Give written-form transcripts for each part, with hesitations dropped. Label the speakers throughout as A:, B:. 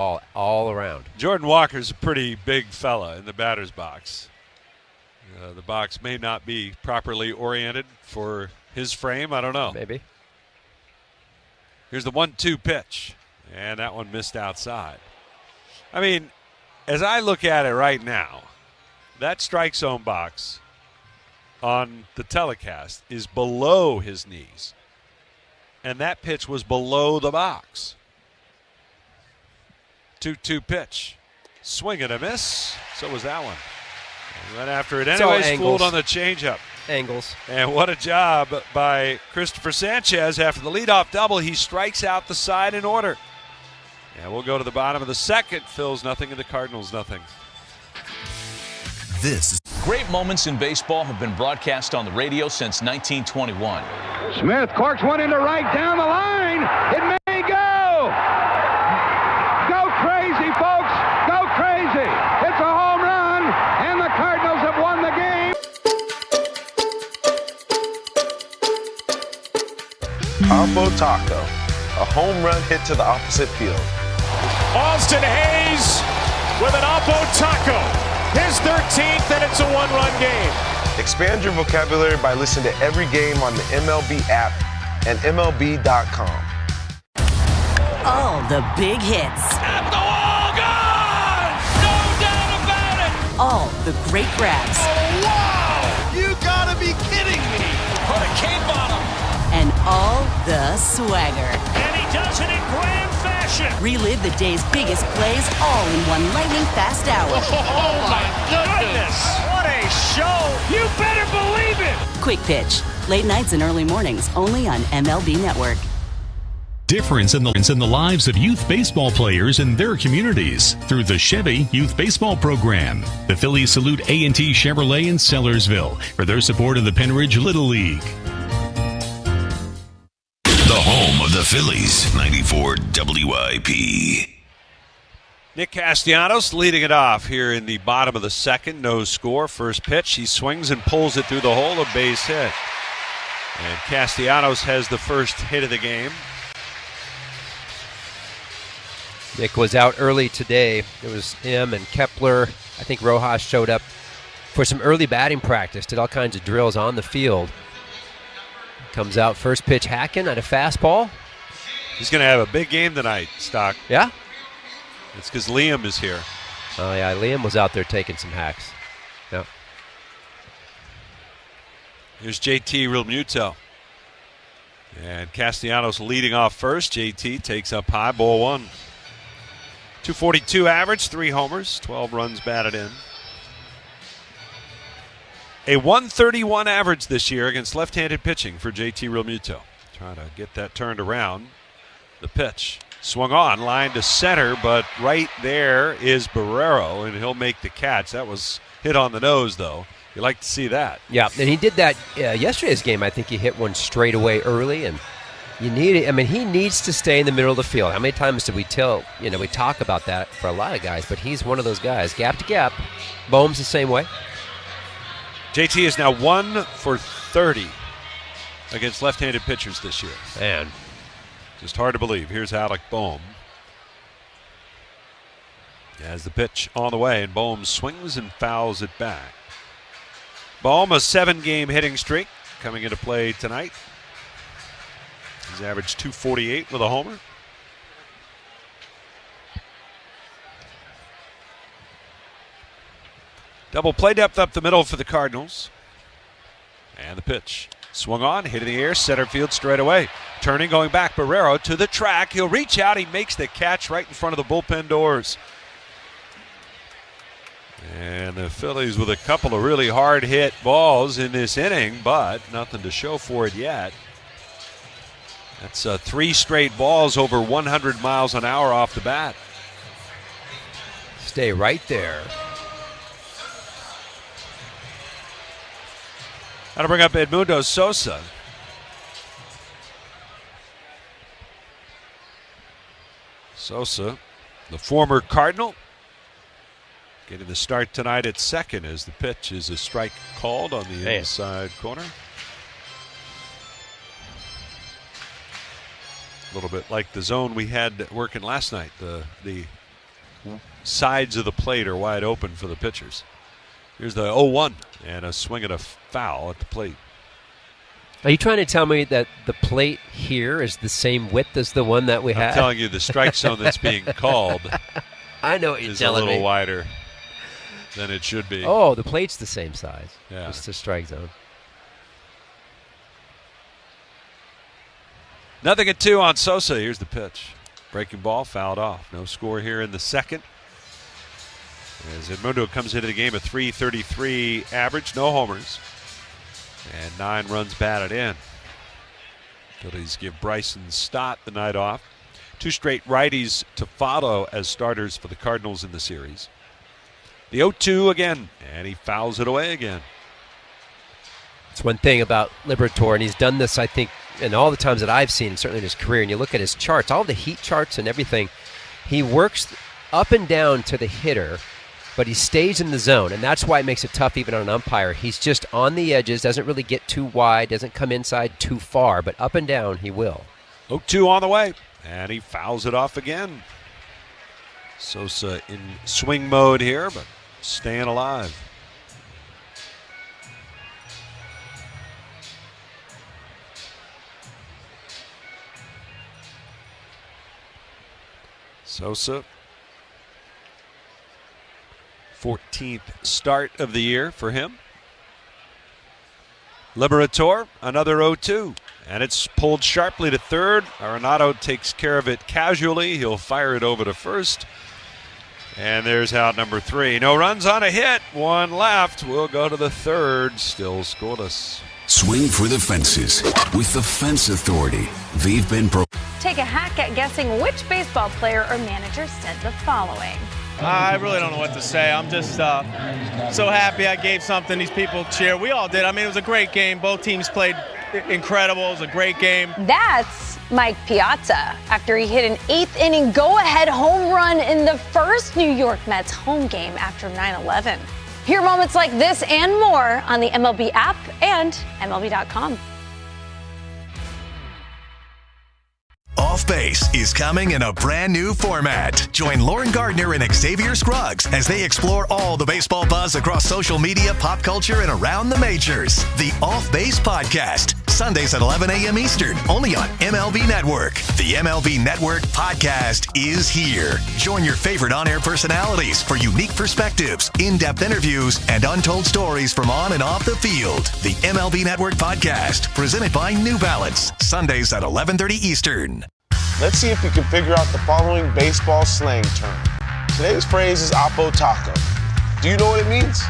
A: all around.
B: Jordan Walker's a pretty big fella in the batter's box. The box may not be properly oriented for his frame. I don't know.
A: Maybe.
B: Here's the 1-2 pitch, and that one missed outside. I mean, as I look at it right now, that strike zone box on the telecast is below his knees, and that pitch was below the box. 2-2 pitch. Swing and a miss. So was that one. And went after it anyways, fooled on the changeup.
A: Angles.
B: And what a job by Christopher Sanchez. After the leadoff double, he strikes out the side in order. And we'll go to the bottom of the second. Phil's nothing and the Cardinals nothing.
C: Great moments in baseball have been broadcast on the radio since 1921.
D: Smith corks one into right down the line. It may go. Go crazy, folks. Go crazy. It's a home run, and the Cardinals have won the game.
E: Alpo Taco, a home run hit to the opposite field.
F: Austin Hayes with an Alpo Taco. His 13th, and it's a one-run game.
E: Expand your vocabulary by listening to every game on the MLB app and MLB.com.
G: All the big hits.
F: At the wall, gone! No doubt about it!
G: All the great grabs.
F: Oh, wow! You gotta be kidding me! Put a cape on him!
G: And all the swagger.
F: And he does it in grand fashion!
G: Relive the day's biggest plays all in one lightning-fast hour.
F: Oh, my goodness! What a show! You better believe it!
G: Quick Pitch. Late nights and early mornings only on MLB Network.
H: Difference in the lives of youth baseball players and their communities through the Chevy Youth Baseball Program. The Phillies salute A&T Chevrolet in Sellersville for their support of the Penridge Little League.
I: The home of the Phillies, 94 WIP.
B: Nick Castellanos leading it off here in the bottom of the second. No score. First pitch. He swings and pulls it through the hole. A base hit. And Castellanos has the first hit of the game.
A: Nick was out early today. It was him and Kepler. I think Rojas showed up for some early batting practice. Did all kinds of drills on the field. Comes out first pitch hacking at a fastball.
B: He's going to have a big game tonight, Stock.
A: Yeah?
B: It's because Liam is here.
A: Oh, yeah. Liam was out there taking some hacks. Yeah.
B: Here's JT Realmuto. And Castellanos leading off first. JT takes up high, ball one. 242 average, 3 homers, 12 runs batted in. A 131 average this year against left-handed pitching for JT Realmuto. Trying to get that turned around. The pitch swung on, line to center, but right there is Barrero, and he'll make the catch. That was hit on the nose, though. You like to see that.
A: Yeah, and he did that yesterday's game. I think he hit one straight away early, and you need it. I mean, he needs to stay in the middle of the field. How many times did we we talk about that for a lot of guys, but he's one of those guys. Gap to gap. Bohm's the same way.
B: JT is now 1 for 30 against left-handed pitchers this year.
A: Man.
B: Just hard to believe. Here's Alec Bohm. As the pitch on the way, and Bohm swings and fouls it back. Bohm, a 7-game hitting streak coming into play tonight. He's averaged 248 with a homer. Double play depth up the middle for the Cardinals. And the pitch. Swung on, hit in the air, center field straight away. Turning, going back, Barrero to the track. He'll reach out, he makes the catch right in front of the bullpen doors. And the Phillies with a couple of really hard hit balls in this inning, but nothing to show for it yet. That's 3 straight balls over 100 miles an hour off the bat.
A: Stay right there.
B: Got to bring up Edmundo Sosa. Sosa, the former Cardinal, getting the start tonight at second as the pitch is a strike called on the inside corner. A little bit like the zone we had working last night, the sides of the plate are wide open for the pitchers. Here's the 0-1 and a swing and a foul at the plate.
A: Are you trying to tell me that the plate here is the same width as the one that we had?
B: I'm telling you the strike zone that's being called
A: I know what you're
B: is
A: telling
B: a little
A: me.
B: wider than it should be.
A: Oh, the plate's the same size.
B: Yeah.
A: It's the strike zone.
B: 0-2 on Sosa. Here's the pitch. Breaking ball, fouled off. No score here in the second. As Edmundo comes into the game, a .333 average, no homers, and 9 runs batted in. Phillies give Bryson Stott the night off. 2 straight righties to follow as starters for the Cardinals in the series. The 0-2 again, and he fouls it away again.
A: It's one thing about Liberatore, and he's done this, I think, in all the times that I've seen, certainly in his career, and you look at his charts, all the heat charts and everything, he works up and down to the hitter, but he stays in the zone, and that's why it makes it tough even on an umpire. He's just on the edges, doesn't really get too wide, doesn't come inside too far, but up and down he will.
B: 0-2 on the way, and he fouls it off again. Sosa in swing mode here, but staying alive. Sosa, 14th start of the year for him. Liberatore, another 0-2, and it's pulled sharply to third. Arenado takes care of it casually. He'll fire it over to first. And there's out number 3. No runs on a hit. 1 left. We'll go to the third. Still scoreless.
I: Swing for the fences with the Fence Authority. They've been
J: Take a hack at guessing which baseball player or manager said the following.
K: I really don't know what to say. I'm just so happy I gave something. These people cheer. We all did. I mean, it was a great game. Both teams played incredible. It was a great game.
J: That's Mike Piazza after he hit an 8th inning go-ahead home run in the first New York Mets home game after 9/11. Hear moments like this and more on the MLB app and MLB.com.
L: Off Base is coming in a brand new format. Join Lauren Gardner and Xavier Scruggs as they explore all the baseball buzz across social media, pop culture, and around the majors. The Off Base Podcast, Sundays at 11 a.m. Eastern, only on MLB Network. The MLB Network Podcast is here. Join your favorite on-air personalities for unique perspectives, in-depth interviews, and untold stories from on and off the field. The MLB Network Podcast, presented by New Balance, Sundays at 11:30 Eastern.
E: Let's see if we can figure out the following baseball slang term. Today's phrase is Oppo Taco. Do you know what it means?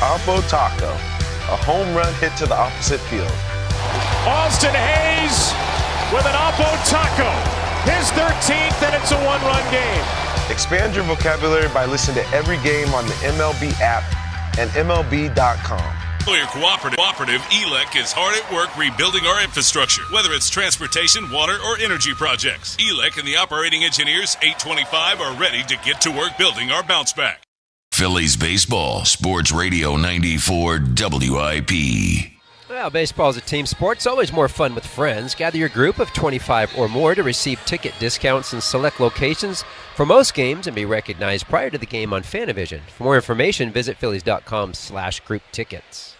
E: Oppo Taco, a home run hit to the opposite field.
F: Austin Hayes with an Oppo Taco. His 13th, and it's a 1-run game.
E: Expand your vocabulary by listening to every game on the MLB app and MLB.com.
M: Your cooperative ELEC is hard at work rebuilding our infrastructure, whether it's transportation, water, or energy projects. ELEC and the operating engineers, 825, are ready to get to work building our bounce back.
I: Phillies baseball, Sports Radio 94 WIP.
A: Well, baseball is a team sport. It's always more fun with friends. Gather your group of 25 or more to receive ticket discounts in select locations for most games and be recognized prior to the game on Fanavision. For more information, visit phillies.com/group tickets.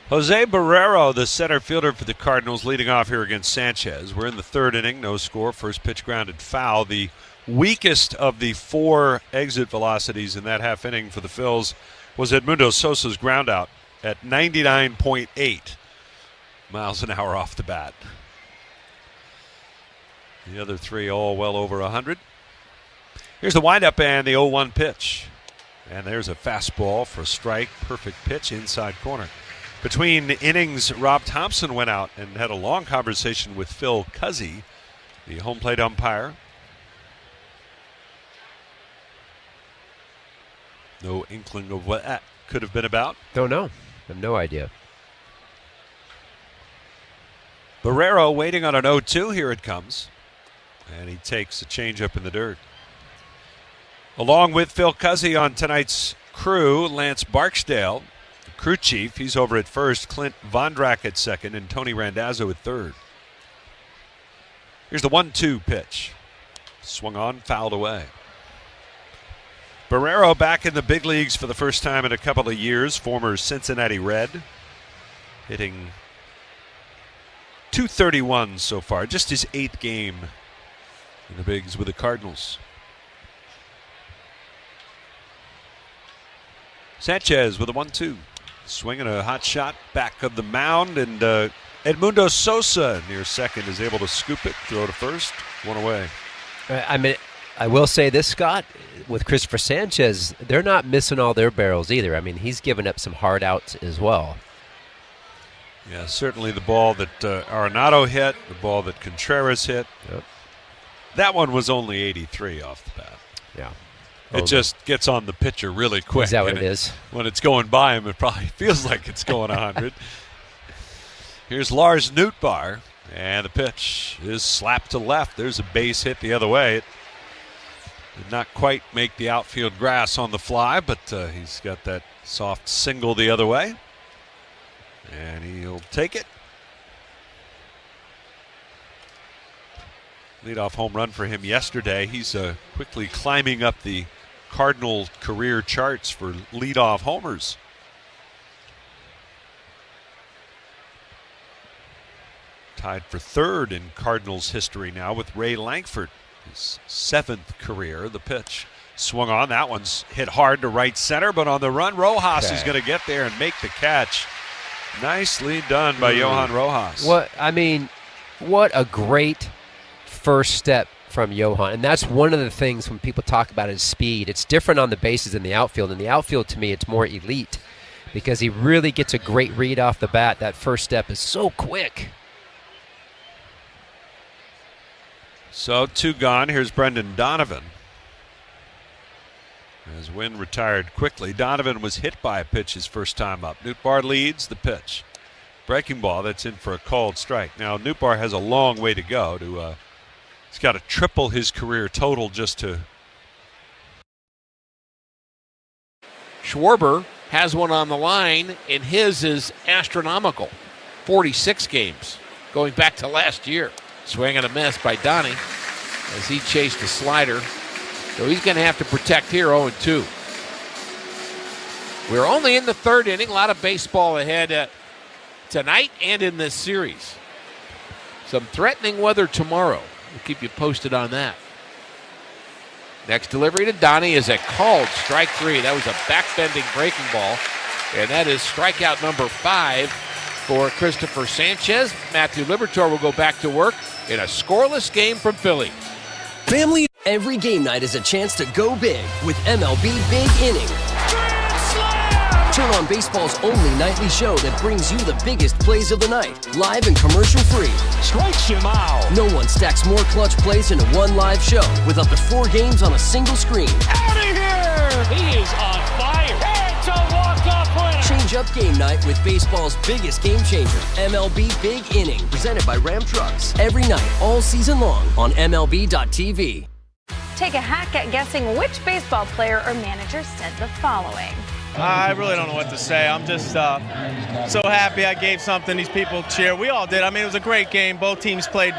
B: Jose Barrero, the center fielder for the Cardinals, leading off here against Sanchez. We're in the third inning, no score. First pitch grounded foul. The weakest of the 4 exit velocities in that half inning for the Phils was Edmundo Sosa's ground out at 99.8 miles an hour off the bat. The other 3 all well over 100. Here's the windup and the 0-1 pitch. And there's a fastball for a strike. Perfect pitch inside corner. Between innings, Rob Thompson went out and had a long conversation with Phil Cuzzy, the home plate umpire. No inkling of what that could have been about.
A: Don't know. I have no idea.
B: Barrero waiting on an 0-2. Here it comes. And he takes a changeup in the dirt. Along with Phil Cuzzy on tonight's crew, Lance Barksdale, the crew chief. He's over at first. Clint Vondrak at second, and Tony Randazzo at third. Here's the 1-2 pitch. Swung on, fouled away. Barrero back in the big leagues for the first time in a couple of years. Former Cincinnati Red. Hitting .231 so far. Just his 8th game in the bigs with the Cardinals. Sanchez with a 1-2. Swinging a hot shot back of the mound, and Edmundo Sosa near second is able to scoop it, throw to first, one away.
A: I mean, I will say this, Scott, with Christopher Sanchez, they're not missing all their barrels either. I mean, he's given up some hard outs as well.
B: Yeah, certainly the ball that Arenado hit, the ball that Contreras hit.
A: Yep.
B: That one was only 83 off the bat.
A: Yeah.
B: It just gets on the pitcher really quick.
A: Is that what it is?
B: When it's going by him, it probably feels like it's going 100. Here's Lars Nootbaar, and the pitch is slapped to left. There's a base hit the other way. It did not quite make the outfield grass on the fly, but he's got that soft single the other way. And he'll take it. Leadoff home run for him yesterday. He's quickly climbing up the Cardinal career charts for leadoff homers. Tied for third in Cardinals history now with Ray Lankford, his 7th career. The pitch swung on. That one's hit hard to right center, but on the run, Rojas is going to get there and make the catch. Nicely done by Johan Rojas.
A: What a great first step from Johan. And that's one of the things when people talk about his speed. It's different on the bases in the outfield. In the outfield, to me, it's more elite because he really gets a great read off the bat. That first step is so quick.
B: So 2 gone. Here's Brendan Donovan. As Wynn retired quickly, Donovan was hit by a pitch his first time up. Nootbaar leads the pitch. Breaking ball, that's in for a called strike. Now, Nootbaar has a long way to go. He's got to triple his career total just to...
N: Schwarber has one on the line, and his is astronomical. 46 games, going back to last year. Swing and a miss by Donnie as he chased a slider. So he's going to have to protect here, 0-2. We're only in the 3rd inning. A lot of baseball ahead tonight and in this series. Some threatening weather tomorrow. We'll keep you posted on that. Next delivery to Donnie is a called strike 3. That was a back-bending breaking ball. And that is strikeout number 5 for Christopher Sanchez. Matthew Liberatore will go back to work in a scoreless game from Philly.
O: Family, every game night is a chance to go big with MLB Big Inning. Turn on baseball's only nightly show that brings you the biggest plays of the night, live and commercial-free.
F: Strikes him out.
O: No one stacks more clutch plays into one live show with up to 4 games on a single screen.
F: Out of here! He is on fire. It's a walk-off winner.
O: Change up game night with baseball's biggest game changer, MLB Big Inning, presented by Ram Trucks. Every night, all season long on MLB.tv.
J: Take a hack at guessing which baseball player or manager said the following.
K: I really don't know what to say. I'm just so happy I gave something these people cheer. We all did. I mean, it was a great game. Both teams played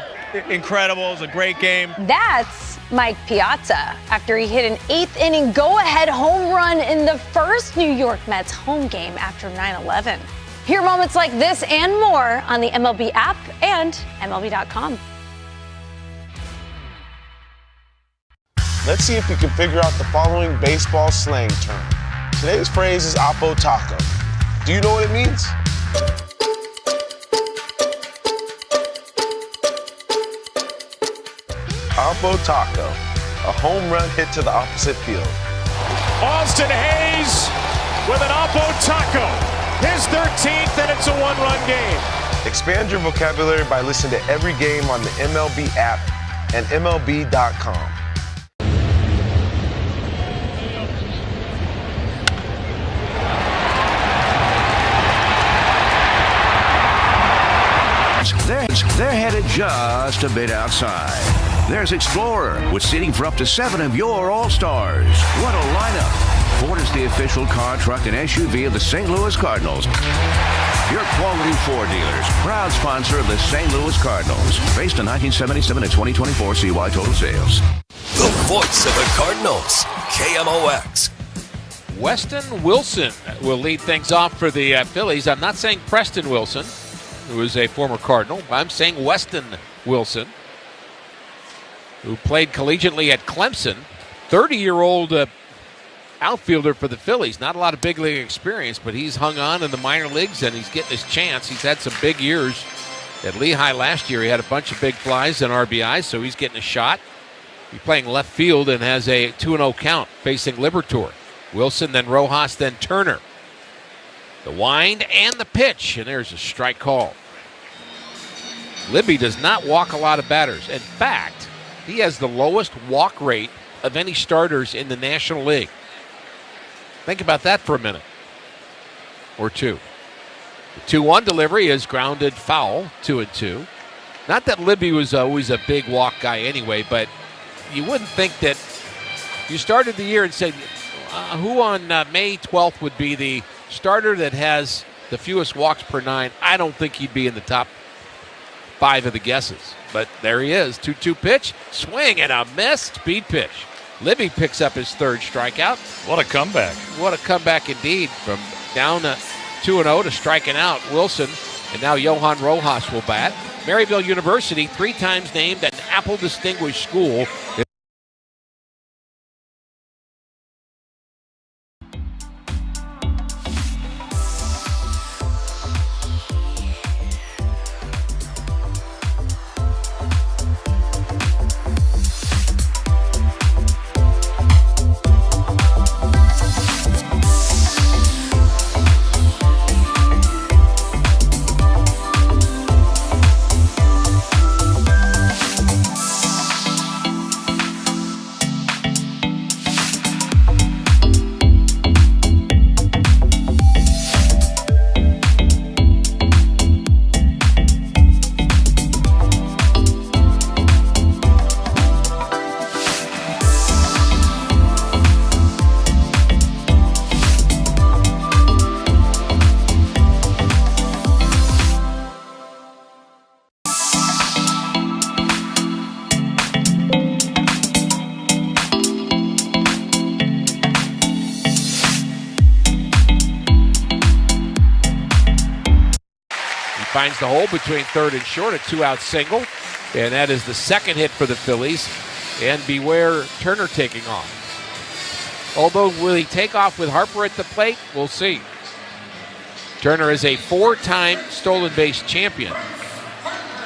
K: incredible. It was a great game.
J: That's Mike Piazza after he hit an 8th inning go-ahead home run in the first New York Mets home game after 9/11. Hear moments like this and more on the MLB app and MLB.com.
E: Let's see if we can figure out the following baseball slang term. Today's phrase is Oppo Taco. Do you know what it means? Oppo Taco, a home run hit to the opposite field.
F: Austin Hayes with an Oppo Taco. His 13th, and it's a 1-run game.
E: Expand your vocabulary by listening to every game on the MLB app and MLB.com.
P: They're headed just a bit outside. There's Explorer with seating for up to 7 of your All-Stars. What a lineup. Ford is the official car, truck, and SUV of the St. Louis Cardinals. your quality Ford dealers, proud sponsor of the St. Louis Cardinals. Based on 1977 and 2024 CY total sales.
O: The voice of the Cardinals, KMOX.
N: Weston Wilson will lead things off for the Phillies. I'm not saying Preston Wilson, who is a former Cardinal. I'm saying Weston Wilson, who played collegiately at Clemson. 30-year-old outfielder for the Phillies. Not a lot of big league experience, but he's hung on in the minor leagues, and he's getting his chance. He's had some big years. At Lehigh last year, he had a bunch of big flies and RBIs, so he's getting a shot. He's playing left field and has a 2-0 count facing Liberatore. Wilson, then Rojas, then Turner. The wind and the pitch, and there's a strike call. Libby does not walk a lot of batters. In fact, he has the lowest walk rate of any starters in the National League. Think about that for a minute or two. The 2-1 delivery is grounded foul, 2-2. Not that Libby was always a big walk guy anyway, but you wouldn't think that you started the year and said, who on May 12th would be the starter that has the fewest walks per 9? I don't think he'd be in the top 5 of the guesses. But there he is. 2-2 pitch, swing and a miss, speed pitch. Libby picks up his third strikeout.
Q: What a comeback.
N: What a comeback indeed. From down 2-0 to striking out Wilson. And now Johan Rojas will bat. Maryville University, 3 times named an Apple Distinguished School. Finds the hole between third and short, a 2-out single. And that is the second hit for the Phillies. And beware Turner taking off. Although, will he take off with Harper at the plate? We'll see. Turner is a 4-time stolen base champion.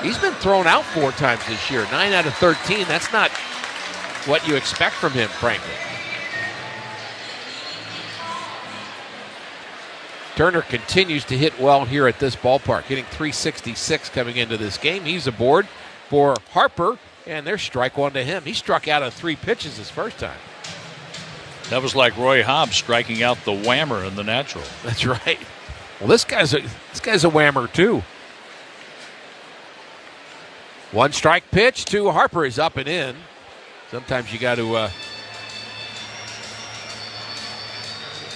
N: He's been thrown out 4 times this year, 9 out of 13. That's not what you expect from him, frankly. Turner continues to hit well here at this ballpark, hitting .366 coming into this game. He's aboard for Harper, and there's strike 1 to him. He struck out on 3 pitches his first time.
Q: That was like Roy Hobbs striking out the whammer in the natural.
N: That's right. Well, this guy's a whammer too. 1 strike pitch to Harper is up and in. Sometimes you got to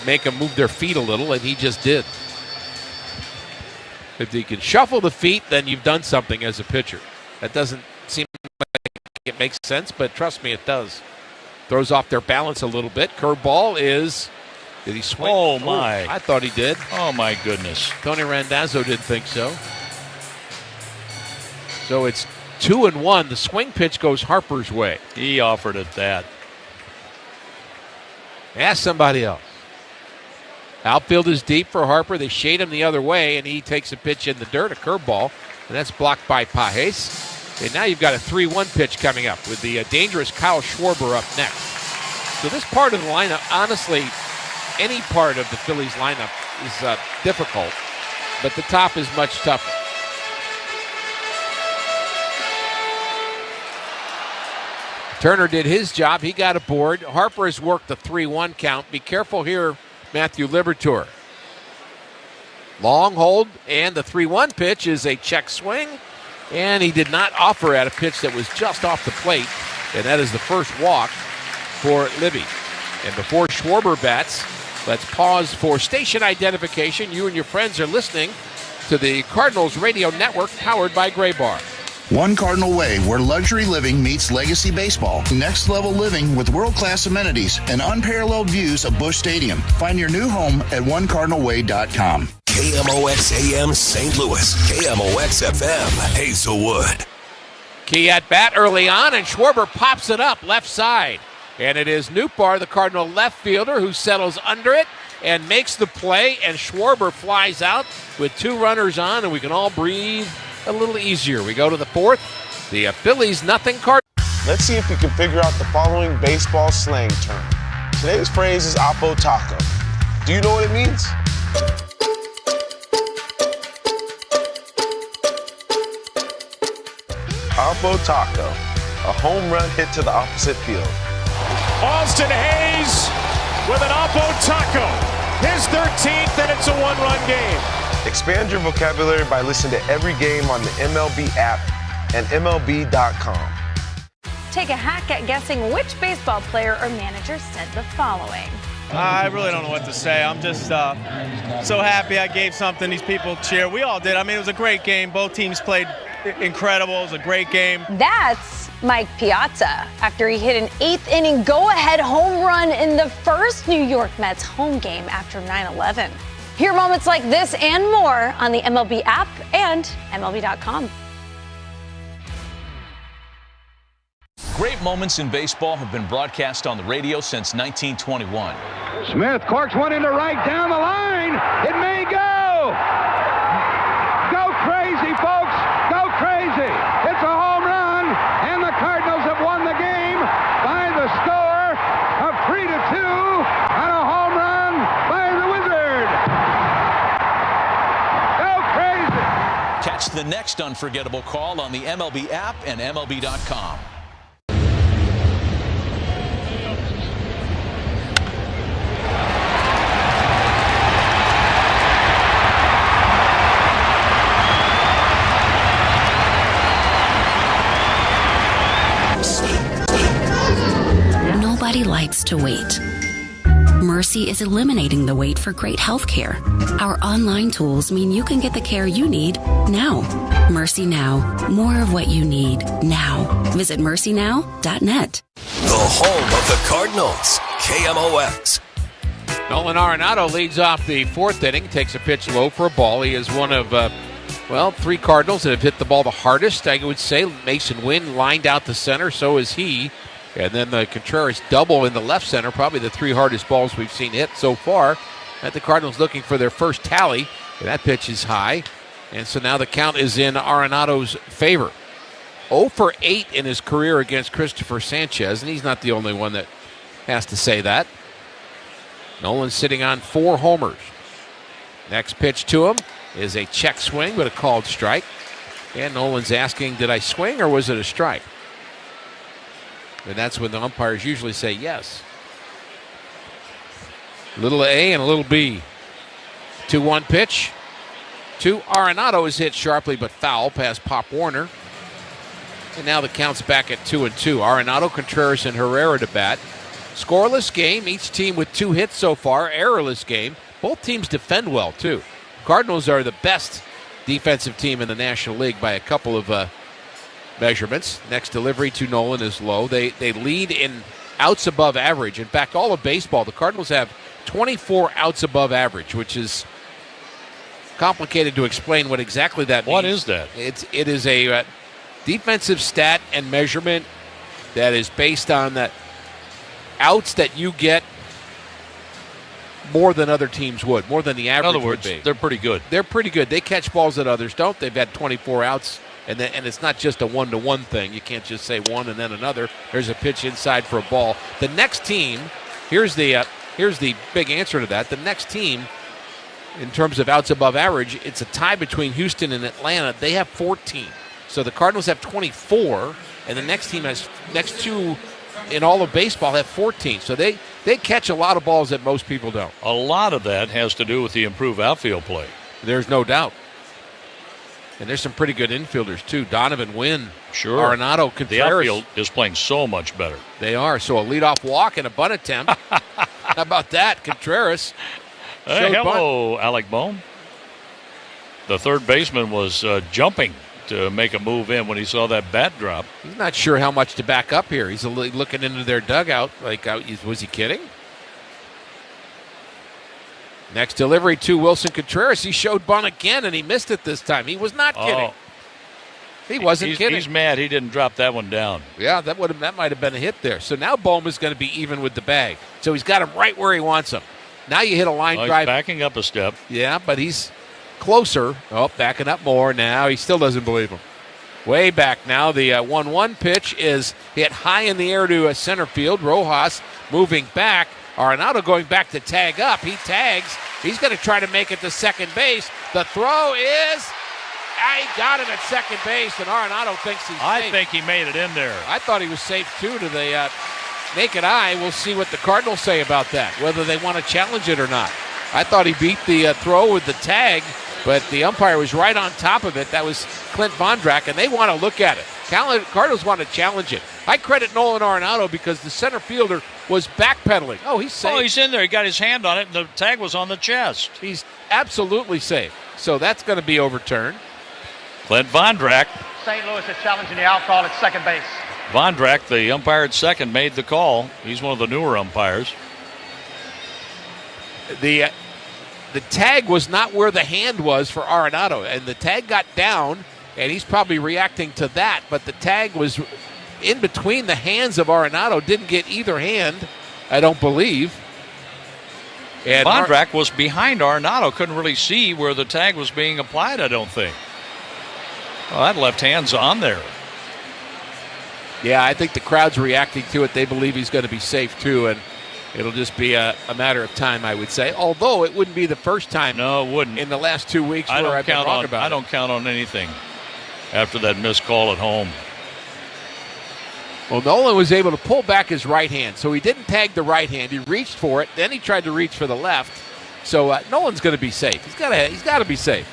N: make them move their feet a little, and he just did. If he can shuffle the feet, then you've done something as a pitcher. That doesn't seem like it makes sense, but trust me, it does. Throws off their balance a little bit. Curveball is, did he swing?
Q: Oh, my.
N: I thought he did.
Q: Oh, my goodness.
N: Tony Randazzo didn't think so. So it's 2-1. The swing pitch goes Harper's way.
Q: He offered it that.
N: Ask somebody else. Outfield is deep for Harper. They shade him the other way, and he takes a pitch in the dirt, a curveball, and that's blocked by Pajes. And now you've got a 3-1 pitch coming up with the dangerous Kyle Schwarber up next. So this part of the lineup, honestly, any part of the Phillies lineup is difficult, but the top is much tougher. Turner did his job. He got aboard. Harper has worked the 3-1 count. Be careful here, Matthew Liberatore. Long hold, and the 3-1 pitch is a check swing, and he did not offer at a pitch that was just off the plate, and that is the first walk for Libby. And before Schwarber bats, let's pause for station identification. You and your friends are listening to the Cardinals Radio Network, powered by Gray Bar.
R: One Cardinal Way, where luxury living meets legacy baseball. Next level living with world-class amenities and unparalleled views of Busch Stadium. Find your new home at onecardinalway.com.
I: KMOX AM St. Louis, KMOX FM Hazelwood.
N: Key at bat early on, and Schwarber pops it up left side. And it is Nootbaar, the Cardinal left fielder, who settles under it and makes the play, and Schwarber flies out with 2 runners on, and we can all breathe a little easier. We go to the 4th. The Phillies, nothing Cardinals.
E: Let's see if you can figure out the following baseball slang term. Today's phrase is Oppo Taco. Do you know what it means? Oppo Taco, a home run hit to the opposite field.
F: Austin Hayes with an Oppo Taco. His 13th, and it's a 1-run game.
E: Expand your vocabulary by listening to every game on the MLB app and MLB.com.
J: Take a hack at guessing which baseball player or manager said the following.
K: I really don't know what to say. I'm just so happy I gave something these people cheer. We all did. I mean, it was a great game. Both teams played incredible. It was a great game.
J: That's Mike Piazza after he hit an 8th inning go-ahead home run in the first New York Mets home game after 9/11. Hear moments like this and more on the MLB app and MLB.com.
C: Great moments in baseball have been broadcast on the radio since 1921.
D: Smith corks one into right down the line. It may go. Go crazy, folks. Go crazy. It's a home run, and the Cardinals have won the game by the score of 3-2 on a home run by the Wizard. Go crazy.
C: Catch the next unforgettable call on the MLB app and MLB.com.
S: Nobody likes to wait. Mercy is eliminating the wait for great health care. Our online tools mean you can get the care you need now. Mercy Now. More of what you need now. Visit mercynow.net.
I: The home of the Cardinals, KMOX.
N: Nolan Arenado leads off the 4th inning, takes a pitch low for a ball. He is one of, 3 Cardinals that have hit the ball the hardest, I would say. Mason Wynn lined out the center, so is he. And then the Contreras double in the left center, probably the 3 hardest balls we've seen hit so far. At the Cardinals looking for their first tally. That pitch is high. And so now the count is in Arenado's favor. 0 for 8 in his career against Christopher Sanchez, and he's not the only one that has to say that. Nolan's sitting on 4 homers. Next pitch to him is a check swing, but a called strike. And Nolan's asking, did I swing or was it a strike? And that's when the umpires usually say yes. Little A and a little B. 2-1 pitch to Arenado is hit sharply but foul past Pop Warner. And now the count's back at 2-2. Arenado, Contreras, and Herrera to bat. Scoreless game, each team with 2 hits so far. Errorless game. Both teams defend well, too. Cardinals are the best defensive team in the National League by a couple of measurements. Next delivery to Nolan is low. They lead in outs above average. In fact, all of baseball, the Cardinals have 24 outs above average, which is complicated to explain what exactly that means.
Q: What is that?
N: It is a defensive stat and measurement that is based on that outs that you get more than other teams would, more than the average
Q: would be. In other words, they're pretty good.
N: They're pretty good. They catch balls that others don't. They've had 24 outs. And it's not just a one-to-one thing. You can't just say one and then another. There's a pitch inside for a ball. The next team, here's the big answer to that. The next team, in terms of outs above average, it's a tie between Houston and Atlanta. They have 14. So the Cardinals have 24, and the next team next 2 in all of baseball have 14. So they catch a lot of balls that most people don't.
Q: A lot of that has to do with the improved outfield play.
N: There's no doubt. And there's some pretty good infielders, too. Donovan, Wynn,
Q: sure.
N: Arenado, Contreras.
Q: The outfield is playing so much better.
N: They are. So a leadoff walk and a bunt attempt. How about that? Contreras.
Q: Hey, hello, Alec Bohm. The third baseman was jumping to make a move in when he saw that bat drop.
N: He's not sure how much to back up here. He's looking into their dugout like, was he kidding? Next delivery to Wilson Contreras. He showed bunt again, and he missed it this time. He was not kidding. He wasn't kidding.
Q: He's mad he didn't drop that one down.
N: Yeah, that might have been a hit there. So now Bowman's going to be even with the bag. So he's got him right where he wants him. Now you hit a line drive.
Q: He's backing up a step.
N: Yeah, but he's closer. Oh, backing up more now. He still doesn't believe him. Way back now. The 1-1 pitch is hit high in the air to center field. Rojas moving back. Arenado going back to tag up. He tags. He's going to try to make it to second base. The throw is... He got it at second base, and Arenado thinks he's safe.
Q: I think he made it in there.
N: I thought he was safe, too, to the naked eye. We'll see what the Cardinals say about that, whether they want to challenge it or not. I thought he beat the throw with the tag, but the umpire was right on top of it. That was Clint Vondrack, and they want to look at it. Cardinals want to challenge it. I credit Nolan Arenado because the center fielder was backpedaling. Oh, he's safe.
Q: Oh, he's in there. He got his hand on it, and the tag was on the chest.
N: He's absolutely safe. So that's going to be overturned.
Q: Clint Vondrack.
T: St. Louis is challenging the out call at second base.
Q: Vondrack, the umpire at second, made the call. He's one of the newer umpires.
N: The tag was not where the hand was for Arenado, and the tag got down, and he's probably reacting to that, but the tag was in between the hands of Arenado, didn't get either hand, I don't believe.
Q: And Vondrack was behind Arenado, couldn't really see where the tag was being applied, I don't think. Well, that left hand's on there.
N: Yeah, I think the crowd's reacting to it. They believe he's going to be safe, too, and it'll just be a matter of time, I would say. Although it wouldn't be the first time.
Q: No, it wouldn't.
N: In the last 2 weeks where I've been wrong about it.
Q: I don't count on anything after that missed call at home.
N: Well, Nolan was able to pull back his right hand, so he didn't tag the right hand. He reached for it, then he tried to reach for the left. So Nolan's going to be safe. He's got to be safe.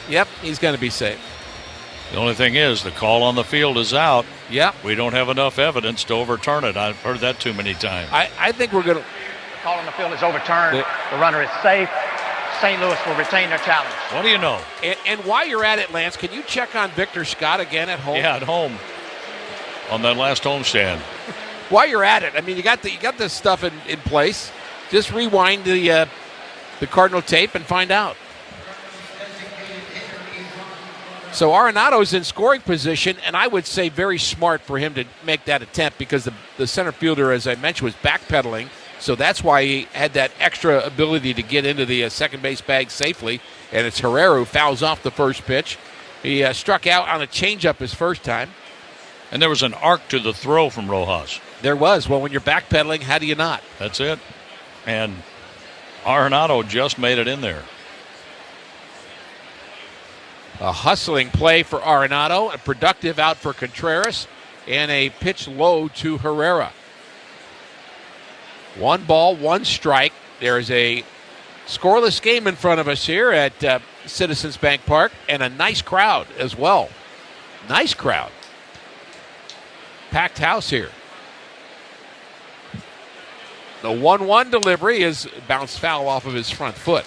N: Yep, he's going to be safe.
Q: The only thing is, the call on the field is out.
N: Yep.
Q: We don't have enough evidence to overturn it. I've heard that too many times.
N: I think we're going to...
T: The call on the field is overturned. The runner is safe. St. Louis will retain their challenge.
Q: What do you know?
N: And while you're at it, Lance, can you check on Victor Scott again at home?
Q: Yeah, at home. On that last homestand.
N: While you're at it, I mean, you got this stuff in place. Just rewind the Cardinal tape and find out. So Arenado's in scoring position, and I would say very smart for him to make that attempt because the center fielder, as I mentioned, was backpedaling. So that's why he had that extra ability to get into the second base bag safely. And it's Herrera who fouls off the first pitch. He struck out on a changeup his first time.
Q: And there was an arc to the throw from Rojas.
N: There was. Well, when you're backpedaling, how do you not?
Q: That's it. And Arenado just made it in there.
N: A hustling play for Arenado, a productive out for Contreras, and a pitch low to Herrera. 1 ball, 1 strike. There's a scoreless game in front of us here at Citizens Bank Park, and a nice crowd as well. Nice crowd. Packed house here. The 1-1 delivery is bounced foul off of his front foot.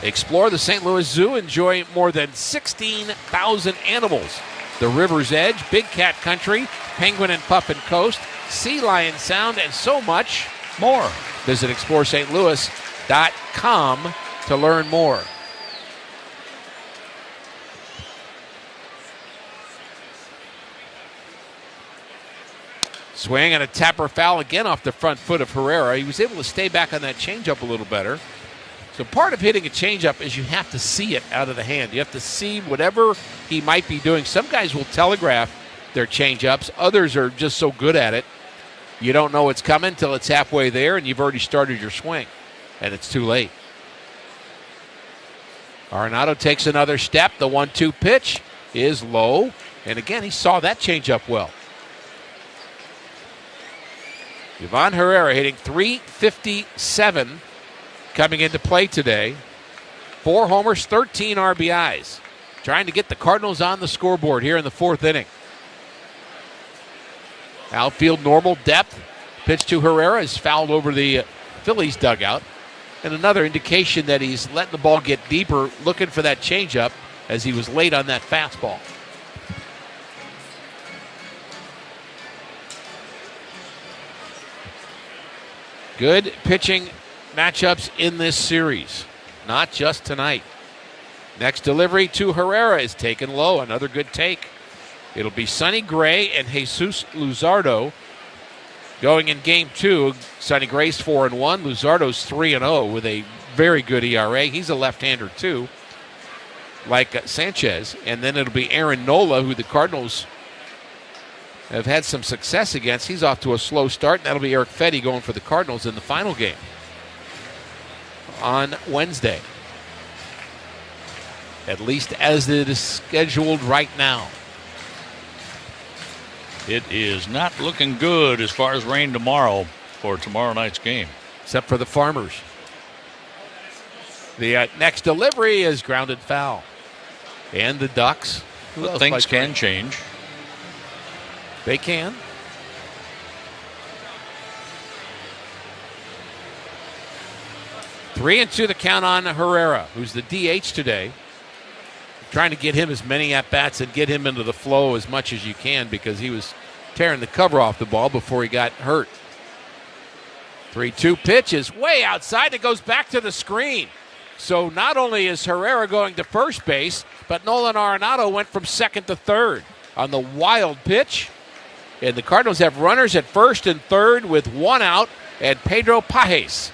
N: Explore the St. Louis Zoo. Enjoy more than 16,000 animals. The River's Edge, Big Cat Country, Penguin and Puffin Coast, Sea Lion Sound, and so much more. Visit ExploreSt.Louis.com to learn more. Swing and a tapper foul again off the front foot of Herrera. He was able to stay back on that changeup a little better. So part of hitting a changeup is you have to see it out of the hand. You have to see whatever he might be doing. Some guys will telegraph their changeups. Others are just so good at it, you don't know it's coming until it's halfway there and you've already started your swing, and it's too late. Arenado takes another step. The 1-2 pitch is low, and again, he saw that changeup well. Ivan Herrera hitting .357 coming into play today. 4 homers, 13 RBIs. Trying to get the Cardinals on the scoreboard here in the 4th inning. Outfield normal depth. Pitch to Herrera is fouled over the Phillies dugout. And another indication that he's letting the ball get deeper, looking for that changeup as he was late on that fastball. Good pitching matchups in this series, not just tonight. Next delivery to Herrera is taken low, another good take. It'll be Sonny Gray and Jesus Luzardo going in game 2. Sonny Gray's 4-1. Luzardo's 3-0 with a very good ERA. He's a left-hander too, like Sanchez. And then it'll be Aaron Nola, who the Cardinals have had some success against. He's off to a slow start, and that'll be Eric Fetty going for the Cardinals in the final game on Wednesday. At least as it is scheduled right now.
Q: It is not looking good as far as rain tomorrow for tomorrow night's game.
N: Except for the Farmers. The next delivery is grounded foul. And the Ducks.
Q: Things can change.
N: They can. Three and two the count on Herrera, who's the DH today. Trying to get him as many at-bats and get him into the flow as much as you can because he was tearing the cover off the ball before he got hurt. 3-2 pitch is way outside. It goes back to the screen. So not only is Herrera going to first base, but Nolan Arenado went from second to third on the wild pitch. And the Cardinals have runners at first and third with one out, and Pedro Pajes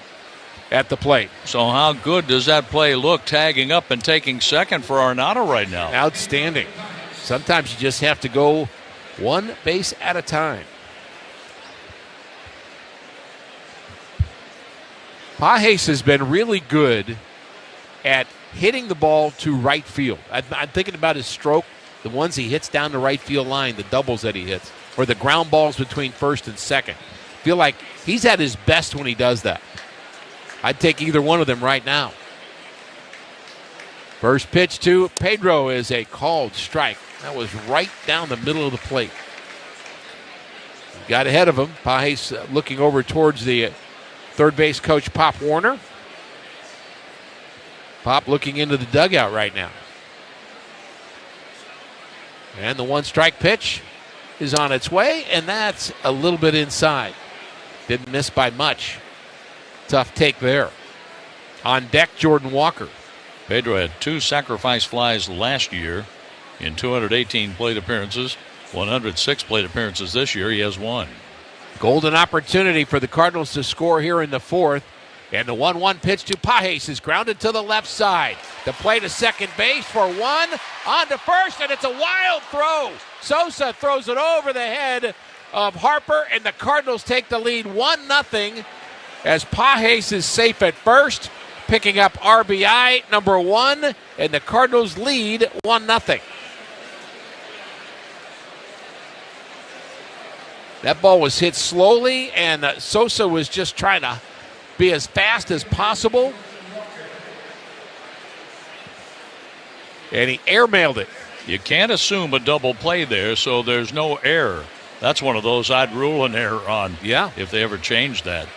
N: at the plate.
Q: So how good does that play look, tagging up and taking second for Arenado right now?
N: Outstanding. Sometimes you just have to go one base at a time. Pajes has been really good at hitting the ball to right field. I'm thinking about his stroke, the ones he hits down the right field line, the doubles that he hits, or the ground balls between first and second. I feel like he's at his best when he does that. I'd take either one of them right now. First pitch to Pedro is a called strike. That was right down the middle of the plate. Got ahead of him. Pajes looking over towards the third base coach, Pop Warner. Pop looking into the dugout right now. And the one strike pitch is on its way, and that's a little bit inside. Didn't miss by much. Tough take there. On deck, Jordan Walker.
Q: Pedro had 2 sacrifice flies last year in 218 plate appearances. 106 plate appearances this year. He has 1.
N: Golden opportunity for the Cardinals to score here in the fourth. And the 1-1 pitch to Pajes is grounded to the left side. The play to second base for one. On to first, and it's a wild throw. Sosa throws it over the head of Harper, and the Cardinals take the lead 1-0 as Pajes is safe at first, picking up RBI number 1, and the Cardinals lead 1-0. That ball was hit slowly, and Sosa was just trying to be as fast as possible. And he airmailed it.
Q: You can't assume a double play there, so there's no error. That's one of those I'd rule an error on.
N: Yeah.
Q: If they ever change that.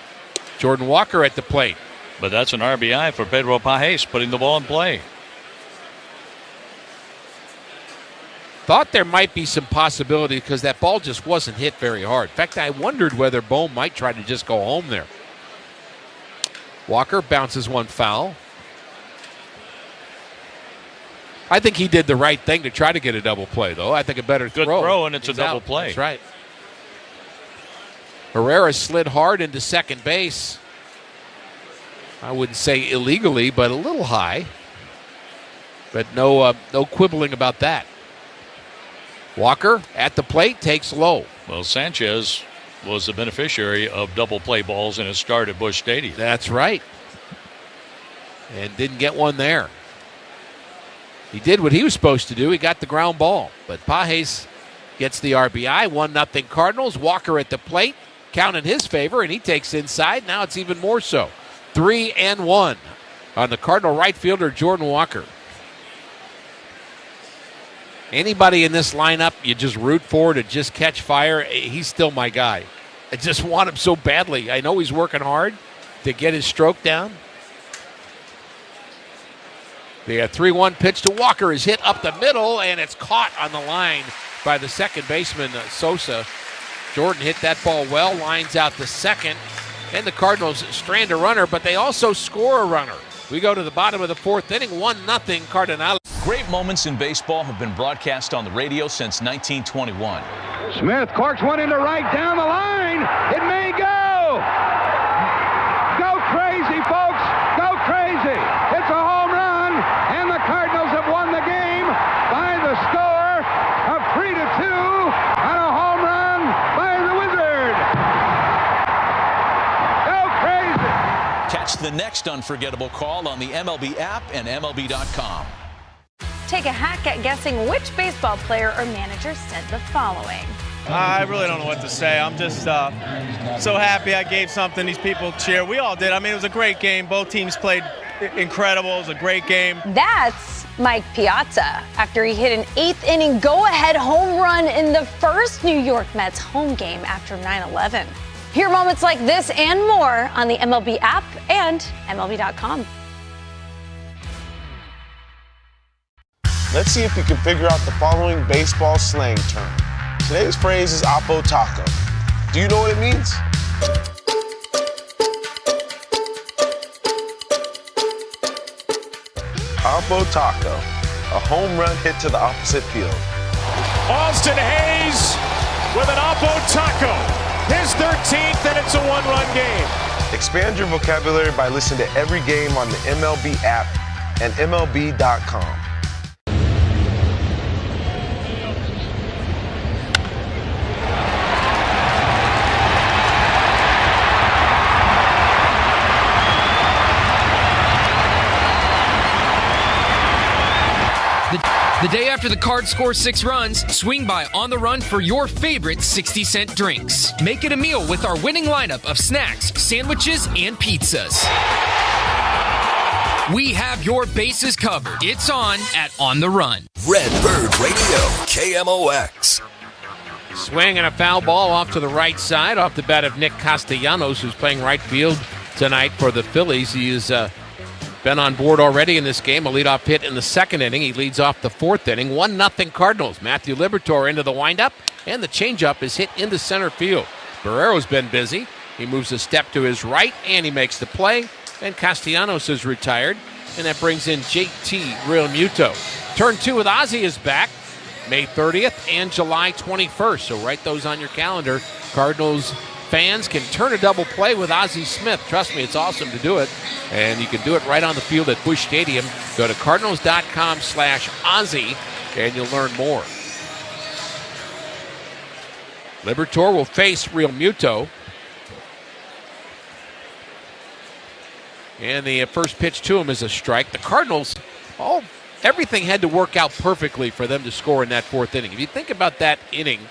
N: Jordan Walker at the plate.
Q: But that's an RBI for Pedro Pajes, putting the ball in play.
N: Thought there might be some possibility because that ball just wasn't hit very hard. In fact, I wondered whether Bohm might try to just go home there. Walker bounces one foul. I think he did the right thing to try to get a double play, though. I think a better
Q: Good throw, and it's a double play.
N: That's right. Herrera slid hard into second base. I wouldn't say illegally, but a little high. But no quibbling about that. Walker at the plate takes low.
Q: Well, Sanchez was the beneficiary of double play balls in his start at Busch Stadium.
N: That's right. And didn't get one there. He did what he was supposed to do. He got the ground ball. But Pajes gets the RBI. 1-0 Cardinals. Walker at the plate. Count in his favor, and he takes inside. Now it's even more so. 3-1 on the Cardinal right fielder, Jordan Walker. Anybody in this lineup you just root for to just catch fire, he's still my guy. I just want him so badly. I know he's working hard to get his stroke down. The 3-1 pitch to Walker is hit up the middle, and it's caught on the line by the second baseman, Sosa. Jordan hit that ball well, lines out the second, and the Cardinals strand a runner, but they also score a runner. We go to the bottom of the fourth inning, 1-0 Cardinals.
C: Great moments in baseball have been broadcast on the radio since 1921.
D: Smith corks one into right down the line. It may go. Go crazy, folks. Go crazy. It's a home run, and the Cardinals have won the game by the score of 3-2 on a home run by the Wizard. Go crazy.
C: Catch the next unforgettable call on the MLB app and MLB.com.
J: Take a hack at guessing which baseball player or manager said the following.
K: I really don't know what to say. I'm just so happy I gave something these people cheer. We all did. I mean, it was a great game. Both teams played incredible. It was a great game.
J: That's Mike Piazza after he hit an eighth-inning go-ahead home run in the first New York Mets home game after 9/11. Hear moments like this and more on the MLB app and MLB.com.
E: Let's see if we can figure out the following baseball slang term. Today's phrase is Oppo Taco. Do you know what it means? Oppo Taco, a home run hit to the opposite field.
F: Austin Hayes with an Oppo Taco, his 13th, and it's a one-run game.
E: Expand your vocabulary by listening to every game on the MLB app and MLB.com.
U: The day after the Cards score 6 runs, swing by On the Run for your favorite 60-cent drinks. Make it a meal with our winning lineup of snacks, sandwiches, and pizzas. We have your bases covered. It's on at On the Run.
V: Redbird Radio, KMOX.
N: Swing and a foul ball off to the right side, off the bat of Nick Castellanos, who's playing right field tonight for the Phillies. He is been on board already in this game. A leadoff hit in the second inning. He leads off the fourth inning. 1-0 Cardinals. Matthew Liberatore into the windup, and the changeup is hit into center field. Barrero's been busy. He moves a step to his right, and he makes the play. And Castellanos is retired, and that brings in JT Realmuto. Turn 2 with Ozzie is back, May 30th and July 21st. So write those on your calendar. Cardinals fans can turn a double play with Ozzie Smith. Trust me, it's awesome to do it. And you can do it right on the field at Busch Stadium. Go to cardinals.com/Ozzie and you'll learn more. Liberatore will face Realmuto. And the first pitch to him is a strike. The Cardinals, everything had to work out perfectly for them to score in that fourth inning. If you think about that inning,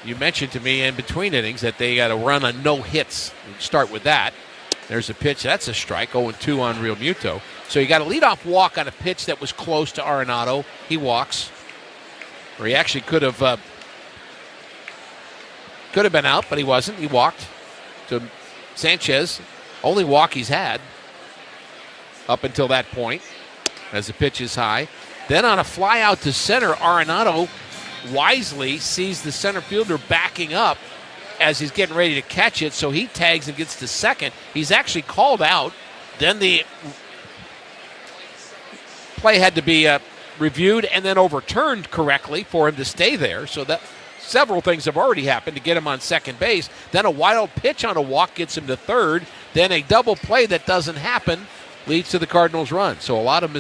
N: you mentioned to me in between innings that they got to run a no hits. Start with that. There's a pitch. That's a strike. 0-2 on Realmuto. So you got a leadoff walk on a pitch that was close to Arenado. He walks. Or he actually could have been out, but he wasn't. He walked to Sanchez. Only walk he's had up until that point as the pitch is high. Then on a fly out to center, Arenado wisely sees the center fielder backing up as he's getting ready to catch it, so he tags and gets to second. He's actually called out. Then the play had to be reviewed and then overturned correctly for him to stay there. So that several things have already happened to get him on second base. Then a wild pitch on a walk gets him to third. Then a double play that doesn't happen leads to the Cardinals' run. So a lot of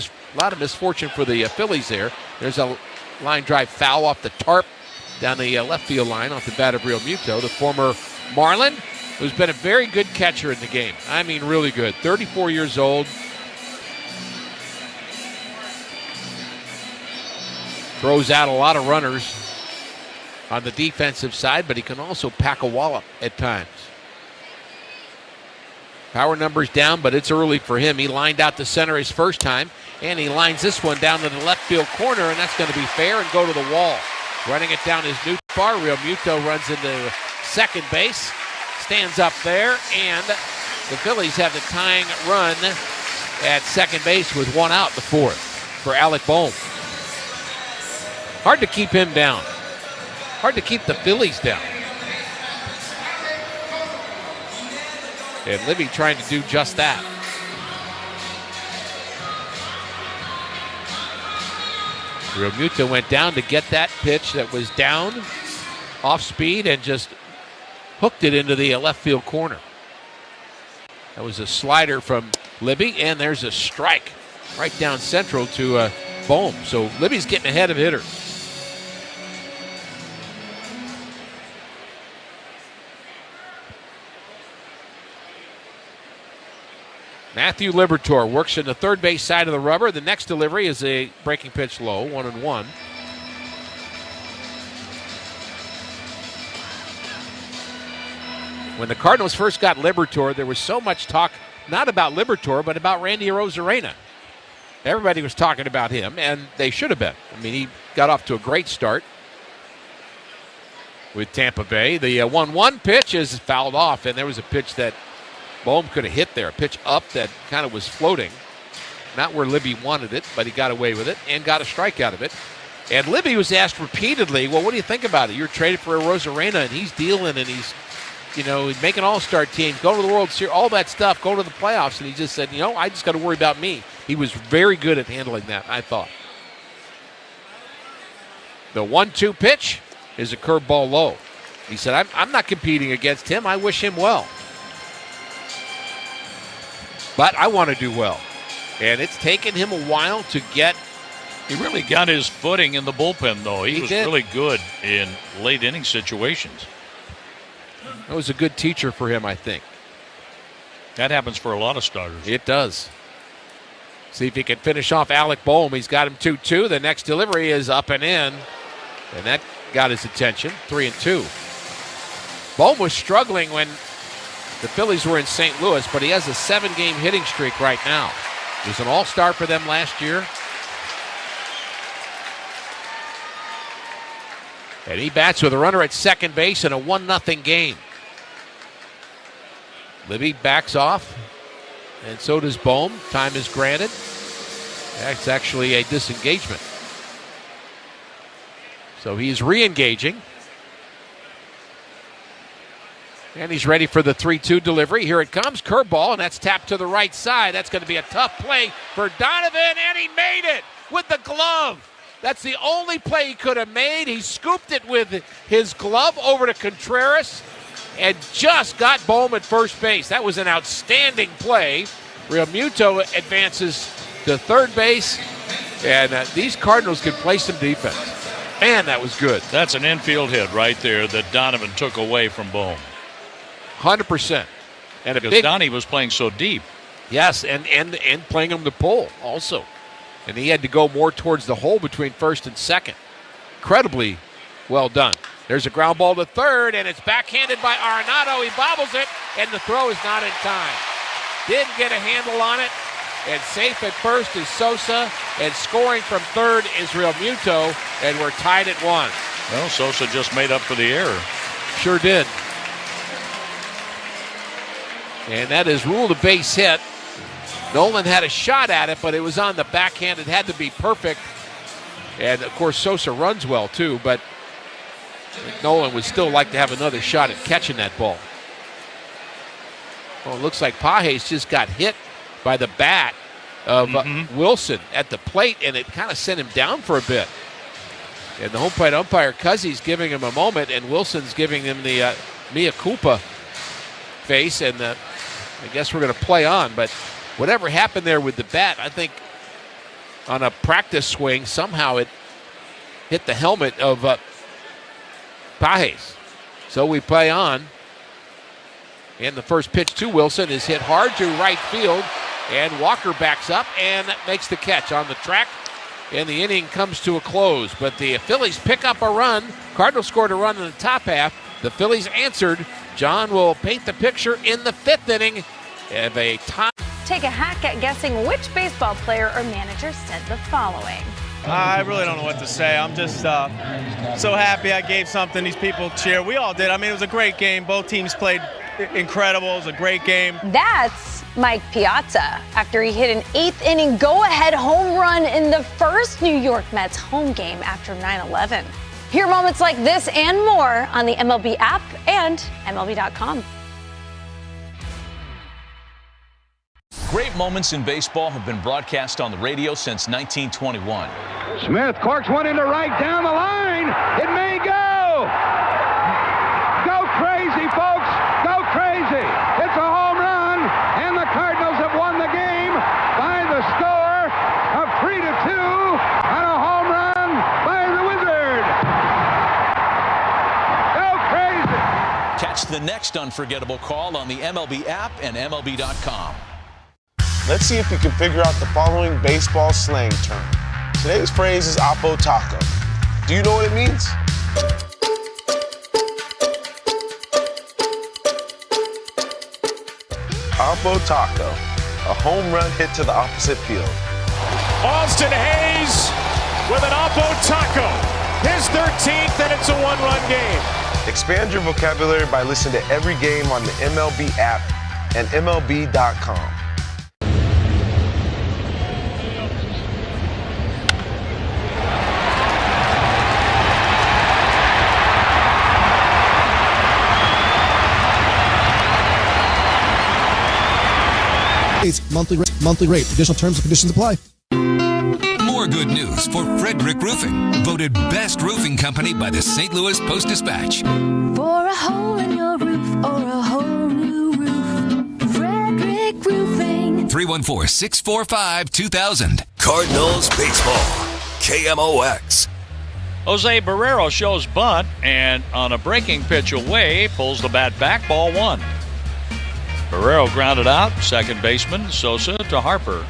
N: misfortune for the Phillies there. There's a line drive foul off the tarp down the left field line off the bat of Realmuto, the former Marlin, who's been a very good catcher in the game. I mean, really good. 34 years old. Throws out a lot of runners on the defensive side, but he can also pack a wallop at times. Power numbers down, but it's early for him. He lined out to center his first time, and he lines this one down to the left field corner, and that's going to be fair and go to the wall. Running it down his new bar, Realmuto runs into second base, stands up there, and the Phillies have the tying run at second base with one out in the fourth for Alec Bohm. Hard to keep him down. Hard to keep the Phillies down. And Libby trying to do just that. Realmuto went down to get that pitch that was down, off speed, and just hooked it into the left field corner. That was a slider from Libby, and there's a strike right down central to Bohm. So Libby's getting ahead of hitters. Matthew Liberatore works in the third base side of the rubber. The next delivery is a breaking pitch low, 1-1. When the Cardinals first got Liberatore, there was so much talk, not about Liberatore, but about Randy Arozarena. Everybody was talking about him, and they should have been. I mean, he got off to a great start with Tampa Bay. The 1-1 pitch is fouled off, and there was a pitch that Bohm could have hit there, a pitch up that kind of was floating. Not where Libby wanted it, but he got away with it and got a strike out of it. And Libby was asked repeatedly, well, what do you think about it? You're traded for Arozarena, and he's dealing, and he's making all-star teams, going to the World Series, all that stuff, go to the playoffs. And he just said, I just got to worry about me. He was very good at handling that, I thought. The 1-2 pitch is a curveball low. He said, I'm not competing against him. I wish him well. But I want to do well. And it's taken him a while to get.
Q: He really got his footing in the bullpen, though. He was really good in late inning situations.
N: That was a good teacher for him, I think.
Q: That happens for a lot of starters.
N: It does. See if he can finish off Alec Bohm. He's got him 2-2. The next delivery is up and in. And that got his attention, 3-2. Bohm was struggling when the Phillies were in St. Louis, but he has a 7-game hitting streak right now. He was an all-star for them last year. And he bats with a runner at second base in a 1-0 game. Libby backs off, and so does Bohm. Time is granted. That's actually a disengagement. So he's re-engaging. And he's ready for the 3-2 delivery. Here it comes. Curveball, and that's tapped to the right side. That's going to be a tough play for Donovan, and he made it with the glove. That's the only play he could have made. He scooped it with his glove over to Contreras and just got Bohm at first base. That was an outstanding play. Realmuto advances to third base, and these Cardinals can play some defense. Man, that was good.
Q: That's an infield hit right there that Donovan took away from Bohm.
N: 100%. And
Q: because Donnie was playing so deep.
N: Yes, and playing him to pull also. And he had to go more towards the hole between first and second. Incredibly well done. There's a ground ball to third, and it's backhanded by Arenado. He bobbles it, and the throw is not in time. Didn't get a handle on it, and safe at first is Sosa, and scoring from third is Realmuto, and we're tied at 1.
Q: Well, Sosa just made up for the error.
N: Sure did. And that is ruled a base hit. Nolan had a shot at it, but it was on the backhand. It had to be perfect. And, of course, Sosa runs well, too, but Nolan would still like to have another shot at catching that ball. Well, it looks like Pages just got hit by the bat of Wilson at the plate, and it kind of sent him down for a bit. And the home plate umpire, Cuzzy's giving him a moment, and Wilson's giving him the mea culpa face, and I guess we're going to play on, but whatever happened there with the bat, I think on a practice swing, somehow it hit the helmet of Pages. So we play on. And the first pitch to Wilson is hit hard to right field. And Walker backs up and makes the catch on the track. And the inning comes to a close. But the Phillies pick up a run. Cardinals scored a run in the top half. The Phillies answered. John will paint the picture in the 5th inning of a tie.
J: Take a hack at guessing which baseball player or manager said the following.
K: I really don't know what to say. I'm just so happy I gave something these people cheer. We all did. I mean, it was a great game. Both teams played incredible. It was a great game.
J: That's Mike Piazza after he hit an 8th inning go-ahead home run in the first New York Mets home game after 9/11. Hear moments like this and more on the MLB app and MLB.com.
C: Great moments in baseball have been broadcast on the radio since 1921.
D: Smith corks one into right down the line. It may go. Go crazy, folks. Go crazy. It's a home run, and the Cardinals have won the game by the score of 3-2 on a home run by the Wizard. Go crazy.
C: Catch the next unforgettable call on the MLB app and MLB.com.
E: Let's see if you can figure out the following baseball slang term. Today's phrase is Oppo Taco. Do you know what it means? Oppo Taco, a home run hit to the opposite field.
F: Austin Hayes with an Oppo Taco. His 13th, and it's a one-run game.
E: Expand your vocabulary by listening to every game on the MLB app and MLB.com.
G: Monthly rate. Additional terms and conditions apply.
H: More good news for Frederick Roofing, voted best roofing company by the St. Louis Post-Dispatch.
W: For a hole in your roof or a whole new roof, Frederick Roofing.
H: 314-645-2000.
V: Cardinals baseball. KMOX.
Q: Jose Barrero shows bunt, and on a breaking pitch away, pulls the bat back, ball one. Barrero grounded out, second baseman Sosa to Harper.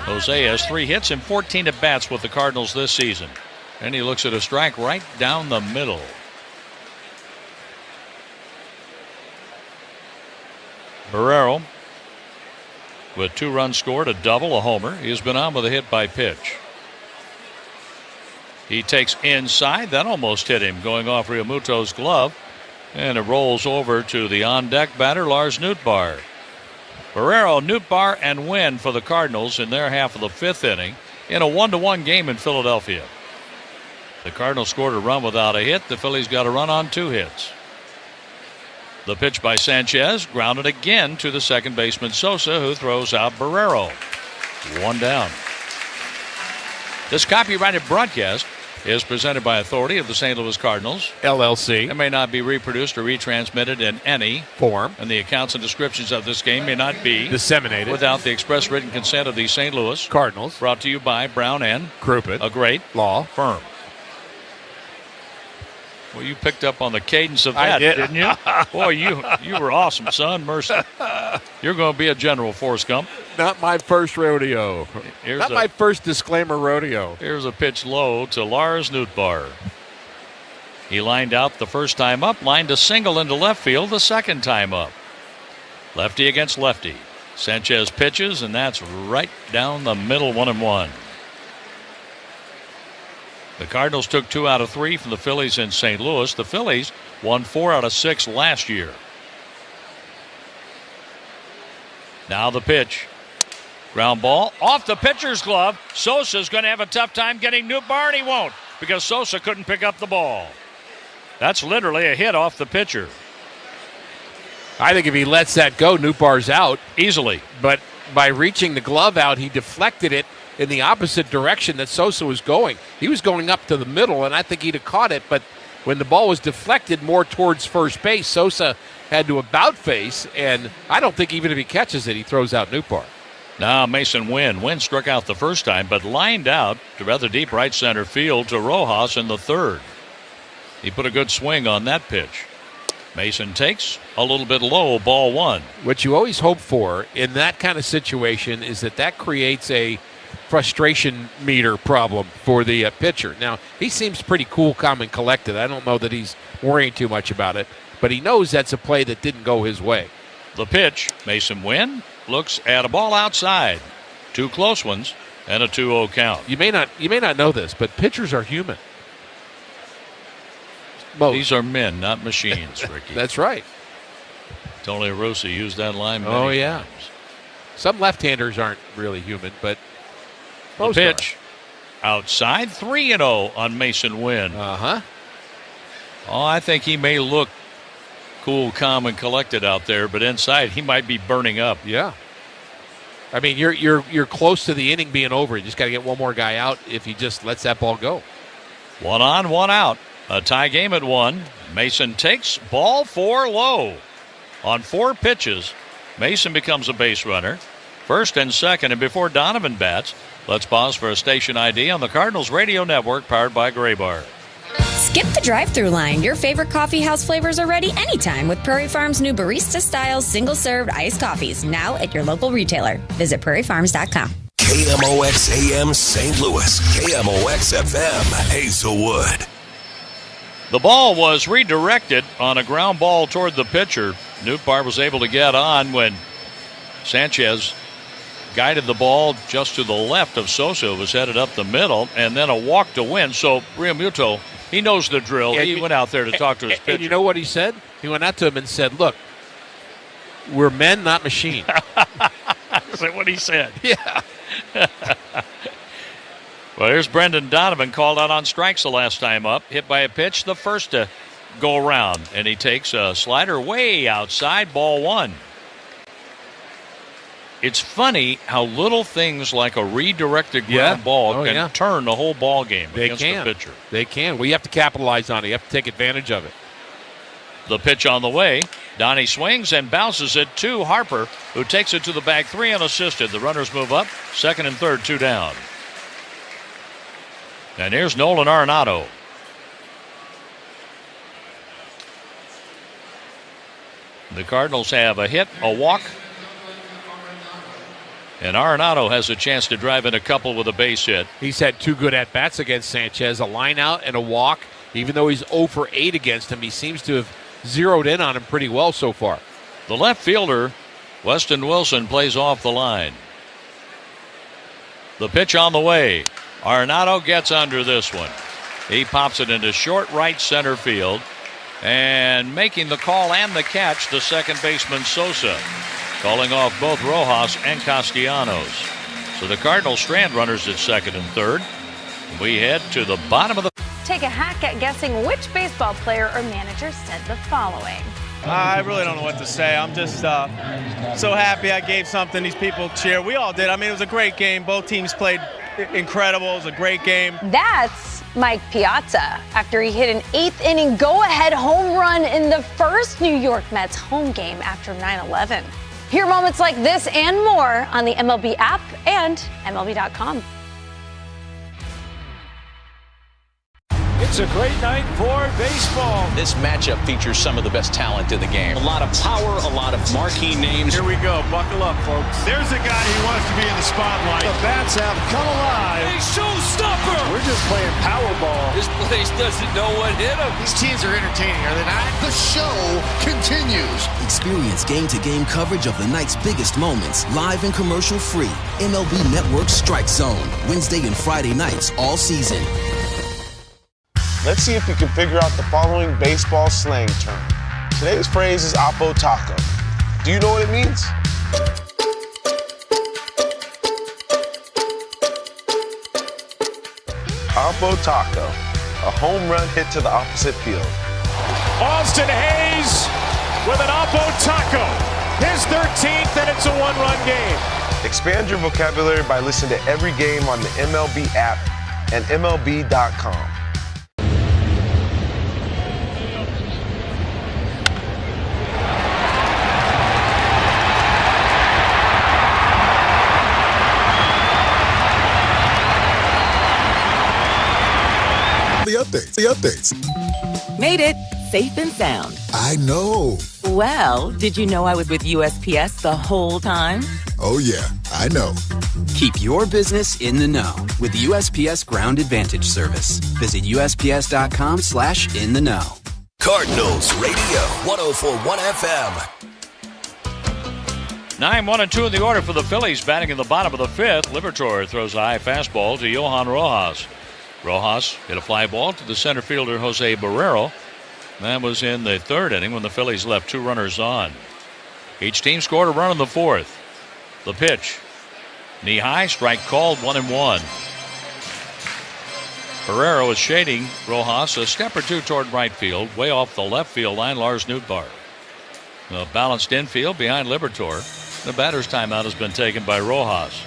Q: Jose has 3 hits and 14 at-bats with the Cardinals this season. And he looks at a strike right down the middle. Barrero, with 2 runs scored, a double, a homer. He has been on with a hit by pitch. He takes inside. That almost hit him, going off Realmuto's glove. And it rolls over to the on-deck batter, Lars Nootbaar. Barrero, Nootbaar, and Wynn for the Cardinals in their half of the 5th inning in a 1-1 game in Philadelphia. The Cardinals scored a run without a hit. The Phillies got a run on 2 hits. The pitch by Sanchez, grounded again to the second baseman Sosa, who throws out Barrero. 1 down. This copyrighted broadcast is presented by authority of the St. Louis Cardinals,
N: LLC.
Q: It may not be reproduced or retransmitted in any
N: form,
Q: and the accounts and descriptions of this game may not be
N: disseminated
Q: without the express written consent of the St. Louis
N: Cardinals.
Q: Brought to you by Brown and
N: Crouppen,
Q: a great
N: law
Q: firm. Well, you picked up on the cadence of that, didn't you? Boy, you were awesome, son. Mercy. You're going to be a general, Forrest Gump.
N: Not my first rodeo. Not my first disclaimer rodeo.
Q: Here's a pitch low to Lars Nootbaar. He lined out the first time up, lined a single into left field the second time up. Lefty against lefty. Sanchez pitches, and that's right down the middle, 1-1. The Cardinals took 2 out of 3 from the Phillies in St. Louis. The Phillies won 4 out of 6 last year. Now the pitch. Ground ball off the pitcher's glove. Sosa's going to have a tough time getting Nootbaar, and he won't, because Sosa couldn't pick up the ball. That's literally a hit off the pitcher.
N: I think if he lets that go, Nootbaar's out.
Q: Easily.
N: But by reaching the glove out, he deflected it in the opposite direction that Sosa was going. He was going up to the middle, and I think he'd have caught it, but when the ball was deflected more towards first base, Sosa had to about face, and I don't think even if he catches it, he throws out Nootbaar.
Q: Now Mason Wynn. Wynn struck out the first time, but lined out to rather deep right center field to Rojas in the third. He put a good swing on that pitch. Mason takes a little bit low, ball 1.
N: What you always hope for in that kind of situation is that creates a frustration meter problem for the pitcher. Now, he seems pretty cool, calm, and collected. I don't know that he's worrying too much about it, but he knows that's a play that didn't go his way.
Q: The pitch, Mason Wynn looks at a ball outside. 2 close ones and a 2-0 count.
N: You may not know this, but pitchers are human.
Q: These are men, not machines, Ricky.
N: That's right.
Q: Tony Rossi used that line many
N: yeah.
Q: times.
N: Some left-handers aren't really human, but
Q: the pitch outside, 3-0 on Mason Wynn.
N: Uh-huh.
Q: Oh, I think he may look cool, calm, and collected out there, but inside he might be burning up.
N: Yeah. I mean, you're close to the inning being over. You just got to get one more guy out if he just lets that ball go.
Q: 1 on, 1 out. A tie game at 1. Mason takes ball 4 low. On 4 pitches, Mason becomes a base runner. First and second, and before Donovan bats, let's pause for a station ID on the Cardinals Radio Network powered by Gray Bar.
A: Skip the drive-thru line. Your favorite coffee house flavors are ready anytime with Prairie Farms' new barista-style single-served iced coffees, now at your local retailer. Visit prairiefarms.com.
V: KMOX AM St. Louis, KMOX FM Hazelwood.
Q: The ball was redirected on a ground ball toward the pitcher. Nootbaar was able to get on when Sanchez guided the ball just to the left of Sosa. It was headed up the middle, and then a walk to win. So Realmuto, he knows the drill.
N: Yeah,
Q: he went out there to talk to his pitcher.
N: And you know what he said? He went out to him and said, look, we're men, not machine.
Q: Is that what he said?
N: Yeah.
Q: Well, here's Brendan Donovan, called out on strikes the last time up. Hit by a pitch, the first to go around. And he takes a slider way outside, ball 1. It's funny how little things like a redirected ground ball can turn the whole ball game against the pitcher.
N: They can. Well, you have to capitalize on it. You have to take advantage of it.
Q: The pitch on the way. Donnie swings and bounces it to Harper, who takes it to the bag 3 unassisted. The runners move up. Second and third, 2 down. And here's Nolan Arenado. The Cardinals have a hit, a walk, and Arenado has a chance to drive in a couple with a base hit.
N: He's had 2 good at-bats against Sanchez, a line out and a walk. Even though he's 0 for 8 against him, he seems to have zeroed in on him pretty well so far.
Q: The left fielder, Weston Wilson, plays off the line. The pitch on the way. Arenado gets under this one. He pops it into short right center field. And making the call and the catch, the second baseman Sosa. Calling off both Rojas and Castellanos. So the Cardinals strand runners at second and third. We head to the bottom of the...
J: Take a hack at guessing which baseball player or manager said the following.
K: I really don't know what to say. I'm just so happy I gave something these people cheer. We all did. I mean, it was a great game. Both teams played incredible. It was a great game.
J: That's Mike Piazza after he hit an 8th inning go-ahead home run in the first New York Mets home game after 9/11. Hear moments like this and more on the MLB app and MLB.com.
F: It's a great night for baseball.
C: This matchup features some of the best talent in the game. A lot of power, a lot of marquee names.
F: Here we go. Buckle up, folks. There's a guy who wants to be in the spotlight. The bats have come alive. A showstopper. We're just playing Powerball. This place doesn't know what hit him.
L: These teams are entertaining, are they not? The show continues.
M: Experience game-to-game coverage of the night's biggest moments, live and commercial-free. MLB Network Strike Zone, Wednesday and Friday nights all season.
E: Let's see if you can figure out the following baseball slang term. Today's phrase is Oppo Taco. Do you know what it means? Oppo Taco, a home run hit to the opposite field.
F: Austin Hayes with an Oppo Taco. His 13th, and it's a 1-run game.
E: Expand your vocabulary by listening to every game on the MLB app and MLB.com.
G: The updates.
X: Made it safe and sound.
G: I know.
X: Well, did you know I was with USPS the whole time?
G: Oh, yeah, I know.
Y: Keep your business in the know with the USPS Ground Advantage service. Visit USPS.com/in-the-know.
V: Cardinals Radio 104.1 FM.
Q: 9-1-2 in the order for the Phillies, batting in the bottom of the 5th. Liberatore throws a high fastball to Johan Rojas. Rojas hit a fly ball to the center fielder Jose Barrero. That was in the third inning when the Phillies left 2 runners on. Each team scored a run in the fourth. The pitch. Knee high, strike called, 1-1. Ferrero is shading Rojas a step or two toward right field, way off the left field line, Lars Nootbaar. The balanced infield behind Liberatore. The batter's timeout has been taken by Rojas.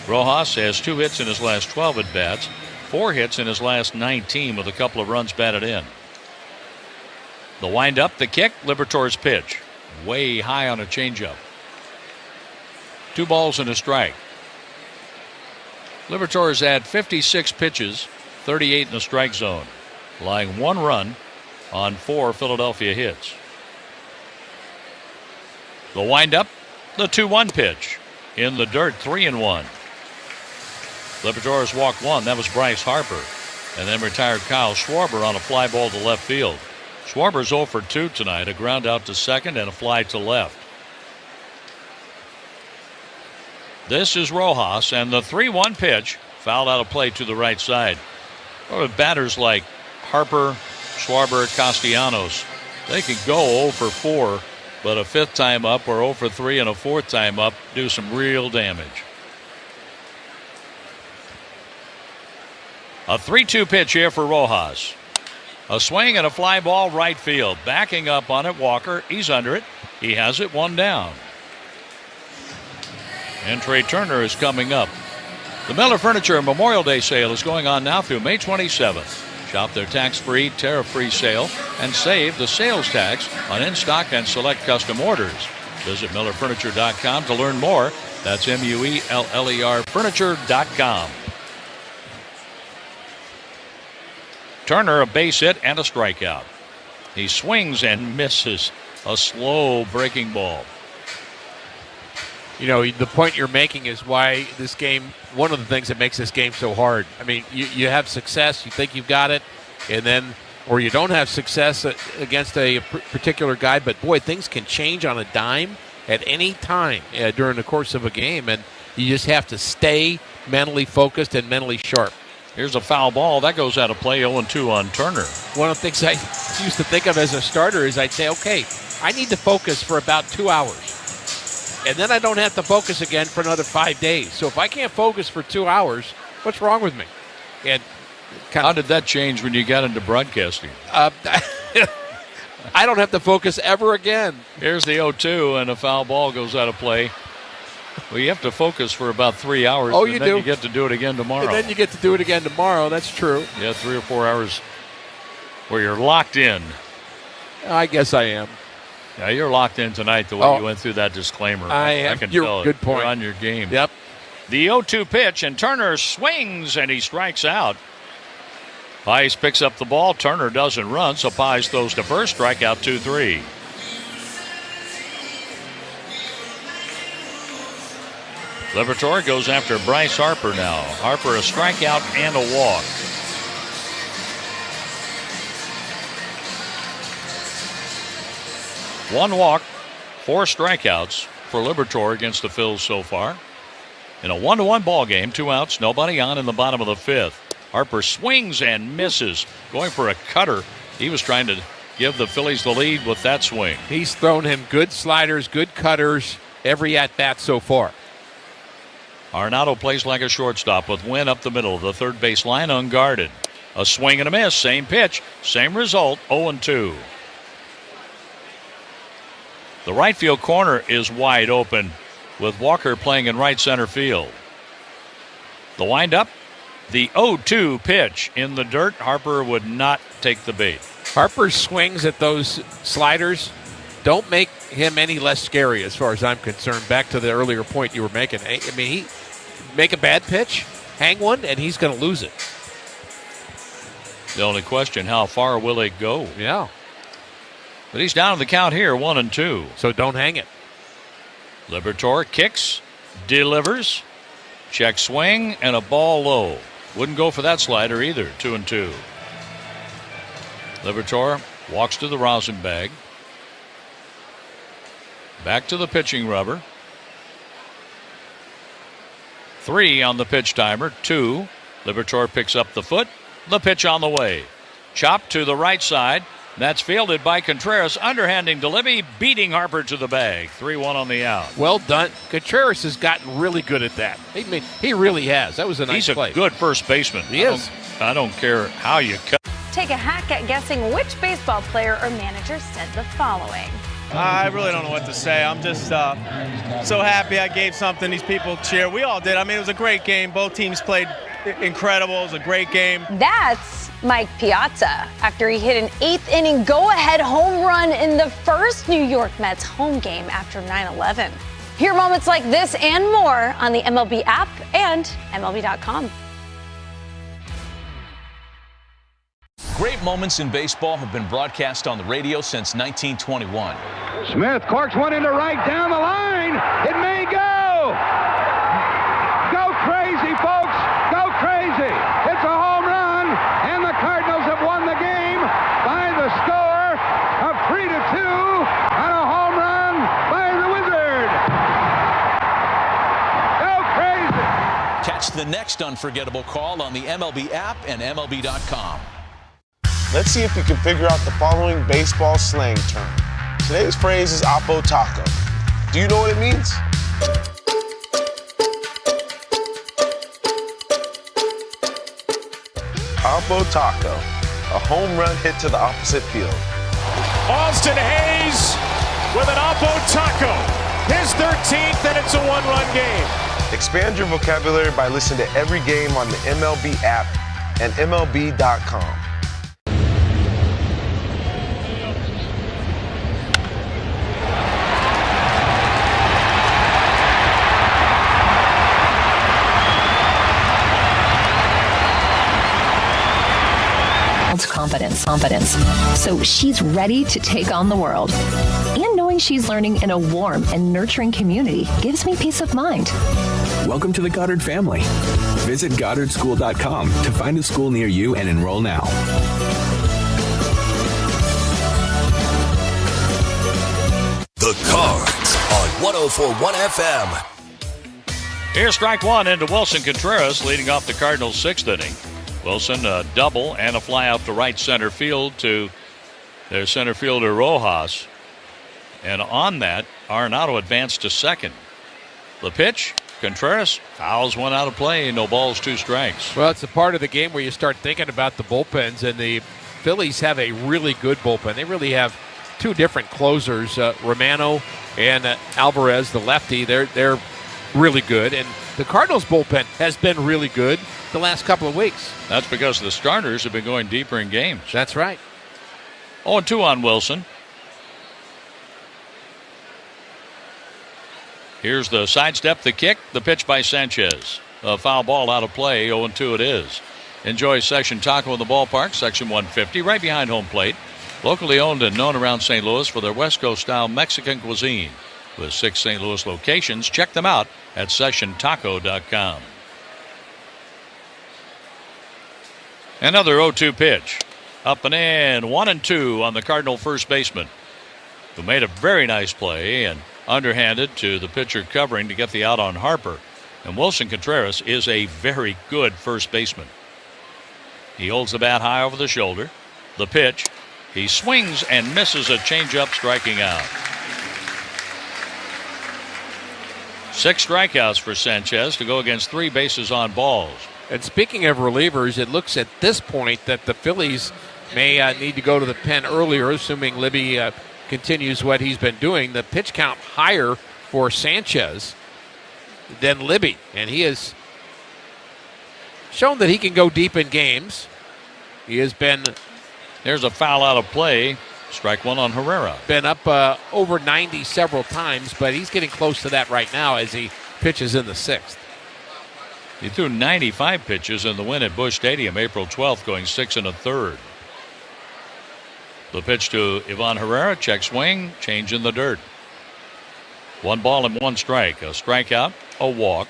Q: Rojas has 2 hits in his last 12 at-bats, 4 hits in his last 19 with a couple of runs batted in. The wind-up, the kick, Liberatore's pitch. Way high on a changeup. 2 balls and a strike. Liberatore's had 56 pitches, 38 in the strike zone, allowing 1 run on 4 Philadelphia hits. The windup, the 2-1 pitch. In the dirt, 3-1. Liberatore's walked 1. That was Bryce Harper. And then retired Kyle Schwarber on a fly ball to left field. Schwarber's 0 for 2 tonight, a ground out to second and a fly to left. This is Rojas, and the 3-1 pitch fouled out of play to the right side. Well, with batters like Harper, Schwarber, Castellanos, they can go 0 for 4, but a 5th time up or 0 for 3 and a 4th time up do some real damage. A 3-2 pitch here for Rojas. A swing and a fly ball right field. Backing up on it, Walker. He's under it. He has it, 1 down. And Trey Turner is coming up. The Miller Furniture Memorial Day sale is going on now through May 27th. Shop their tax-free, tariff-free sale and save the sales tax on in-stock and select custom orders. Visit MillerFurniture.com to learn more. That's MUELLER Furniture.com. Turner, a base hit and a strikeout. He swings and misses a slow breaking ball.
N: You know, the point you're making is why this game, one of the things that makes this game so hard. I mean, you have success, you think you've got it, and then, or you don't have success against a particular guy, but boy, things can change on a dime at any time during the course of a game, and you just have to stay mentally focused and mentally sharp.
Q: Here's a foul ball. That goes out of play, 0-2 on Turner.
N: One of the things I used to think of as a starter is I'd say, okay, I need to focus for about 2 hours. And then I don't have to focus again for another 5 days. So if I can't focus for 2 hours, what's wrong with me? And
Q: how did that change when you got into broadcasting?
N: I don't have to focus ever again.
Q: Here's the 0-2, and a foul ball goes out of play. Well, you have to focus for about 3 hours.
N: Oh,
Q: and
N: you
Q: then
N: do.
Q: You get to do it again tomorrow.
N: And then you get to do it again tomorrow. That's true.
Q: Yeah, 3 or 4 hours where you're locked in.
N: I guess I am.
Q: Yeah, you're locked in tonight the way you went through that disclaimer.
N: I
Q: can
N: you're,
Q: tell it.
N: Good point.
Q: You're on your game.
N: Yep.
Q: The 0-2 pitch, and Turner swings, and he strikes out. Pies picks up the ball. Turner doesn't run, so Pies throws to first. Strikeout 2-3. Liberatore goes after Bryce Harper now. Harper a strikeout and a walk. One walk, 4 strikeouts for Liberatore against the Phils so far. In a 1-1 ball game, 2 outs, nobody on in the bottom of the 5th. Harper swings and misses, going for a cutter. He was trying to give the Phillies the lead with that swing.
N: He's thrown him good sliders, good cutters, every at-bat so far.
Q: Arenado plays like a shortstop with Wynn up the middle of the third base line unguarded. A swing and a miss, same pitch, same result, 0-2. The right field corner is wide open with Walker playing in right center field. The windup, the 0-2 pitch in the dirt. Harper would not take the bait.
N: Harper's swings at those sliders don't make him any less scary as far as I'm concerned. Back to the earlier point you were making. I mean, he make a bad pitch, hang one, and he's going to lose it.
Q: The only question, how far will it go?
N: Yeah.
Q: But he's down to the count here, 1-2.
N: So don't hang it.
Q: Liberatore kicks, delivers, check swing, and a ball low. Wouldn't go for that slider either, 2-2. Liberatore walks to the rosin bag. Back to the pitching rubber. 3 on the pitch timer, 2. Liberatore picks up the foot. The pitch on the way. Chopped to the right side. That's fielded by Contreras, underhanding to Libby, beating Harper to the bag. 3-1 on the out.
N: Well done. Contreras has gotten really good at that. He really has. That was a nice play.
Q: He's a good first baseman.
N: He is.
Q: I don't care how you cut.
J: Take a hack at guessing which baseball player or manager said the following.
K: I really don't know what to say. I'm just so happy I gave something these people cheer. We all did. I mean, it was a great game. Both teams played incredible. It was a great game.
J: That's Mike Piazza after he hit an 8th inning go-ahead home run in the first New York Mets home game after 9/11. Hear moments like this and more on the MLB app and MLB.com.
C: Great moments in baseball have been broadcast on the radio since 1921.
D: Smith corks one into right down the line. It may go. Go crazy, folks. Go crazy. It's a home run, and the Cardinals have won the game by the score of 3-2 on a home run by the Wizard. Go crazy.
C: Catch the next unforgettable call on the MLB app and MLB.com.
E: Let's see if we can figure out the following baseball slang term. Today's phrase is Oppo Taco. Do you know what it means? Oppo Taco, a home run hit to the opposite field.
F: Austin Hayes with an Oppo Taco. His 13th, and it's a one-run game.
E: Expand your vocabulary by listening to every game on the MLB app and MLB.com.
B: Confidence. So she's ready to take on the world. And knowing she's learning in a warm and nurturing community gives me peace of mind.
O: Welcome to the Goddard family. Visit GoddardSchool.com to find a school near you and enroll now.
V: The Cards on 104.1 FM.
Q: Here's strike one into Wilson Contreras, leading off the Cardinals' 6th inning. Wilson, a double and a fly out to right center field to their center fielder Rojas. And on that, Arenado advanced to second. The pitch, Contreras fouls one out of play. No balls, 2 strikes.
N: Well, it's a part of the game where you start thinking about the bullpens, and the Phillies have a really good bullpen. They really have 2 different closers, Romano and Alvarez, the lefty. They're really good, and the Cardinals bullpen has been really good the last couple of weeks.
Q: That's because the starters have been going deeper in games.
N: That's right.
Q: 0-2 on Wilson. Here's the sidestep, the kick, the pitch by Sanchez. A foul ball out of play, 0-2 it is. Enjoy Section Taco in the ballpark, Section 150, right behind home plate. Locally owned and known around St. Louis for their West Coast-style Mexican cuisine. With 6 St. Louis locations, check them out at SessionTaco.com. Another 0-2 pitch. Up and in, 1-2 on the Cardinal first baseman, who made a very nice play and underhanded to the pitcher covering to get the out on Harper. And Wilson Contreras is a very good first baseman. He holds the bat high over the shoulder. The pitch, he swings and misses a changeup, striking out. 6 strikeouts for Sanchez to go against 3 bases on balls.
N: And speaking of relievers, it looks at this point that the Phillies may need to go to the pen earlier, assuming Libby continues what he's been doing. The pitch count higher for Sanchez than Libby, and he has shown that he can go deep in games. He has been...
Q: There's a foul out of play. Strike one on Herrera.
N: Been up over 90 several times, but he's getting close to that right now as he pitches in the 6th.
Q: He threw 95 pitches in the win at Busch Stadium April 12th, going 6 1/3. The pitch to Ivan Herrera, check swing, change in the dirt. 1 ball and 1 strike. A strikeout, a walk.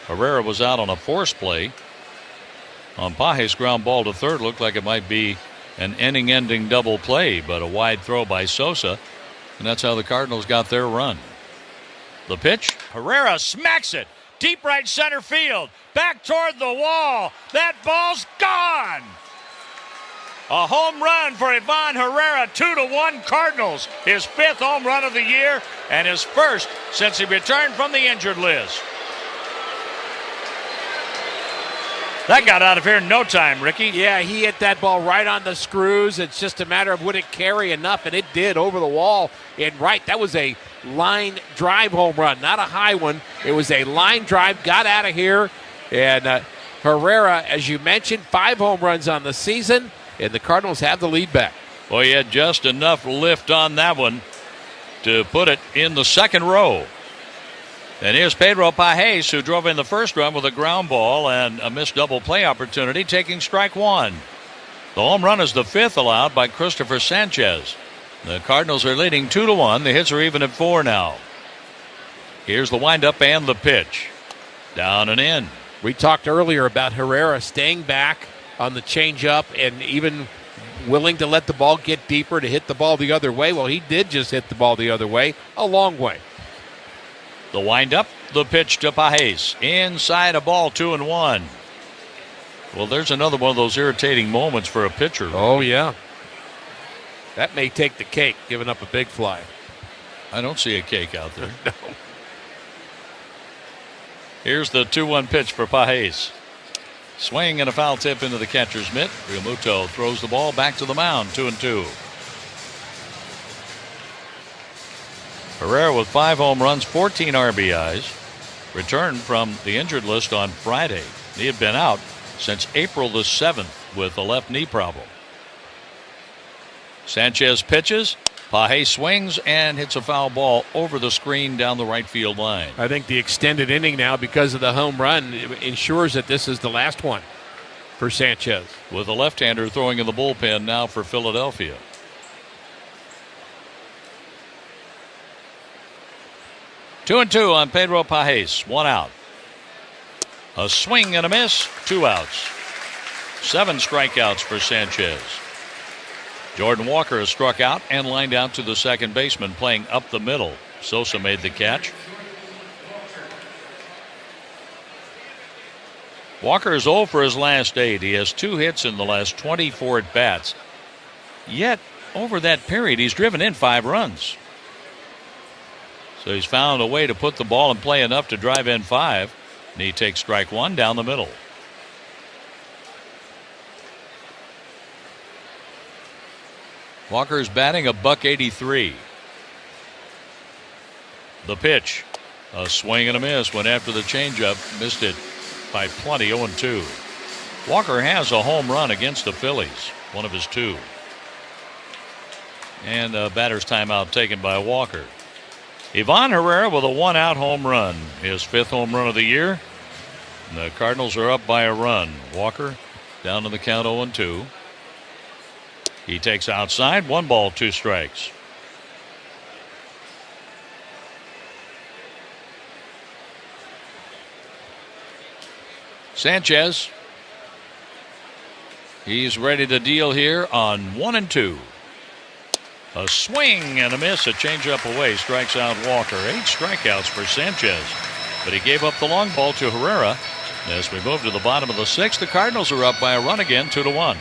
Q: Herrera was out on a force play. On Page's ground ball to third, looked like it might be an inning-ending double play, but a wide throw by Sosa, and that's how the Cardinals got their run. The pitch, Herrera smacks it. Deep right center field. Back toward the wall. That ball's gone. A home run for Ivan Herrera, 2-1 Cardinals. His 5th home run of the year and his first since he returned from the injured list. That got out of here in no time, Ricky.
N: Yeah, he hit that ball right on the screws. It's just a matter of would it carry enough, and it did over the wall and right. That was a line drive home run, not a high one. It was a line drive, got out of here. And Herrera, as you mentioned, 5 home runs on the season. And the Cardinals have the lead back.
Q: Well, he had just enough lift on that one to put it in the second row. And here's Pedro Pajes, who drove in the first run with a ground ball and a missed double play opportunity, taking strike 1. The home run is the 5th allowed by Christopher Sanchez. The Cardinals are leading 2-1. The hits are even at 4 now. Here's the windup and the pitch. Down and in.
N: We talked earlier about Herrera staying back on the changeup and even willing to let the ball get deeper to hit the ball the other way. Well, he did just hit the ball the other way, a long way.
Q: The windup, the pitch to Pajes. Inside a ball, 2-1. Well, there's another one of those irritating moments for a pitcher.
N: Oh, yeah. That may take the cake, giving up a big fly.
Q: I don't see a cake out there.
N: No.
Q: Here's the 2-1 pitch for Pajes. Swing and a foul tip into the catcher's mitt. Realmuto throws the ball back to the mound, 2-2. Herrera with 5 home runs, 14 RBIs. Returned from the injured list on Friday. He had been out since April the 7th with a left knee problem. Sanchez pitches. Pajes swings and hits a foul ball over the screen down the right field line.
N: I think the extended inning now, because of the home run, ensures that this is the last one for Sanchez.
Q: With a left-hander throwing in the bullpen now for Philadelphia. Two and two on Pedro Pajes. 1 out. A swing and a miss. 2 outs. 7 strikeouts for Sanchez. Jordan Walker has struck out and lined out to the second baseman, playing up the middle. Sosa made the catch. Walker is 0 for his last 8. He has 2 hits in the last 24 at-bats. Yet, over that period, he's driven in 5 runs. So he's found a way to put the ball in play enough to drive in 5. And he takes strike 1 down the middle. Walker's batting $183. The pitch. A swing and a miss. Went after the changeup. Missed it by plenty. 0-2. Walker has a home run against the Phillies. One of his 2. And a batter's timeout taken by Walker. Ivan Herrera with a 1-out home run. His 5th home run of the year. And the Cardinals are up by a run. Walker down to the count 0-2. He takes outside. 1 ball, 2 strikes. Sanchez. He's ready to deal here on 1-2. A swing and a miss. A changeup away. Strikes out Walker. 8 strikeouts for Sanchez. But he gave up the long ball to Herrera. As we move to the bottom of the 6th, the Cardinals are up by a run again, 2-1.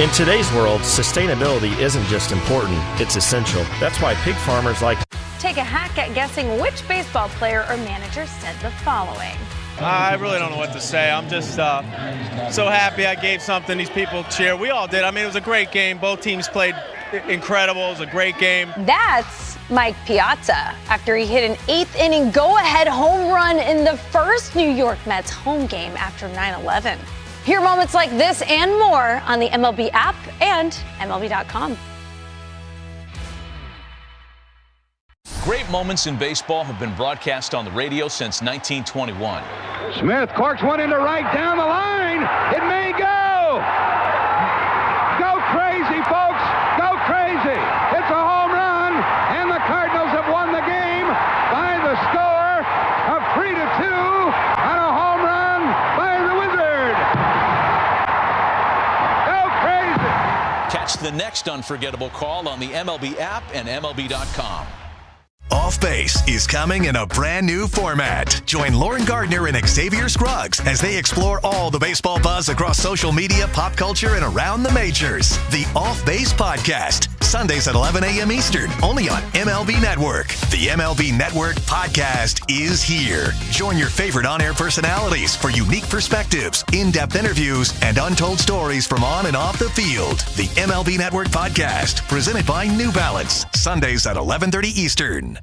I: In today's world, sustainability isn't just important, it's essential. That's why pig farmers like...
J: Take a hack at guessing which baseball player or manager said the following.
K: I really don't know what to say. I'm just so happy I gave something these people cheer. We all did. I mean, it was a great game. Both teams played incredible. It was a great game.
J: That's Mike Piazza after he hit an 8th inning go-ahead home run in the first New York Mets home game after 9/11. Hear moments like this and more on the MLB app and MLB.com.
C: Great moments in baseball have been broadcast on the radio since 1921.
D: Smith corks one into right down the line. It may go. Go crazy, folks. Go crazy. It's a home run, and the Cardinals have won the game by the score of 3-2 on a home run by the Wizard. Go crazy.
C: Catch the next unforgettable call on the MLB app and MLB.com.
V: Off
P: Off Base is coming in a brand new format. Join Lauren Gardner and Xavier Scruggs as they explore all the baseball buzz across social media, pop culture, and around the majors. The Off Base Podcast, Sundays at 11 a.m. Eastern, only on MLB Network. The MLB Network Podcast is here. Join your favorite on-air personalities for unique perspectives, in-depth interviews, and untold stories from on and off the field. The MLB Network Podcast, presented by New Balance, Sundays at 11:30 Eastern.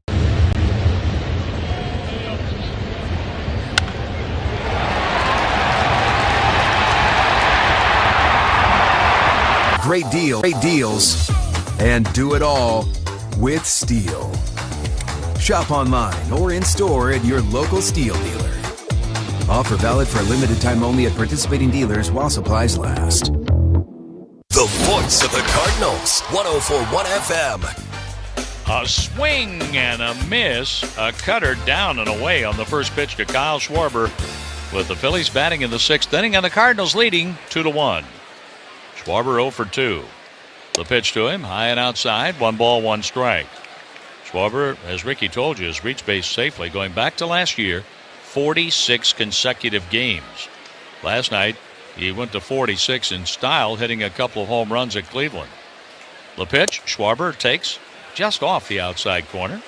R: Great deals, and do it all with Steel. Shop online or in store at your local Steel dealer. Offer valid for a limited time only at participating dealers while supplies last.
V: The voice of the Cardinals, 104.1 FM.
Q: A swing and a miss, a cutter down and away on the first pitch to Kyle Schwarber, with the Phillies batting in the sixth inning and the Cardinals leading 2-1. Schwarber 0 for 2. The pitch to him, high and outside, 1 ball, 1 strike. Schwarber, as Ricky told you, has reached base safely going back to last year, 46 consecutive games. Last night, he went to 46 in style, hitting a couple of home runs at Cleveland. The pitch, Schwarber takes just off the outside corner.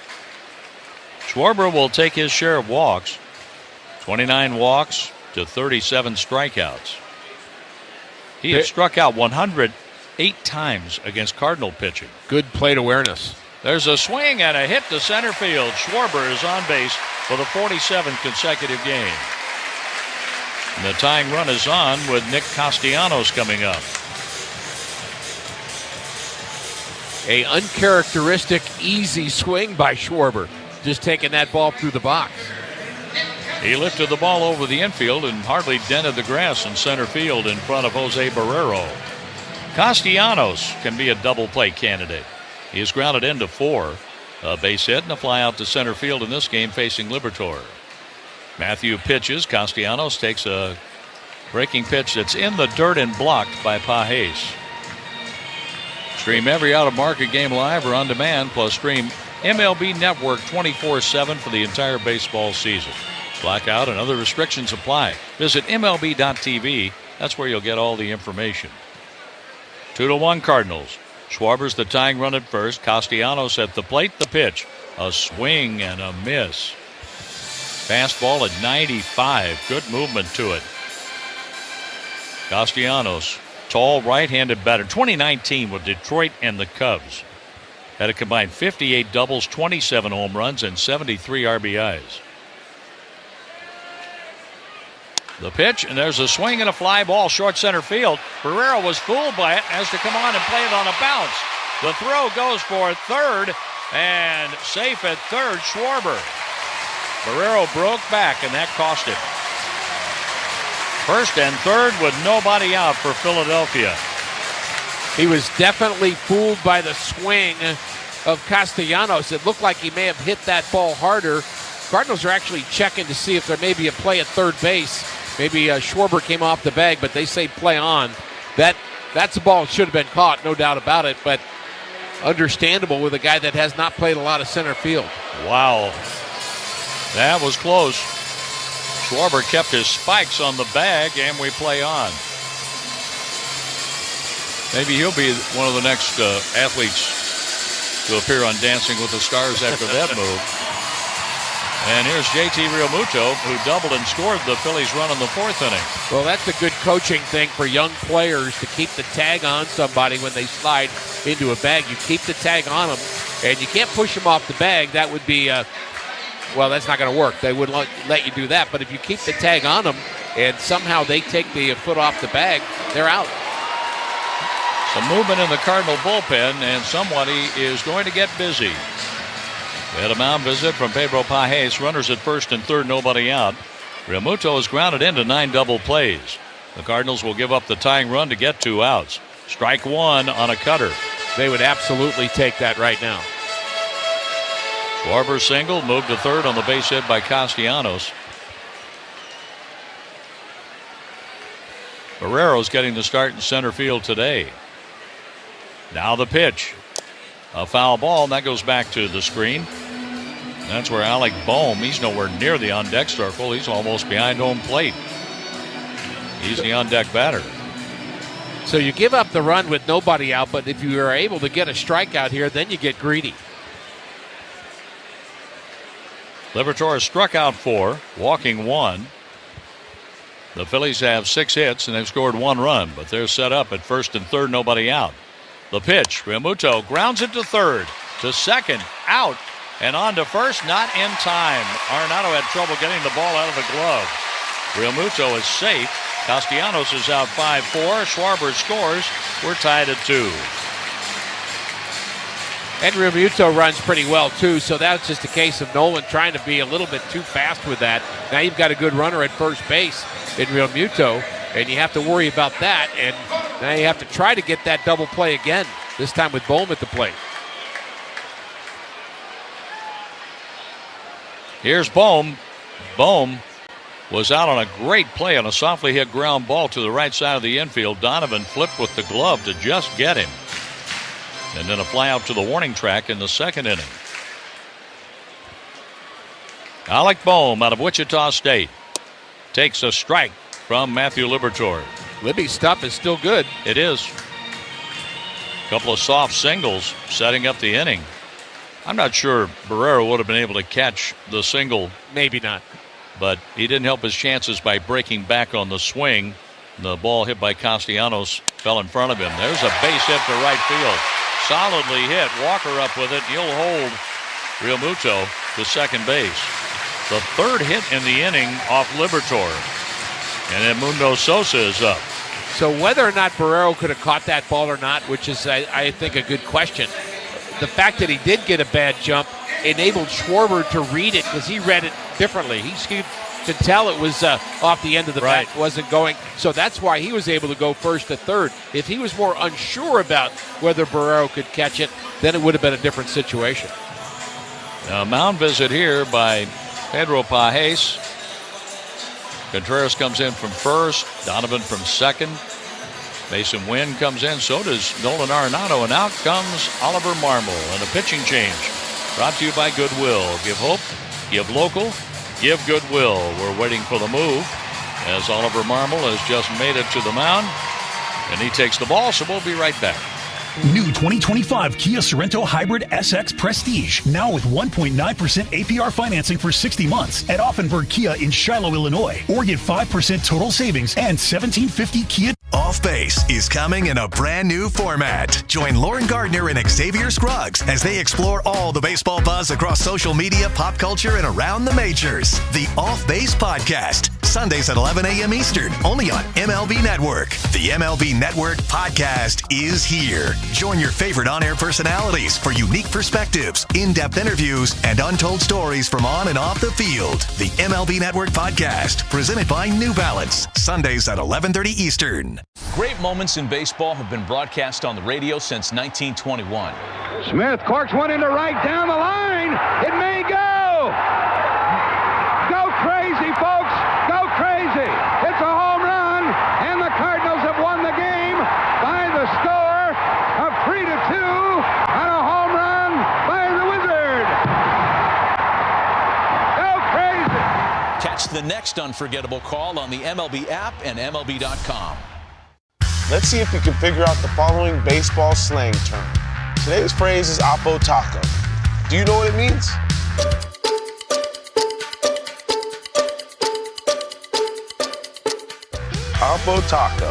Q: Schwarber will take his share of walks, 29 walks to 37 strikeouts. He has struck out 108 times against Cardinal pitching.
N: Good plate awareness.
Q: There's a swing and a hit to center field. Schwarber is on base for the 47th consecutive game. And the tying run is on with Nick Castellanos coming up.
N: A uncharacteristic easy swing by Schwarber, just taking that ball through the box.
Q: He lifted the ball over the infield and hardly dented the grass in center field in front of Jose Barrero. Castellanos can be a double play candidate. He is grounded into 4. A base hit and a fly out to center field in this game facing Liberatore. Matthew pitches. Castellanos takes a breaking pitch that's in the dirt and blocked by Pages. Stream every out-of-market game live or on demand, plus stream MLB Network 24/7 for the entire baseball season. Blackout and other restrictions apply. Visit MLB.tv. That's where you'll get all the information. 2-1 Cardinals. Schwarber's the tying run at first. Castellanos at the plate. The pitch. A swing and a miss. Fastball at 95. Good movement to it. Castellanos, tall right-handed batter. 2019 with Detroit and the Cubs. Had a combined 58 doubles, 27 home runs, and 73 RBIs. The pitch, and there's a swing and a fly ball short center field. Barrero was fooled by it, has to come on and play it on a bounce. The throw goes for third, and safe at third, Schwarber. Barrero broke back, and that cost him. First and third with nobody out for Philadelphia.
N: He was definitely fooled by the swing of Castellanos. It looked like he may have hit that ball harder. Cardinals are actually checking to see if there may be a play at third base. Maybe Schwarber came off the bag, but they say play on. That's a ball that should have been caught, no doubt about it, but understandable with a guy that has not played a lot of center field.
Q: Wow. That was close. Schwarber kept his spikes on the bag, and we play on. Maybe he'll be one of the next athletes to appear on Dancing with the Stars after that move. And here's JT Realmuto, who doubled and scored the Phillies' run in the 4th inning.
N: Well, that's a good coaching thing for young players to keep the tag on somebody when they slide into a bag. You keep the tag on them, and you can't push them off the bag. That would be, well, that's not going to work. They wouldn't let you do that. But if you keep the tag on them and somehow they take the foot off the bag, they're out.
Q: Some movement in the Cardinal bullpen, and somebody is going to get busy. We had a mound visit from Pedro Pages. Runners at first and third, nobody out. Realmuto is grounded into 9 double plays. The Cardinals will give up the tying run to get 2 outs. Strike 1 on a cutter.
N: They would absolutely take that right now.
Q: Schwarber single, moved to third on the base hit by Castellanos. Barrero's getting the start in center field today. Now the pitch. A foul ball, and that goes back to the screen. That's where Alec Boehm, he's nowhere near the on-deck circle. He's almost behind home plate. He's the on-deck batter.
N: So you give up the run with nobody out, but if you are able to get a strikeout here, then you get greedy.
Q: Liberatore struck out 4, walking 1. The Phillies have 6 hits, and they've scored 1 run, but they're set up at first and third, nobody out. The pitch, Realmuto grounds it to third, to second, out, and on to first, not in time. Arenado had trouble getting the ball out of the glove. Realmuto is safe. Castellanos is out 5-4. Schwarber scores. We're tied at 2.
N: And Realmuto runs pretty well, too, so that's just a case of Nolan trying to be a little bit too fast with that. Now you've got a good runner at first base in Realmuto, and you have to worry about that, and now you have to try to get that double play again, this time with Boehm at the plate.
Q: Here's Boehm. Boehm was out on a great play on a softly hit ground ball to the right side of the infield. Donovan flipped with the glove to just get him. And then a fly out to the warning track in the second inning. Alec Boehm out of Wichita State takes a strike from Matthew Liberatore.
N: Libby's stuff is still good.
Q: It is. A couple of soft singles setting up the inning. I'm not sure Barrero would have been able to catch the single.
N: Maybe not.
Q: But he didn't help his chances by breaking back on the swing. The ball hit by Castellanos fell in front of him. There's a base hit to right field. Solidly hit. Walker up with it. He'll hold Realmuto to second base. The third hit in the inning off Liberatore. And Edmundo Sosa is up.
N: So whether or not Barrero could have caught that ball or not, which is, I think, a good question, the fact that he did get a bad jump enabled Schwarber to read it because he read it differently. He could tell it was off the end of the bat, wasn't going. So that's why he was able to go first to third. If he was more unsure about whether Barrero could catch it, then it would have been a different situation.
Q: Now, mound visit here by Pedro Pajes. Contreras comes in from first. Donovan from second. Mason Wynn comes in. So does Nolan Arenado. And out comes Oliver Marmol. And a pitching change brought to you by Goodwill. Give hope, give local, give Goodwill. We're waiting for the move as Oliver Marmol has just made it to the mound. And he takes the ball, so we'll be right back.
H: New 2025 Kia Sorento Hybrid SX Prestige. Now with 1.9% APR financing for 60 months at Offenburg Kia in Shiloh, Illinois. Or get 5% total savings and $1,750 Kia.
P: Off Base is coming in a brand new format. Join Lauren Gardner and Xavier Scruggs as they explore all the baseball buzz across social media, pop culture, and around the majors. The Off Base Podcast. Sundays at 11 a.m. Eastern, only on MLB Network. The MLB Network Podcast is here. Join your favorite on-air personalities for unique perspectives, in-depth interviews, and untold stories from on and off the field. The MLB Network Podcast, presented by New Balance. Sundays at 11:30 Eastern.
C: Great moments in baseball have been broadcast on the radio since 1921.
D: Smith corks one into right down the line. It may go. Go crazy, folks. Go crazy. It's a home run, and the Cardinals have won the game by the score of 3-2 on a home run by the Wizard. Go crazy.
C: Catch the next unforgettable call on the MLB app and MLB.com.
E: Let's see if you can figure out the following baseball slang term. Today's phrase is Oppo Taco. Do you know what it means? Oppo Taco,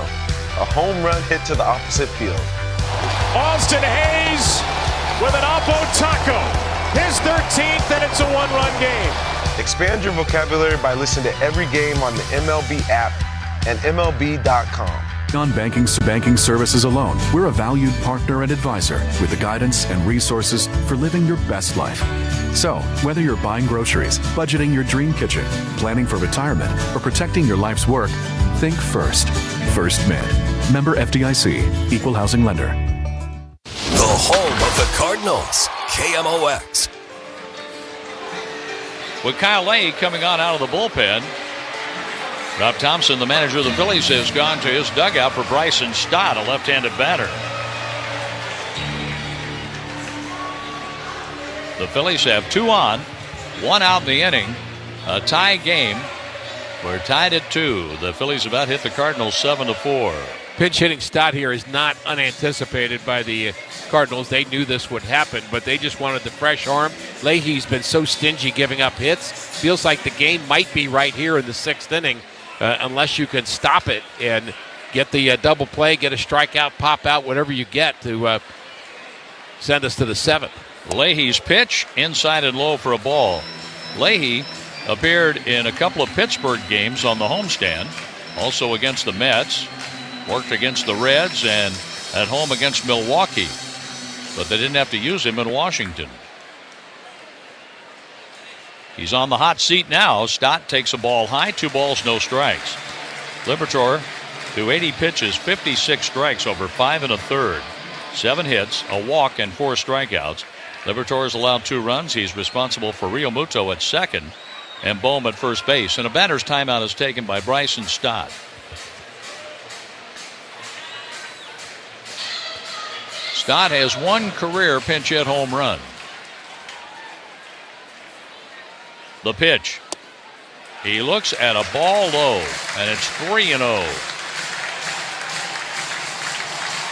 E: a home run hit to the opposite field.
F: Austin Hayes with an Oppo Taco. His 13th, and it's a one-run game.
E: Expand your vocabulary by listening to every game on the MLB app and MLB.com.
O: On banking services alone, we're a valued partner and advisor with the guidance and resources for living your best life. So, whether you're buying groceries, budgeting your dream kitchen, planning for retirement, or protecting your life's work, think first. First Mid. Member FDIC. Equal housing lender.
V: The home of the Cardinals. KMOX.
Q: With Kyle Lay coming on out of the bullpen, Rob Thompson, the manager of the Phillies, has gone to his dugout for Bryson Stott, a left-handed batter. The Phillies have 2 on, 1 out in the inning. A tie game. We're tied at 2. The Phillies about hit the Cardinals 7-4.
N: Pinch hitting Stott here is not unanticipated by the Cardinals. They knew this would happen, but they just wanted the fresh arm. Leahy's been so stingy giving up hits. Feels like the game might be right here in the 6th inning unless you can stop it and get the double play, get a strikeout, pop out, whatever you get to send us to the 7th.
Q: Leahy's pitch, inside and low for a ball. Leahy appeared in a couple of Pittsburgh games on the homestand, also against the Mets, worked against the Reds, and at home against Milwaukee. But they didn't have to use him in Washington. He's on the hot seat now. Stott takes a ball high, 2 balls, no strikes. Liberatore, through 80 pitches, 56 strikes over 5 1/3. 7 hits, a walk, and 4 strikeouts. Liberatore has allowed 2 runs. He's responsible for Realmuto at second and Bohm at first base. And a batter's timeout is taken by Bryson Stott. Stott has 1 career pinch hit home run. The pitch. He looks at a ball low, and it's 3-0.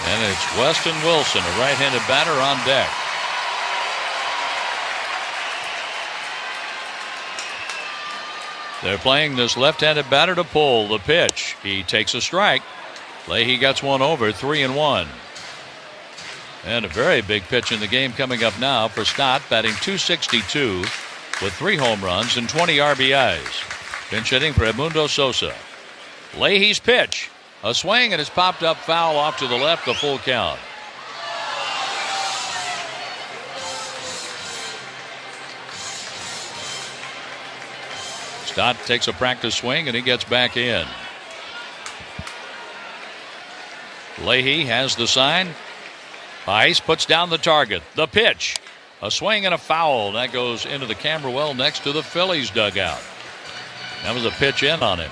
Q: And it's Weston Wilson, a right-handed batter, on deck. They're playing this left-handed batter to pull. The pitch. He takes a strike. Leahy gets one over, 3-1. And a very big pitch in the game coming up now for Stott, batting .262 with 3 home runs and 20 RBIs. Pinch hitting for Edmundo Sosa. Leahy's pitch. A swing, and it's popped up foul off to the left, the full count. Stott takes a practice swing, and he gets back in. Leahy has the sign. Ice puts down the target. The pitch. A swing and a foul. That goes into the camera well next to the Phillies dugout. That was a pitch in on him.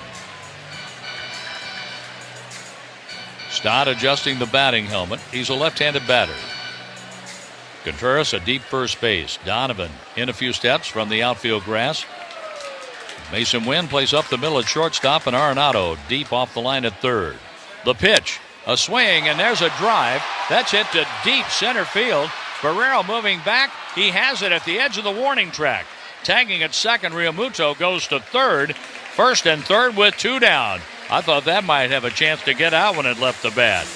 Q: Stott adjusting the batting helmet. He's a left-handed batter. Contreras at deep first base. Donovan in a few steps from the outfield grass. Mason Wynn plays up the middle at shortstop, and Arenado deep off the line at third. The pitch. A swing, and there's a drive. That's hit to deep center field. Barrero moving back. He has it at the edge of the warning track. Tagging at second, Realmuto goes to third. First and third with 2 down. I thought that might have a chance to get out when it left the bat.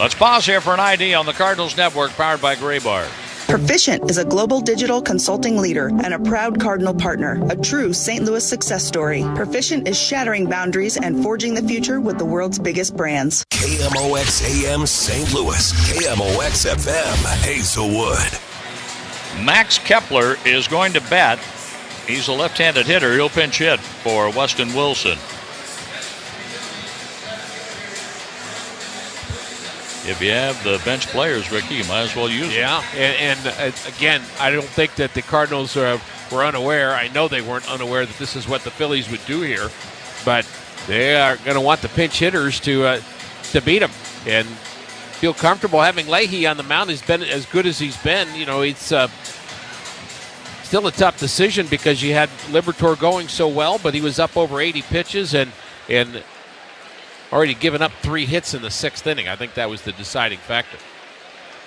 Q: Let's pause here for an ID on the Cardinals Network, powered by Graybar.
A: Perficient is a global digital consulting leader and a proud Cardinal partner, a true St. Louis success story. Perficient is shattering boundaries and forging the future with the world's biggest brands.
V: KMOX AM St. Louis, KMOX FM Hazelwood.
Q: Max Kepler is going to bat. He's a left-handed hitter. He'll pinch hit for Weston Wilson. If you have the bench players, Ricky, you might as well use them.
N: Yeah, and again, I don't think that the Cardinals were unaware. I know they weren't unaware that this is what the Phillies would do here, but they are going to want the pinch hitters to beat them and feel comfortable having Leahy on the mound. He's been as good as he's been. You know, it's still a tough decision because you had Liberatore going so well, but he was up over 80 pitches and already given up 3 hits in the 6th inning. I think that was the deciding factor.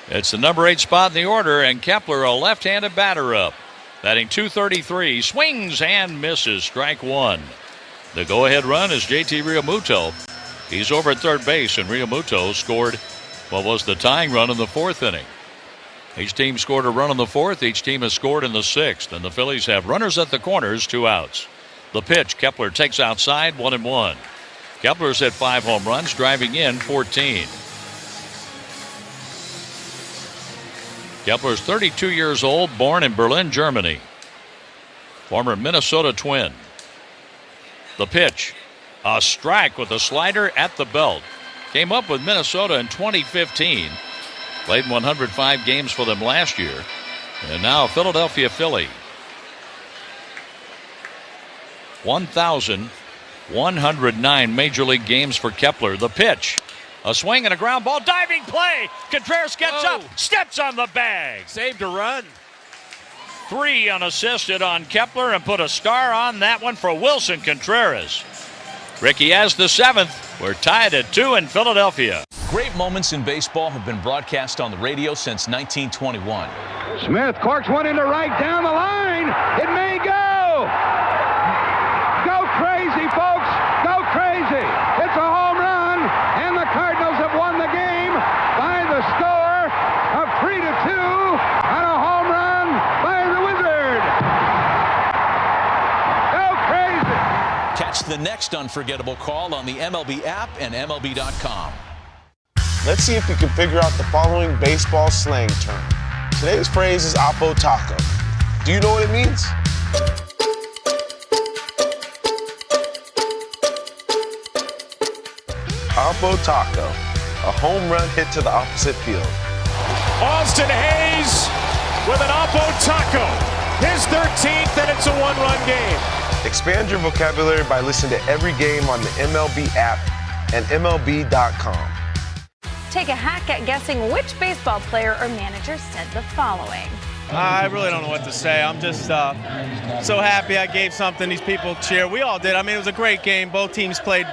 Q: It's the number 8 spot in the order, and Kepler, a left-handed batter up. Batting .233, swings and misses, strike 1. The go-ahead run is JT Realmuto. He's over at third base, and Realmuto scored what was the tying run in the 4th inning. Each team scored a run in the 4th. Each team has scored in the 6th, and the Phillies have runners at the corners, 2 outs. The pitch, Kepler takes outside, 1-1. Kepler's hit 5 home runs, driving in 14. Kepler's 32 years old, born in Berlin, Germany. Former Minnesota Twin. The pitch, a strike with a slider at the belt. Came up with Minnesota in 2015. Played 105 games for them last year. And now a Philadelphia Philly. 1,109 Major League games for Kepler. The pitch. A swing and a ground ball. Diving play. Contreras gets up. Steps on the bag.
N: Saved a run.
Q: 3 unassisted on Kepler and put a star on that one for Wilson Contreras. Ricky has the 7th. We're tied at 2 in Philadelphia.
C: Great moments in baseball have been broadcast on the radio since 1921.
D: Smith corks one into right down the line. It may go. Go crazy, folks. Go crazy. It's a home run, and the Cardinals have won the game by the score of 3-2 on a home run by the Wizard. Go crazy.
C: Catch the next unforgettable call on the MLB app and MLB.com.
E: Let's see if we can figure out the following baseball slang term. Today's phrase is Oppo Taco. Do you know what it means? Oppo Taco, a home run hit to the opposite field.
F: Austin Hayes with an Oppo Taco. His 13th, and it's a one-run game.
E: Expand your vocabulary by listening to every game on the MLB app and MLB.com.
J: Take a hack at guessing which baseball player or manager said the following.
K: I really don't know what to say. I'm just so happy I gave something these people cheer. We all did. I mean, it was a great game. Both teams played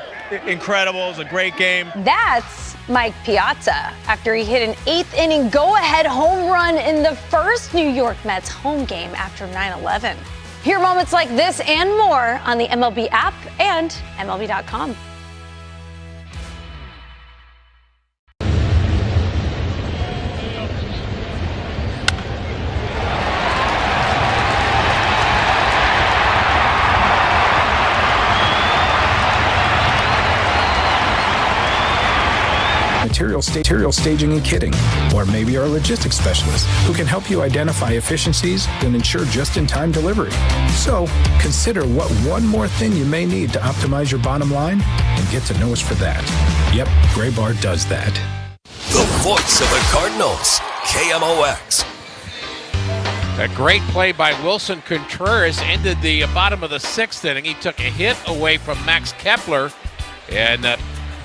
K: incredible. It was a great game.
J: That's Mike Piazza after he hit an 8th inning go-ahead home run in the first New York Mets home game after 9/11. Hear moments like this and more on the MLB app and MLB.com.
L: Material staging and kitting, or maybe our logistics specialist who can help you identify efficiencies and ensure just-in-time delivery. So consider what one more thing you may need to optimize your bottom line and get to know us for that. Yep, Gray Bar does that.
V: The voice of the Cardinals, KMOX.
N: A great play by Wilson Contreras ended the bottom of the 6th inning. He took a hit away from Max Kepler, and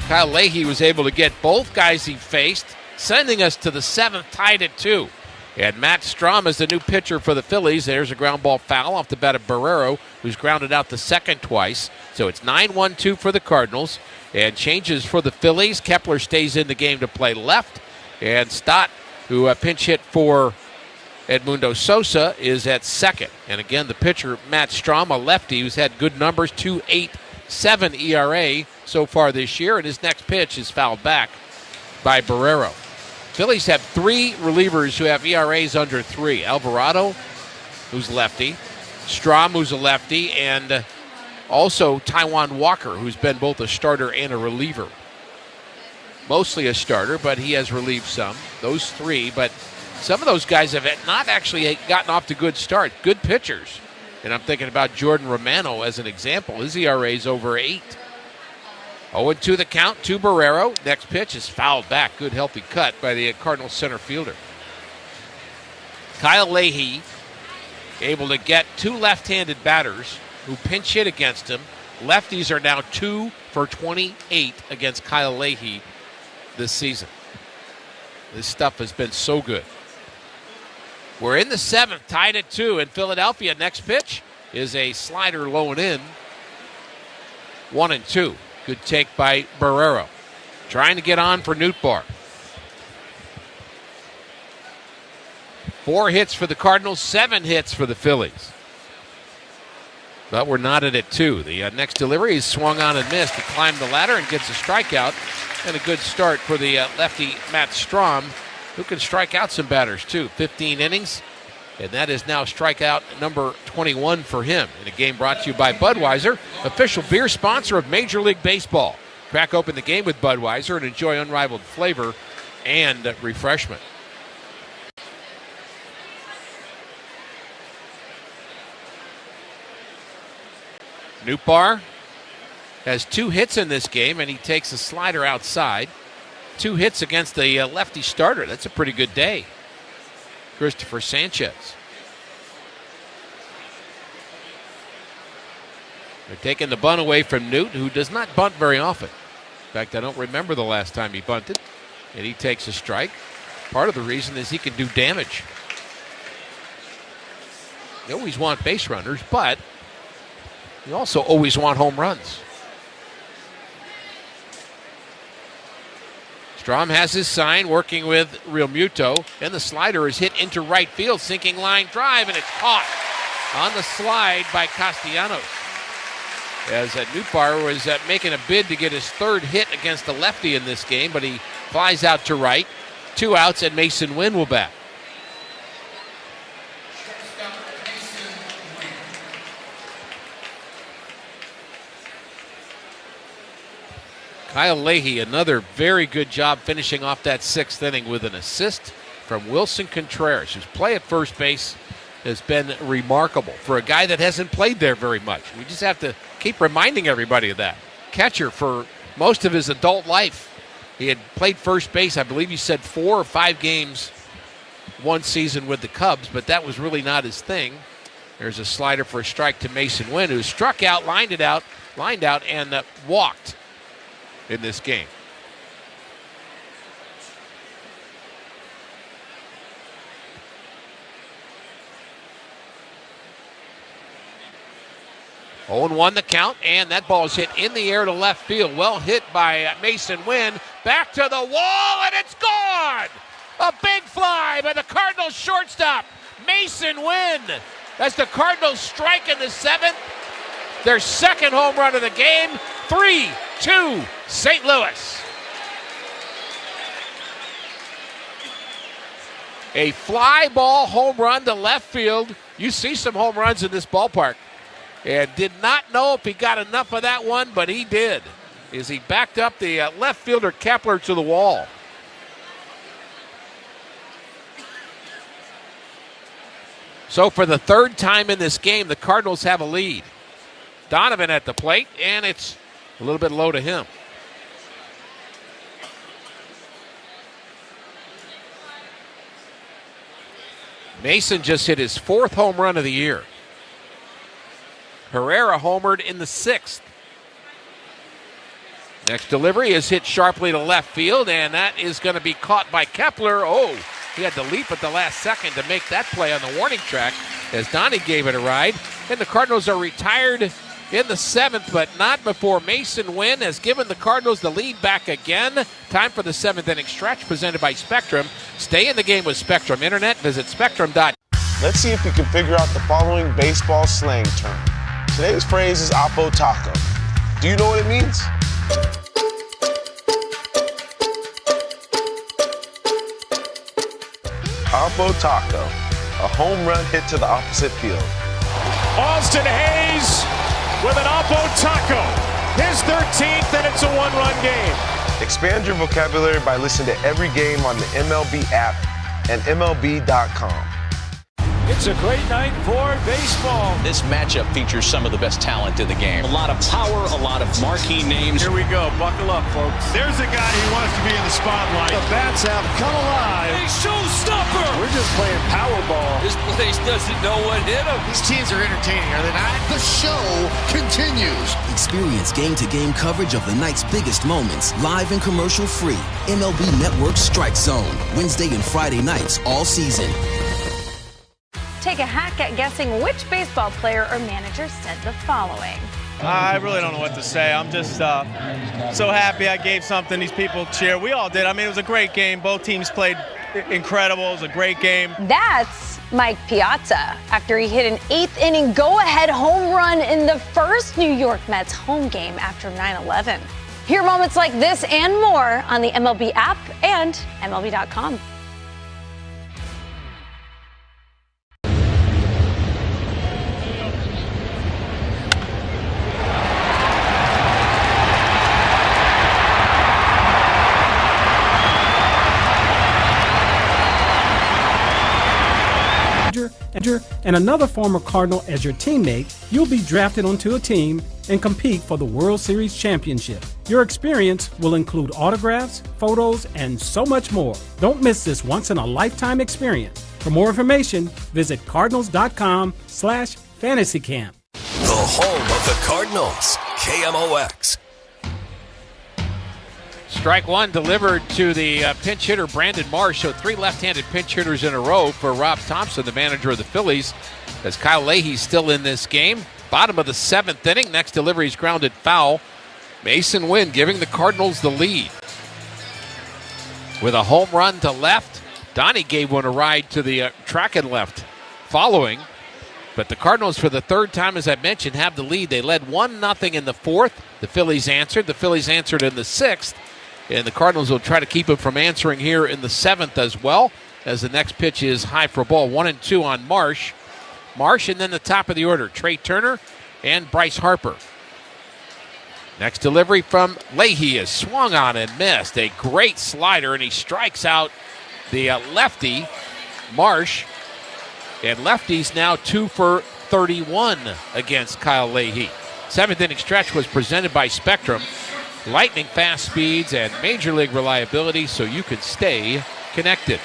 N: Kyle Leahy was able to get both guys he faced, sending us to the 7th, tied at 2. And Matt Strom is the new pitcher for the Phillies. There's a ground ball foul off the bat of Barrero, who's grounded out the second twice. So it's 9-1-2 for the Cardinals. And changes for the Phillies. Kepler stays in the game to play left. And Stott, who pinch hit for Edmundo Sosa, is at second. And again, the pitcher, Matt Strom, a lefty who's had good numbers, 2.87 ERA so far this year, and his next pitch is fouled back by Barrero. Phillies have 3 relievers who have ERAs under 3. Alvarado, who's lefty, Strom, who's a lefty, and also Taijuan Walker, who's been both a starter and a reliever. Mostly a starter, but he has relieved some. Those 3, but some of those guys have not actually gotten off to good starts. Good pitchers. And I'm thinking about Jordan Romano as an example. His ERA's over 8. 0-2 the count to Barrero. Next pitch is fouled back. Good healthy cut by the Cardinals center fielder. Kyle Leahy able to get 2 left-handed batters who pinch hit against him. Lefties are now 2 for 28 against Kyle Leahy this season. This stuff has been so good. We're in the 7th, tied at 2 in Philadelphia. Next pitch is a slider low and in. 1-2. Good take by Barrero. Trying to get on for Nootbaar. 4 hits for the Cardinals, 7 hits for the Phillies. But we're knotted at 2. The next delivery is swung on and missed. He climbed the ladder and gets a strikeout. And a good start for the lefty Matt Strom, who can strike out some batters too. 15 innings. And that is now strikeout number 21 for him in a game brought to you by Budweiser, official beer sponsor of Major League Baseball. Crack open the game with Budweiser and enjoy unrivaled flavor and refreshment. Nootbaar has 2 hits in this game, and he takes a slider outside. 2 hits against the lefty starter. That's a pretty good day. Christopher Sanchez. They're taking the bunt away from Newt, who does not bunt very often. In fact, I don't remember the last time he bunted. And he takes a strike. Part of the reason is he can do damage. You always want base runners, but you also always want home runs. Strom has his sign, working with Real Muto, and the slider is hit into right field, sinking line drive, and it's caught on the slide by Castellanos. As Nootbaar was making a bid to get his third hit against the lefty in this game, but he flies out to right. 2 outs, and Mason Wynn will bat. Kyle Leahy, another very good job finishing off that 6th inning with an assist from Wilson Contreras, whose play at first base has been remarkable for a guy that hasn't played there very much. We just have to keep reminding everybody of that. Catcher for most of his adult life. He had played first base, I believe he said 4 or 5 games one season with the Cubs, but that was really not his thing. There's a slider for a strike to Mason Wynn, who struck out, lined out, and walked in this game. Oh, 0-1 the count, and that ball is hit in the air to left field. Well hit by Mason Wynn. Back to the wall, and it's gone! A big fly by the Cardinals shortstop, Mason Wynn. As the Cardinals strike in the 7th, their second home run of the game. 3-2 St. Louis. A fly ball home run to left field. You see some home runs in this ballpark. And did not know if he got enough of that one, but he did. As he backed up the left fielder Kepler to the wall. So for the 3rd time in this game, the Cardinals have a lead. Donovan at the plate, and it's a little bit low to him. Mason just hit his 4th home run of the year. Herrera homered in the 6th. Next delivery is hit sharply to left field, and that is going to be caught by Kepler. Oh, he had to leap at the last second to make that play on the warning track as Donnie gave it a ride. And the Cardinals are retired in the 7th, but not before Mason Wynn has given the Cardinals the lead back again. Time for the 7th inning stretch presented by Spectrum. Stay in the game with Spectrum Internet. Visit spectrum.com.
E: Let's see if you can figure out the following baseball slang term. Today's phrase is Oppo Taco. Do you know what it means? Oppo Taco, a home run hit to the opposite field.
F: Austin Hayes with an Oppo Taco. His 13th, and it's a 1-run game.
E: Expand your vocabulary by listening to every game on the MLB app and MLB.com.
F: It's a great night for baseball.
C: This matchup features some of the best talent in the game. A lot of power, a lot of marquee names.
F: Here we go. Buckle up, folks. There's a guy who wants to be in the spotlight. The bats have come alive. A showstopper. We're just playing Powerball. This place doesn't know what hit him.
M: These teams are entertaining, are they not? The show continues.
S: Experience game-to-game coverage of the night's biggest moments, live and commercial-free. MLB Network Strike Zone, Wednesday and Friday nights all season.
J: Take a hack at guessing which baseball player or manager said the following.
K: I really don't know what to say. I'm just so happy I gave something these people cheer. We all did. I mean, it was a great game. Both teams played incredible. It was a great game.
J: That's Mike Piazza after he hit an 8th inning go-ahead home run in the first New York Mets home game after 9/11. Hear moments like this and more on the MLB app and MLB.com.
T: And another former Cardinal as your teammate, you'll be drafted onto a team and compete for the World Series championship. Your experience will include autographs, photos, and so much more. Don't miss this once-in-a-lifetime experience. For more information, visit cardinals.com/fantasycamp.
V: The home of the Cardinals, KMOX.
N: Strike one delivered to the pinch hitter, Brandon Marsh. So 3 left-handed pinch hitters in a row for Rob Thompson, the manager of the Phillies, as Kyle Leahy's still in this game. Bottom of the 7th inning. Next delivery is grounded foul. Mason Wynn giving the Cardinals the lead. With a home run to left. Donnie gave one a ride to the track and left following. But the Cardinals, for the 3rd time, as I mentioned, have the lead. They led 1-0 in the 4th. The Phillies answered. The Phillies answered in the 6th. And the Cardinals will try to keep them from answering here in the 7th as well, as the next pitch is high for a ball. 1-2 on Marsh. Marsh, and then the top of the order, Trey Turner and Bryce Harper. Next delivery from Leahy is swung on and missed. A great slider, and he strikes out the lefty, Marsh. And lefty's now 2 for 31 against Kyle Leahy. 7th inning stretch was presented by Spectrum. Lightning fast speeds and major league reliability, so you can stay connected.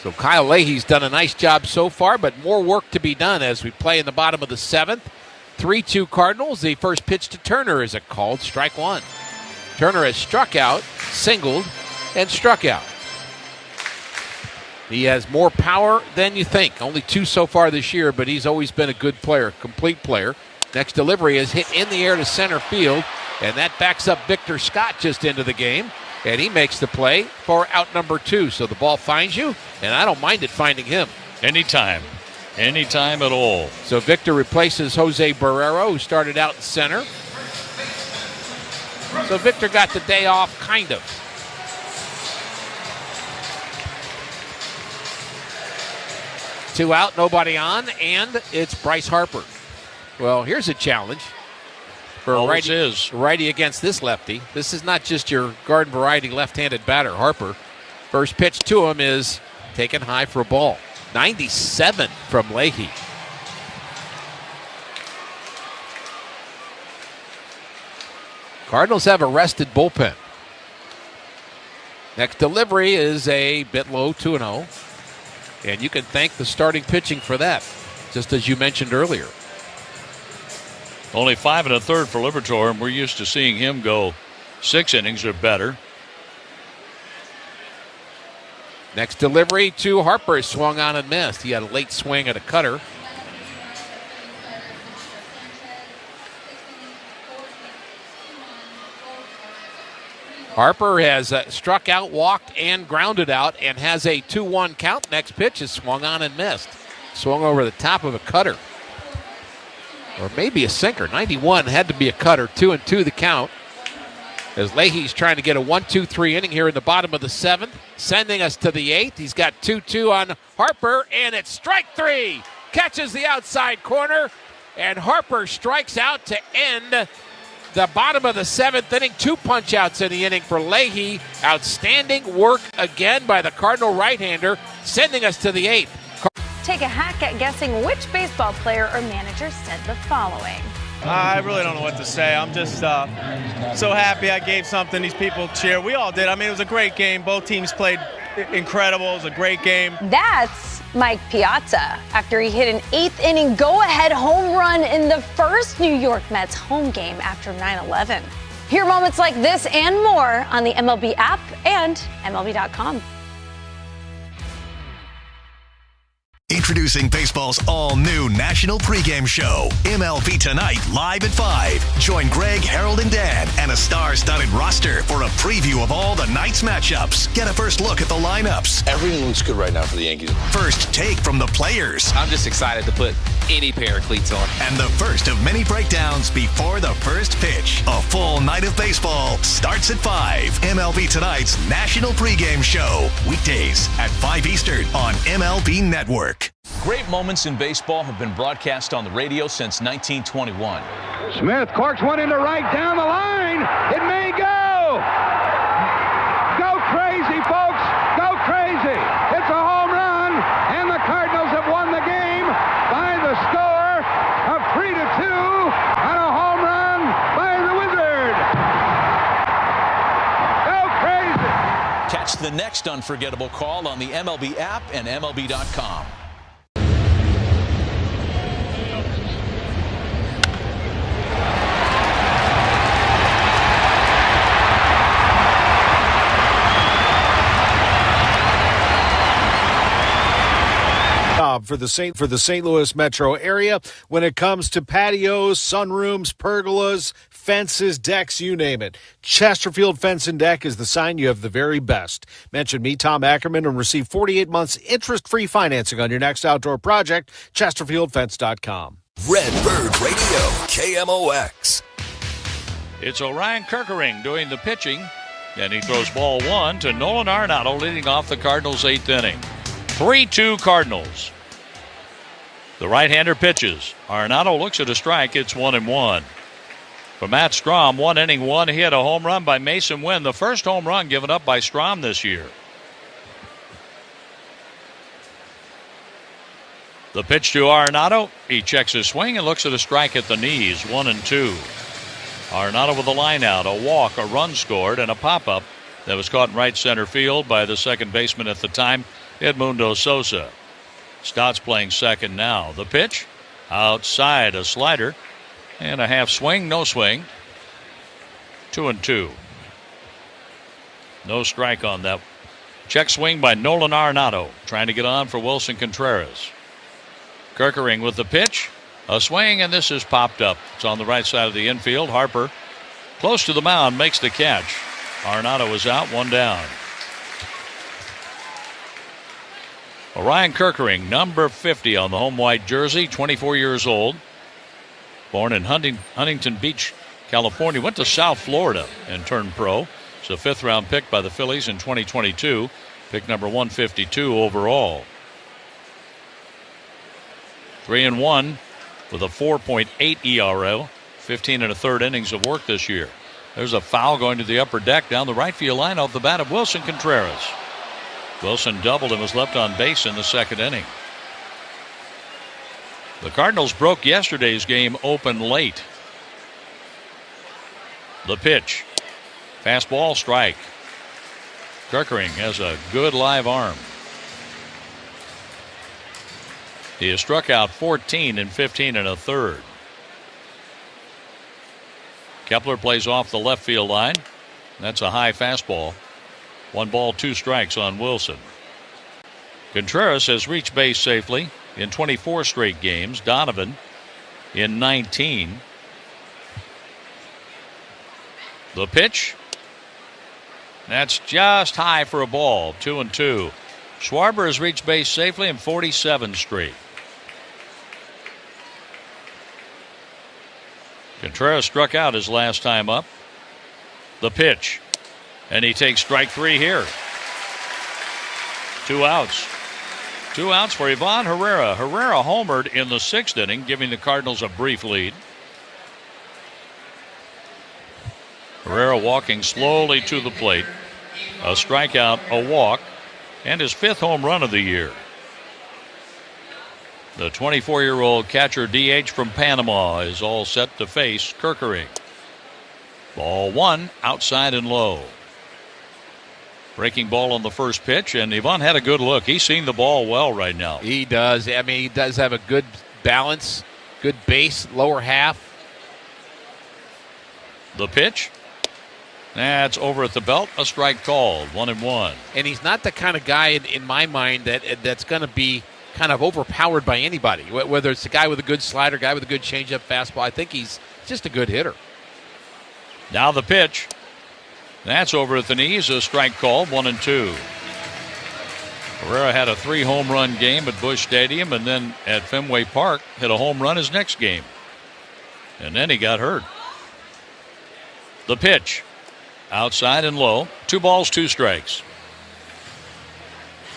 N: So Kyle Leahy's done a nice job so far, but more work to be done as we play in the bottom of the 7th. 3-2 Cardinals. The first pitch to Turner is a called strike one. Turner has struck out, singled, and struck out. He has more power than you think. Only 2 so far this year, but he's always been a good player, complete player. Next delivery is hit in the air to center field, and that backs up Victor Scott just into the game, and he makes the play for out number 2. So the ball finds you, and I don't mind it finding him.
Q: Anytime at all.
N: So Victor replaces Jose Barrero, who started out in center. So Victor got the day off, kind of. Two out, nobody on, and it's Bryce Harper. Well, here's a challenge for a righty against this lefty. This is not just your garden variety left-handed batter, Harper. First pitch to him is taken high for a ball. 97 from Leahy. Cardinals have a rested bullpen. Next delivery is a bit low, 2-0. And you can thank the starting pitching for that, just as you mentioned earlier.
Q: Only 5 1/3 for Liberatore, and we're used to seeing him go 6 innings or better.
N: Next delivery to Harper is swung on and missed. He had a late swing at a cutter. Harper has struck out, walked, and grounded out, and has a 2-1 count. Next pitch is swung on and missed. Swung over the top of a cutter. Or maybe a sinker. 91 had to be a cutter. 2-2 the count. As Leahy's trying to get a 1-2-3 inning here in the bottom of the 7th. Sending us to the 8th. He's got 2-2 on Harper, and it's strike 3. Catches the outside corner, and Harper strikes out to end the bottom of the 7th inning. 2 punch-outs in the inning for Leahy. Outstanding work again by the Cardinal right-hander, sending us to the 8th.
J: Take a hack at guessing which baseball player or manager said the following.
K: I really don't know what to say. I'm just so happy I gave something these people cheer. We all did. I mean, it was a great game. Both teams played incredible. It was a great game.
J: That's Mike Piazza after he hit an 8th inning go-ahead home run in the first New York Mets home game after 9/11. Hear moments like this and more on the MLB app and MLB.com.
P: Introducing baseball's all-new national pregame show, MLB Tonight, live at 5. Join Greg, Harold, and Dan and a star-studded roster for a preview of all the night's matchups. Get a first look at the lineups.
G: Everything looks good right now for the Yankees.
P: First take from the players.
U: I'm just excited to put any pair of cleats on.
P: And the first of many breakdowns before the first pitch. A full night of baseball starts at 5. MLB Tonight's national pregame show. Weekdays at 5 Eastern on MLB Network.
C: Great moments in baseball have been broadcast on the radio since 1921.
D: Smith corks one into right down the line. It may go. Go crazy, folks. Go crazy. It's a home run, and the Cardinals have won the game by the score of 3-2 on a home run by the Wizard. Go crazy.
C: Catch the next unforgettable call on the MLB app and MLB.com.
B: for the St. Louis metro area when it comes to patios, sunrooms, pergolas, fences, decks, you name it. Chesterfield Fence and Deck is the sign you have the very best. Mention me, Tom Ackerman, and receive 48 months interest-free financing on your next outdoor project. ChesterfieldFence.com.
V: Redbird Radio, KMOX.
Q: It's Orion Kerkering doing the pitching, and he throws ball one to Nolan Arenado, leading off the Cardinals' 8th inning. 3-2 Cardinals. The right-hander pitches. Arenado looks at a strike. It's 1-1. For Matt Strahm, 1 inning, 1 hit, a home run by Mason Wynn, the first home run given up by Strahm this year. The pitch to Arenado. He checks his swing and looks at a strike at the knees. 1-2. Arenado with a line out, a walk, a run scored, and a pop-up that was caught in right center field by the second baseman at the time, Edmundo Sosa. Stott's playing second now. The pitch, outside, a slider, and a half swing, no swing. 2-2. No strike on that. Check swing by Nolan Arenado, trying to get on for Wilson Contreras. Kerkering with the pitch, a swing, and this is popped up. It's on the right side of the infield. Harper, close to the mound, makes the catch. Arenado is out, 1 down. Orion Kerkering, number 50 on the home white jersey, 24 years old. Born in Huntington Beach, California. Went to South Florida and turned pro. He's a 5th-round pick by the Phillies in 2022. Pick number 152 overall. 3-1 with a 4.8 ERA. 15 1/3 innings of work this year. There's a foul going to the upper deck down the right field line off the bat of Wilson Contreras. Wilson doubled and was left on base in the 2nd inning. The Cardinals broke yesterday's game open late. The pitch. Fastball, strike. Kerkering has a good live arm. He has struck out 14 in 15 1/3. Kepler plays off the left field line. That's a high fastball. 1 ball, 2 strikes on Wilson. Contreras has reached base safely in 24 straight games. Donovan in 19. The pitch. That's just high for a ball. 2-2. Schwarber has reached base safely in 47 straight. Contreras struck out his last time up. The pitch. And he takes strike 3 here. 2 outs. 2 outs for Ivan Herrera. Herrera homered in the 6th inning, giving the Cardinals a brief lead. Herrera walking slowly to the plate. A strikeout, a walk, and his 5th home run of the year. The 24-year-old catcher DH from Panama is all set to face Kerkering. Ball 1, outside and low. Breaking ball on the first pitch, and Ivan had a good look. He's seeing the ball well right now.
N: He does. I mean, he does have a good balance, good base, lower half.
Q: The pitch. That's over at the belt. A strike called. 1-1.
N: And he's not the kind of guy, in my mind, that's going to be kind of overpowered by anybody. Whether it's a guy with a good slider, guy with a good changeup, fastball. I think he's just a good hitter.
Q: Now the pitch. That's over at the knees. A strike called. 1-2. Herrera had a 3-home run game at Busch Stadium, and then at Fenway Park hit a home run his next game. And then he got hurt. The pitch. Outside and low. 2 balls, 2 strikes.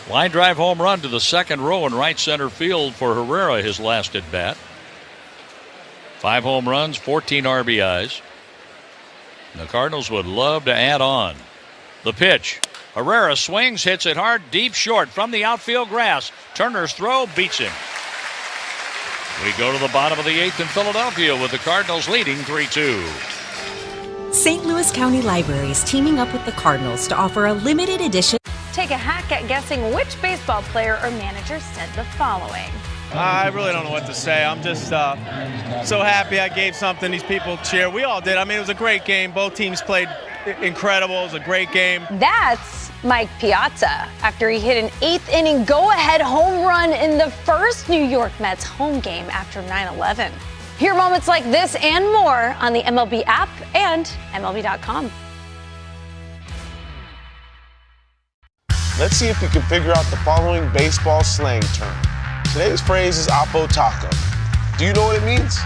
Q: Line drive home run to the second row in right center field for Herrera, his last at bat. 5 home runs, 14 RBIs. The Cardinals would love to add on. The pitch. Herrera swings, hits it hard, deep short from the outfield grass. Turner's throw beats him. We go to the bottom of the 8th in Philadelphia with the Cardinals leading 3-2.
I: St. Louis County Library is teaming up with the Cardinals to offer a limited edition.
J: Take a hack at guessing which baseball player or manager said the following.
K: I really don't know what to say. I'm just so happy I gave something these people cheer. We all did. I mean, it was a great game. Both teams played incredible. It was a great game.
J: That's Mike Piazza after he hit an 8th-inning go-ahead home run in the first New York Mets home game after 9/11. Hear moments like this and more on the MLB app and MLB.com.
E: Let's see if we can figure out the following baseball slang term. Today's phrase is Oppo Taco. Do you know what it means?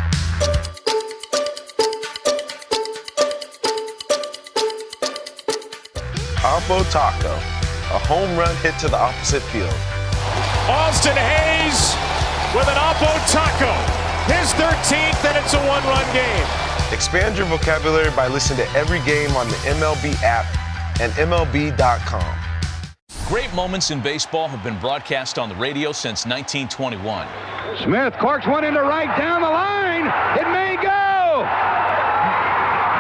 E: Oppo Taco, a home run hit to the opposite field.
F: Austin Hayes with an Oppo Taco, his 13th, and it's a one-run game.
E: Expand your vocabulary by listening to every game on the MLB app and MLB.com.
C: Great moments in baseball have been broadcast on the radio since 1921.
D: Smith corks one into right down the line. It may go.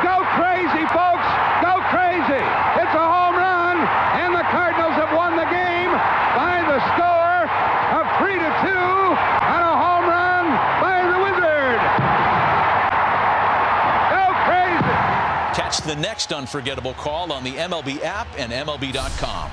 D: Go crazy, folks. Go crazy. It's a home run, and the Cardinals have won the game by the score of 3-2 on a home run by the Wizard. Go crazy.
C: Catch the next unforgettable call on the MLB app and MLB.com.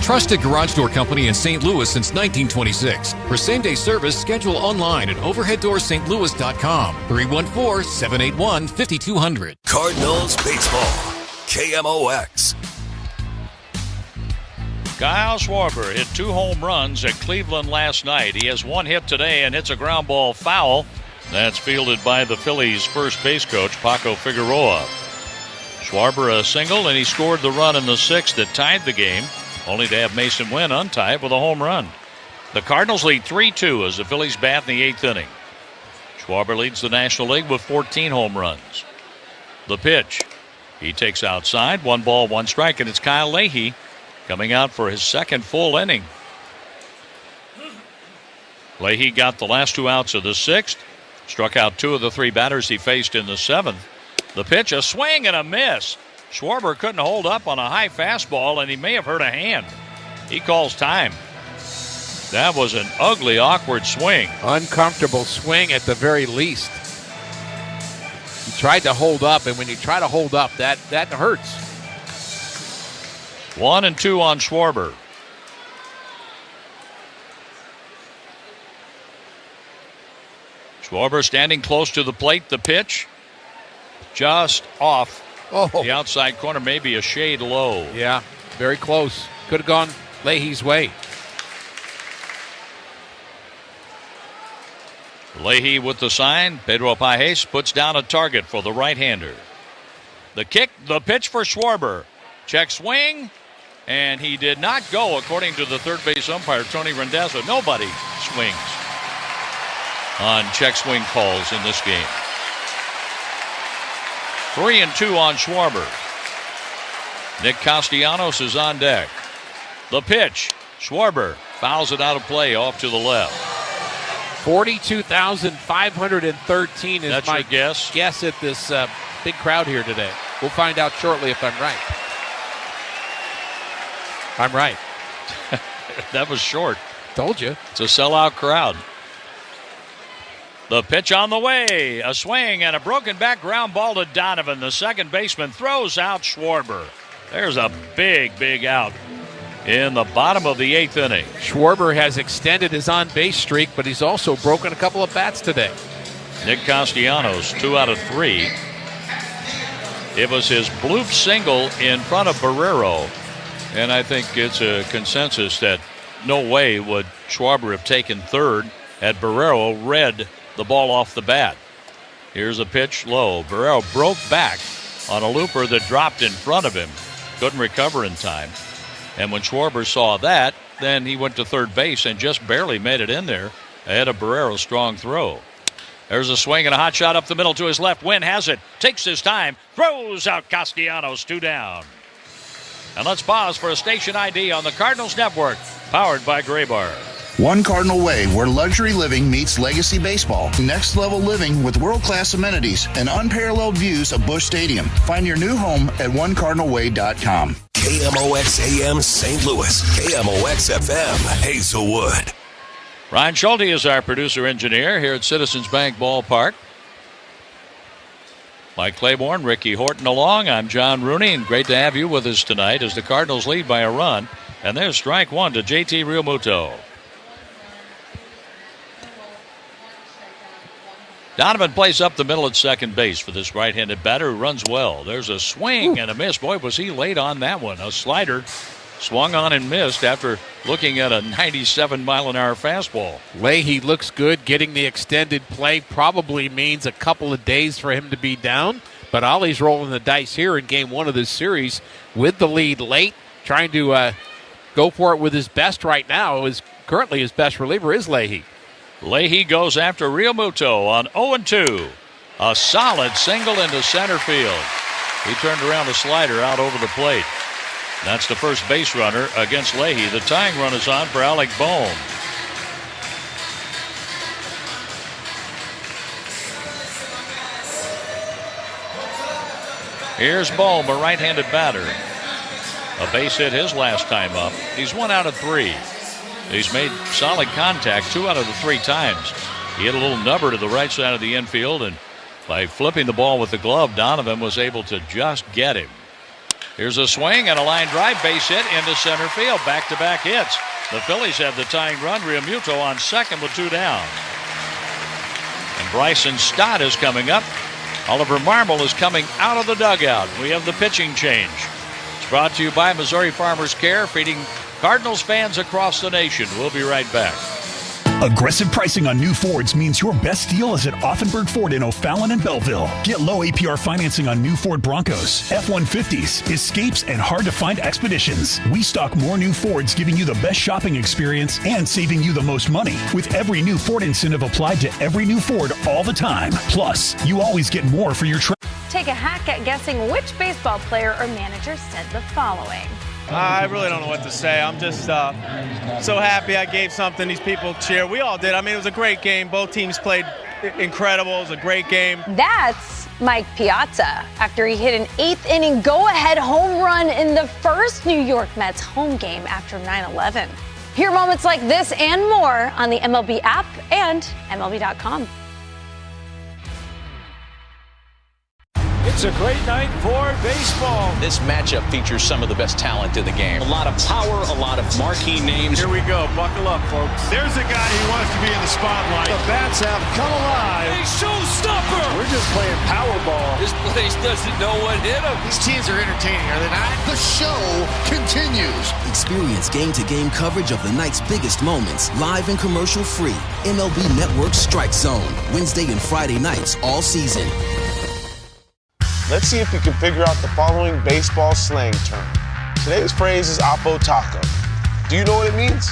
H: Trusted garage door company in St. Louis since 1926. For same-day service, schedule online at overheaddoorstlouis.com. 314-781-5200.
V: Cardinals baseball. KMOX.
Q: Kyle Schwarber hit 2 home runs at Cleveland last night. He has 1 hit today and hits a ground ball foul. That's fielded by the Phillies' first base coach, Paco Figueroa. Schwarber a single, and he scored the run in the 6th that tied the game, only to have Mason Wynn untie it with a home run. The Cardinals lead 3-2 as the Phillies bat in the 8th inning. Schwarber leads the National League with 14 home runs. The pitch. He takes outside, 1 ball, 1 strike, and it's Kyle Leahy coming out for his 2nd full inning. Leahy got the last 2 outs of the 6th, struck out 2 of the 3 batters he faced in the 7th. The pitch, a swing and a miss. Schwarber couldn't hold up on a high fastball, and he may have hurt a hand. He calls time. That was an ugly, awkward swing.
N: Uncomfortable swing at the very least. He tried to hold up, and when you try to hold up, that hurts.
Q: 1-2 on Schwarber. Schwarber standing close to the plate. The pitch just off the outside corner, maybe a shade low.
N: Yeah, very close. Could have gone Leahy's way.
Q: Leahy with the sign. Pedro Pajes puts down a target for the right-hander. The kick, the pitch for Schwarber. Check swing, and he did not go, according to the third base umpire, Tony Randazzo. Nobody swings on check swing calls in this game. 3-2 on Schwarber. Nick Castellanos is on deck. The pitch. Schwarber fouls it out of play off to the left.
N: 42,513 is
Q: That's
N: my
Q: your guess
N: at this big crowd here today. We'll find out shortly if I'm right. I'm right.
Q: That was short.
N: Told you.
Q: It's a sellout crowd. The pitch on the way. A swing and a broken back ground ball to Donovan. The second baseman throws out Schwarber. There's a big, big out in the bottom of the 8th inning.
N: Schwarber has extended his on-base streak, but he's also broken a couple of bats today.
Q: Nick Castellanos, 2 out of 3. It was his bloop single in front of Barrero. And I think it's a consensus that no way would Schwarber have taken third had Barrero read the ball off the bat. Here's a pitch low. Barrero broke back on a looper that dropped in front of him. Couldn't recover in time. And when Schwarber saw that, then he went to third base and just barely made it in there ahead of Barrero's strong throw. There's a swing and a hot shot up the middle to his left. Wynn has it, takes his time, throws out Castellanos, 2 down. And let's pause for a station ID on the Cardinals Network, powered by Graybar.
R: One Cardinal Way, where luxury living meets legacy baseball. Next level living with world-class amenities and unparalleled views of Busch Stadium. Find your new home at onecardinalway.com.
V: KMOX AM St. Louis, KMOX FM Hazelwood.
Q: Ryan Schulte is our producer-engineer here at Citizens Bank Ballpark. Mike Claiborne, Ricky Horton along. I'm John Rooney, and great to have you with us tonight as the Cardinals lead by a run. And there's strike one to JT Realmuto. Donovan plays up the middle at second base for this right-handed batter who runs well. There's a swing and a miss. Boy, was he late on that one. A slider swung on and missed after looking at a 97-mile-an-hour fastball.
N: Leahy looks good. Getting the extended play probably means a couple of days for him to be down. But Ollie's rolling the dice here in game one of this series with the lead late, trying to go for it with his best right now. Currently his best reliever is Leahy.
Q: Leahy goes after Realmuto on 0-2. A solid single into center field. He turned around a slider out over the plate. That's the first base runner against Leahy. The tying run is on for Alec Bohm. Here's Bohm, a right-handed batter. A base hit his last time up. He's 1 out of 3. He's made solid contact 2 out of the 3 times. He hit a little nubber to the right side of the infield, and by flipping the ball with the glove, Donovan was able to just get him. Here's a swing and a line drive, base hit into center field. Back-to-back hits. The Phillies have the tying run. Realmuto on second with 2 down. And Bryson Stott is coming up. Oliver Marmol is coming out of the dugout. We have the pitching change. It's brought to you by Missouri Farmers Care, feeding Cardinals fans across the nation. We'll be right back.
A: Aggressive pricing on new Fords means your best deal is at Offenburg Ford in O'Fallon and Belleville. Get low APR financing on new Ford Broncos, F-150s, Escapes, and hard-to-find Expeditions. We stock more new Fords, giving you the best shopping experience and saving you the most money, with every new Ford incentive applied to every new Ford all the time. Plus, you always get more for your trip.
J: Take a hack at guessing which baseball player or manager said the following.
K: I really don't know what to say. I'm just so happy I gave something these people cheer. We all did. I mean, it was a great game. Both teams played incredible. It was a great game.
J: That's Mike Piazza after he hit an 8th inning go-ahead home run in the first New York Mets home game after 9/11. Hear moments like this and more on the MLB app and MLB.com.
F: It's a great night for baseball.
C: This matchup features some of the best talent in the game. A lot of power, a lot of marquee names.
F: Here we go. Buckle up, folks. There's a guy who wants to be in the spotlight. The bats have come alive. A showstopper. We're just playing Powerball. This place doesn't know what hit him.
M: These teams are entertaining, are they not? The show continues.
S: Experience game-to-game coverage of the night's biggest moments, live and commercial-free. MLB Network Strike Zone, Wednesday and Friday nights all season.
E: Let's see if we can figure out the following baseball slang term. Today's phrase is Oppo Taco. Do you know what it means?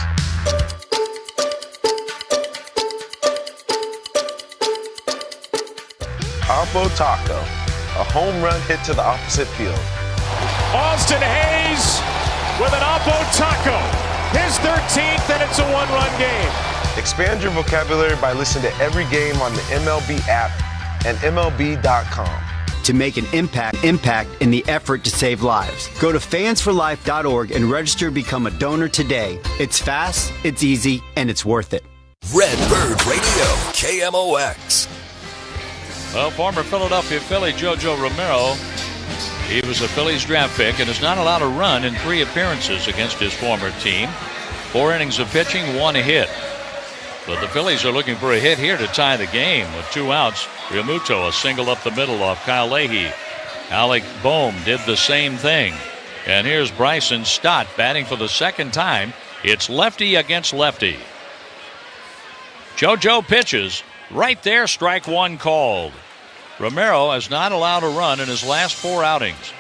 E: Oppo Taco, a home run hit to the opposite field.
F: Austin Hayes with an Oppo Taco. His 13th, and it's a 1-run game.
E: Expand your vocabulary by listening to every game on the MLB app and MLB.com.
O: To make an impact in the effort to save lives. Go to fansforlife.org and register to become a donor today. It's fast, it's easy, and it's worth it.
V: Red Bird Radio, KMOX.
Q: Well, former Philadelphia Philly JoJo Romero, he was a Phillies draft pick and is not allowed to run in 3 appearances against his former team. 4 innings of pitching, 1 hit. But the Phillies are looking for a hit here to tie the game with 2 outs. Realmuto, a single up the middle off Kyle Leahy. Alec Bohm did the same thing. And here's Bryson Stott batting for the second time. It's lefty against lefty. JoJo pitches. Right there, strike 1 called. Romero has not allowed a run in his last 4 outings.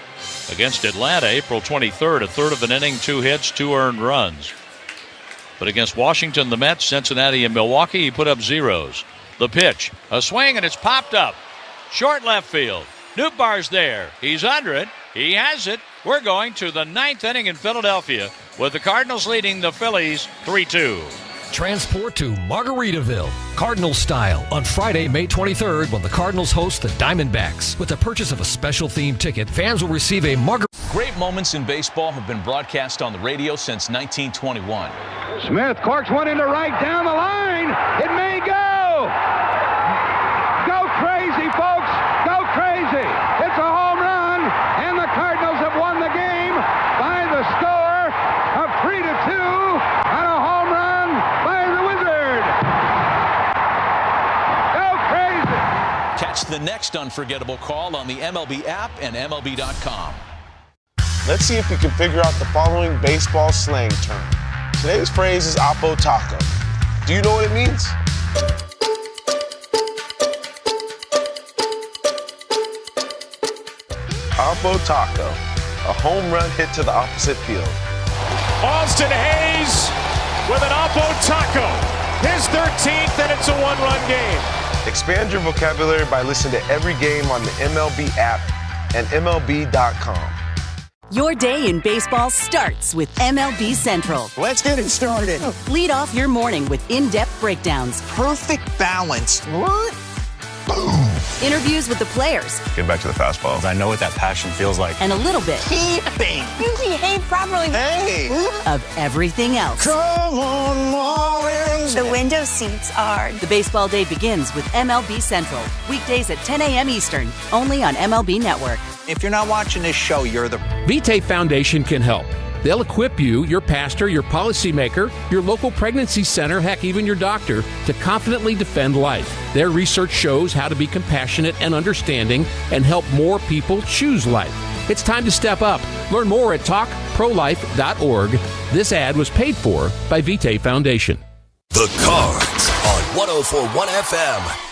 Q: Against Atlanta, April 23rd, a third of an inning, 2 hits, 2 earned runs. But against Washington, the Mets, Cincinnati, and Milwaukee, he put up zeros. The pitch, a swing, and it's popped up. Short left field. Nootbaar's there. He's under it. He has it. We're going to the 9th inning in Philadelphia with the Cardinals leading the Phillies 3-2.
W: Transport to Margaritaville, Cardinals style, on Friday, May 23rd, when the Cardinals host the Diamondbacks. With the purchase of a special themed ticket, fans will receive a margarita.
C: Great moments in baseball have been broadcast on the radio since 1921.
D: Smith corks one into right down the line. It may go. Go crazy, folks. Go crazy. It's a home run, and the Cardinals have won the game by the score of 3-2 on a home run by the Wizard. Go crazy.
C: Catch the next unforgettable call on the MLB app and MLB.com.
E: Let's see if we can figure out the following baseball slang term. Today's phrase is Oppo Taco. Do you know what it means? Oppo Taco, a home run hit to the opposite field.
F: Austin Hayes with an Oppo Taco. His 13th, and it's a one-run game.
E: Expand your vocabulary by listening to every game on the MLB app and MLB.com.
G: Your day in baseball starts with MLB Central.
M: Let's get it started.
G: Lead off your morning with in-depth breakdowns.
M: Perfect balance. What?
G: Boom. Interviews with the players.
L: Get back to the fastball. I know what that passion feels like.
G: And a little bit.
M: Keeping.
G: You behave properly.
M: Hey.
G: Of everything else.
M: Come on, Marlins.
G: The window seats are. The baseball day begins with MLB Central. Weekdays at 10 a.m. Eastern. Only on MLB Network.
M: If you're not watching this show, you're the...
T: Vitae Foundation can help. They'll equip you, your pastor, your policymaker, your local pregnancy center, heck, even your doctor, to confidently defend life. Their research shows how to be compassionate and understanding and help more people choose life. It's time to step up. Learn more at talkprolife.org. This ad was paid for by Vitae Foundation.
V: The Cards on 104.1 FM.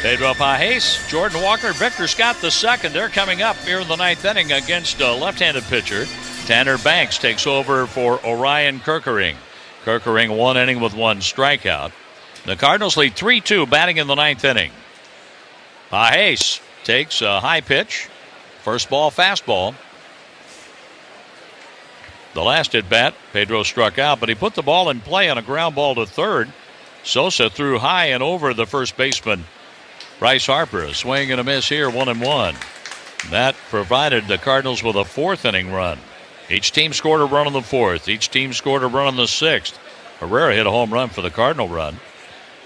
Q: Pedro Pajes, Jordan Walker, Victor Scott II. They're coming up here in the ninth inning against a left-handed pitcher. Tanner Banks takes over for Orion Kerkering. Kerkering one inning with one strikeout. The Cardinals lead 3-2 batting in the ninth inning. Pajes takes a high pitch. First ball, fastball. The last at bat, Pedro struck out, but he put the ball in play on a ground ball to third. Sosa threw high and over the first baseman, Bryce Harper. A swing and a miss here, 1-1. That provided the Cardinals with a fourth inning run. Each team scored a run in the fourth. Each team scored a run in the sixth. Herrera hit a home run for the Cardinal run.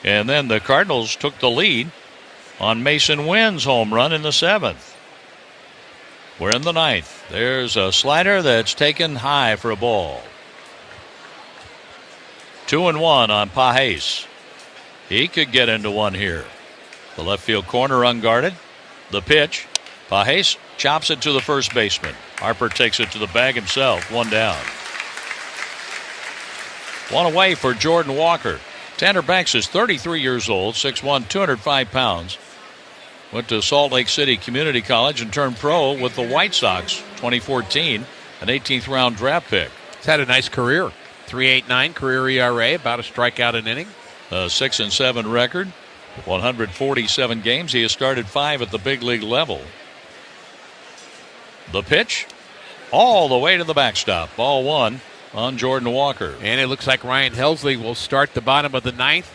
Q: And then the Cardinals took the lead on Mason Wynn's home run in the seventh. We're in the ninth. There's a slider that's taken high for a ball. 2-1 on Pajes. He could get into one here. The left field corner unguarded. The pitch. Pajes chops it to the first baseman. Harper takes it to the bag himself. One down. One away for Jordan Walker. Tanner Banks is 33 years old, 6'1", 205 pounds. Went to Salt Lake City Community College and turned pro with the White Sox 2014, an 18th round draft pick.
N: He's had a nice career. 3.89 career ERA, about a strikeout an inning.
Q: A 6-7 record. 147 games. He has started 5 at the big league level. The pitch all the way to the backstop. Ball one on Jordan Walker.
N: And it looks like Ryan Helsley will start the bottom of the ninth.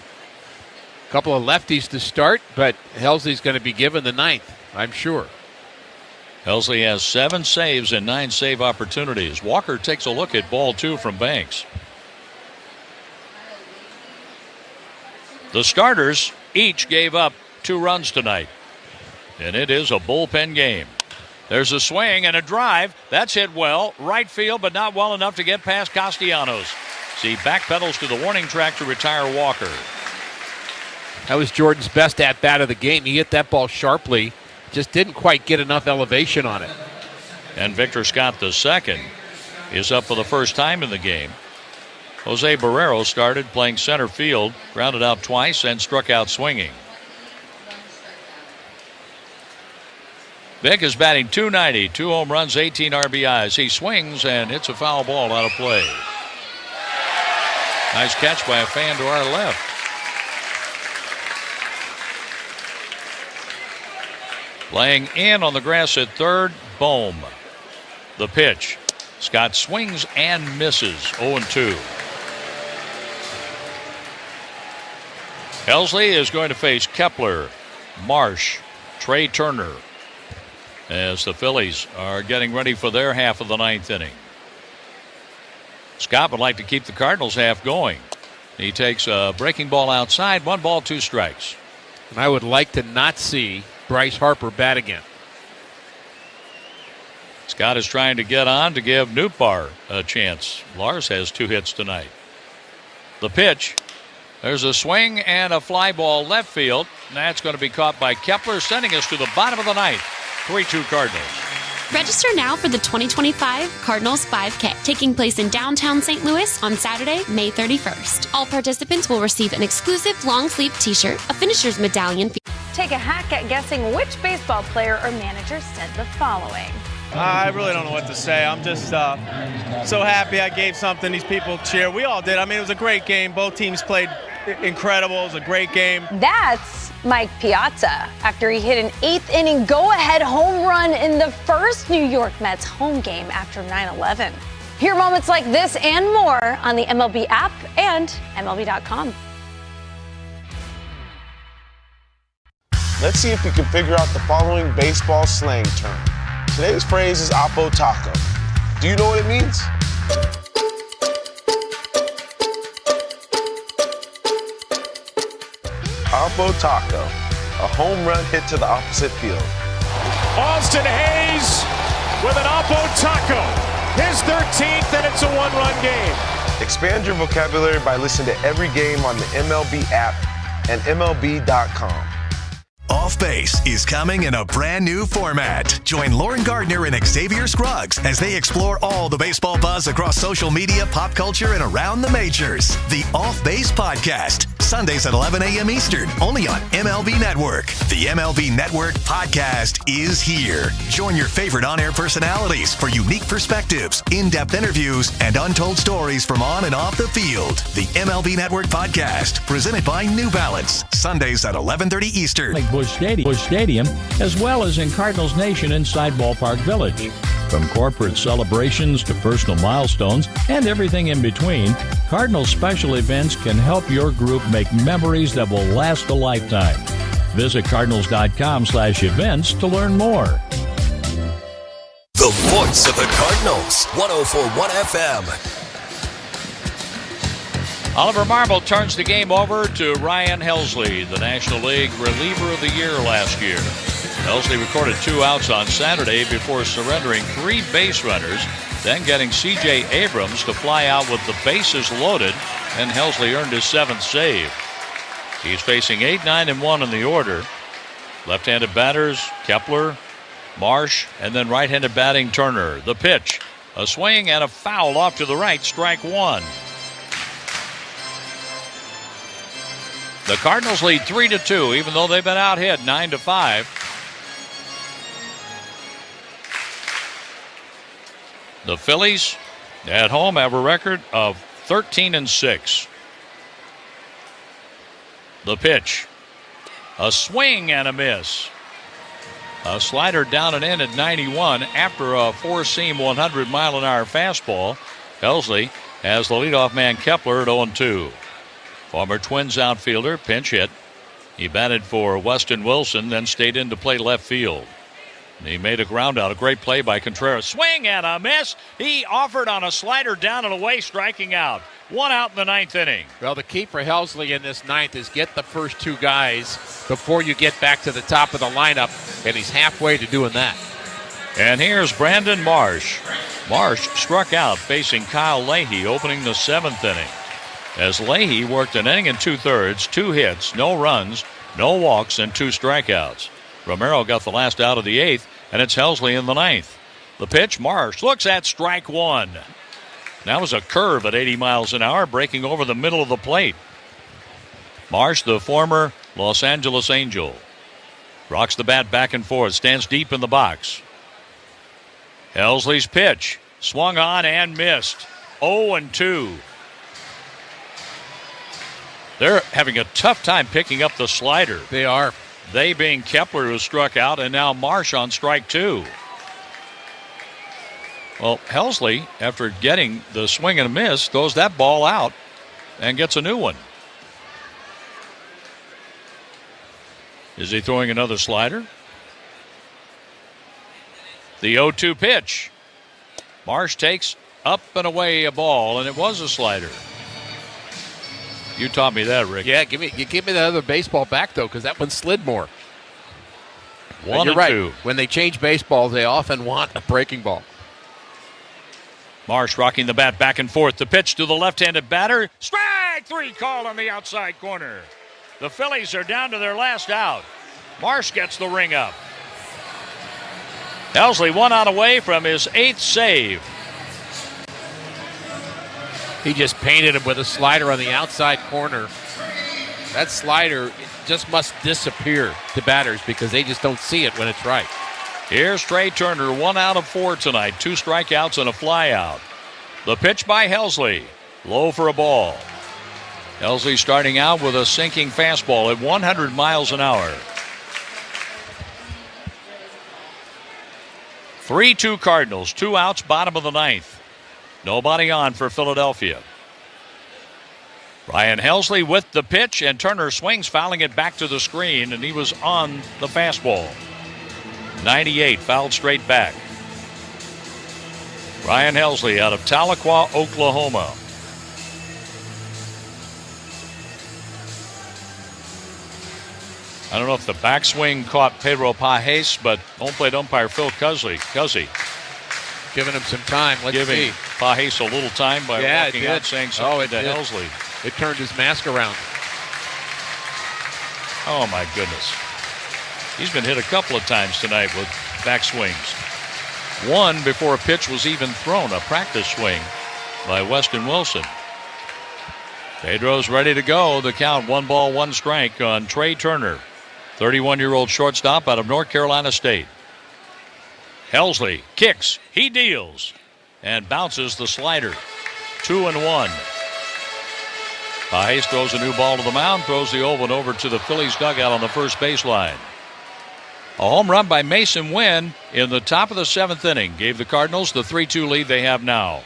N: A couple of lefties to start, but Helsley's going to be given the ninth, I'm sure.
Q: Helsley has 7 saves and 9 save opportunities. Walker takes a look at ball 2 from Banks. The starters each gave up 2 runs tonight, and it is a bullpen game. There's a swing and a drive. That's hit well. Right field, but not well enough to get past Castellanos. See, backpedals to the warning track to retire Walker.
N: That was Jordan's best at-bat of the game. He hit that ball sharply. Just didn't quite get enough elevation on it.
Q: And Victor Scott II is up for the first time in the game. Jose Barrero started playing center field, grounded out twice, and struck out swinging. Vic is batting .290, 2 home runs, 18 RBIs. He swings and hits a foul ball out of play. Nice catch by a fan to our left. Laying in on the grass at third, Bohm. The pitch. Scott swings and misses, 0-2. Helsley is going to face Kepler, Marsh, Trey Turner. as the Phillies are getting ready for their half of the ninth inning. Scott would like to keep the Cardinals half going. He takes a breaking ball outside, 1 ball, 2 strikes.
N: And I would like to not see Bryce Harper bat again.
Q: Scott is trying to get on to give Nootbaar a chance. Lars has 2 hits tonight. The pitch. There's a swing and a fly ball left field. And that's going to be caught by Kepler, sending us to the bottom of the ninth. 3-2 Cardinals.
B: Register now for the 2025 Cardinals 5K, taking place in downtown St. Louis on Saturday, May 31st. All participants will receive an exclusive long-sleeve t-shirt, a finisher's medallion.
J: Take a hack at guessing which baseball player or manager said the following.
K: I really don't know what to say. I'm just so happy I gave something these people cheer. We all did. I mean, it was a great game. Both teams played incredible. It was a great game.
J: That's Mike Piazza after he hit an 8th inning go-ahead home run in the first New York Mets home game after 9/11. Hear moments like this and more on the MLB app and MLB.com.
E: Let's see if we can figure out the following baseball slang term. Today's phrase is Oppo Taco. Do you know what it means? Oppo Taco, a home run hit to the opposite field.
F: Austin Hayes with an Oppo Taco. His 13th, and it's a 1-run game.
E: Expand your vocabulary by listening to every game on the MLB app and MLB.com.
P: Off Base is coming in a brand new format. Join Lauren Gardner and Xavier Scruggs as they explore all the baseball buzz across social media, pop culture, and around the majors. The Off Base Podcast, Sundays at 11 a.m. Eastern, only on MLB Network. The MLB Network Podcast is here. Join your favorite on-air personalities for unique perspectives, in-depth interviews, and untold stories from on and off the field. The MLB Network Podcast, presented by New Balance, Sundays at 11:30 Eastern.
U: Busch Stadium, as well as in Cardinals Nation inside Ballpark Village. From corporate celebrations to personal milestones and everything in between, Cardinals special events can help your group make memories that will last a lifetime. Visit cardinals.com/events to learn more.
V: The voice of the Cardinals, 104.1 FM.
Q: Oliver Marble turns the game over to Ryan Helsley, the National League Reliever of the Year last year. Helsley recorded 2 outs on Saturday before surrendering 3 base runners, then getting C.J. Abrams to fly out with the bases loaded, and Helsley earned his 7th save. He's facing 8, 9, and 1 in the order. Left-handed batters, Kepler, Marsh, and then right-handed batting Turner. The pitch, a swing and a foul off to the right, strike 1. The Cardinals lead 3-2, even though they've been out hit 9-5. The Phillies at home have a record of 13-6. The pitch, a swing and a miss. A slider down and in at 91 after a 4-seam 100-mile-an-hour fastball. Helsley has the leadoff man Kepler at 0-2. Former Twins outfielder, pinch hit. He batted for Weston Wilson, then stayed in to play left field. He made a ground out, a great play by Contreras. Swing and a miss. He offered on a slider down and away, striking out. 1 out in the 9th inning.
N: Well, the key for Helsley in this 9th is get the first 2 guys before you get back to the top of the lineup, and he's halfway to doing that.
Q: And here's Brandon Marsh. Marsh struck out facing Kyle Leahy opening the 7th inning. As Leahy worked an inning and 2/3, 2 hits, no runs, no walks, and 2 strikeouts. Romero got the last out of the 8th, and it's Helsley in the 9th. The pitch, Marsh looks at strike 1. That was a curve at 80 miles an hour, breaking over the middle of the plate. Marsh, the former Los Angeles Angel, rocks the bat back and forth, stands deep in the box. Helsley's pitch, swung on and missed. 0-2. They're having a tough time picking up the slider.
N: They are.
Q: They being Kepler, who struck out, and now Marsh on strike 2. Well, Helsley, after getting the swing and a miss, throws that ball out and gets a new one. Is he throwing another slider? The 0-2 pitch. Marsh takes up and away a ball, and it was a slider. You taught me that, Rick.
N: Yeah, give me the other baseball back, though, because that one slid more.
Q: 1-2.
N: Right. When they change baseballs, they often want a breaking ball.
Q: Marsh rocking the bat back and forth. The pitch to the left-handed batter. Strike 3 call on the outside corner. The Phillies are down to their last out. Marsh gets the ring up. Helsley 1 out away from his 8th save.
N: He just painted him with a slider on the outside corner. That slider just must disappear to batters because they just don't see it when it's right.
Q: Here's Trey Turner, 1 out of 4 tonight. 2 strikeouts and a flyout. The pitch by Helsley. Low for a ball. Helsley starting out with a sinking fastball at 100 miles an hour. 3-2 Cardinals. 2 outs, bottom of the 9th. Nobody on for Philadelphia. Ryan Helsley with the pitch, and Turner swings, fouling it back to the screen, and he was on the fastball. 98, fouled straight back. Ryan Helsley out of Tahlequah, Oklahoma. I don't know if the backswing caught Pedro Pajes, but home plate umpire Phil Cuzzy
N: giving him some time. Let's
Q: giving
N: see.
Q: Pajes a little time by walking out saying something to Helsley.
N: It turned his mask around.
Q: Oh, my goodness. He's been hit a couple of times tonight with backswings. One before a pitch was even thrown, a practice swing by Weston Wilson. Pedro's ready to go. The count, 1 ball, 1 strike on Trey Turner, 31-year-old shortstop out of North Carolina State. Helsley kicks, he deals, and bounces the slider. 2-1. Pajes throws a new ball to the mound, throws the old one over to the Phillies dugout on the first baseline. A home run by Mason Wynn in the top of the 7th inning gave the Cardinals the 3-2 lead they have now.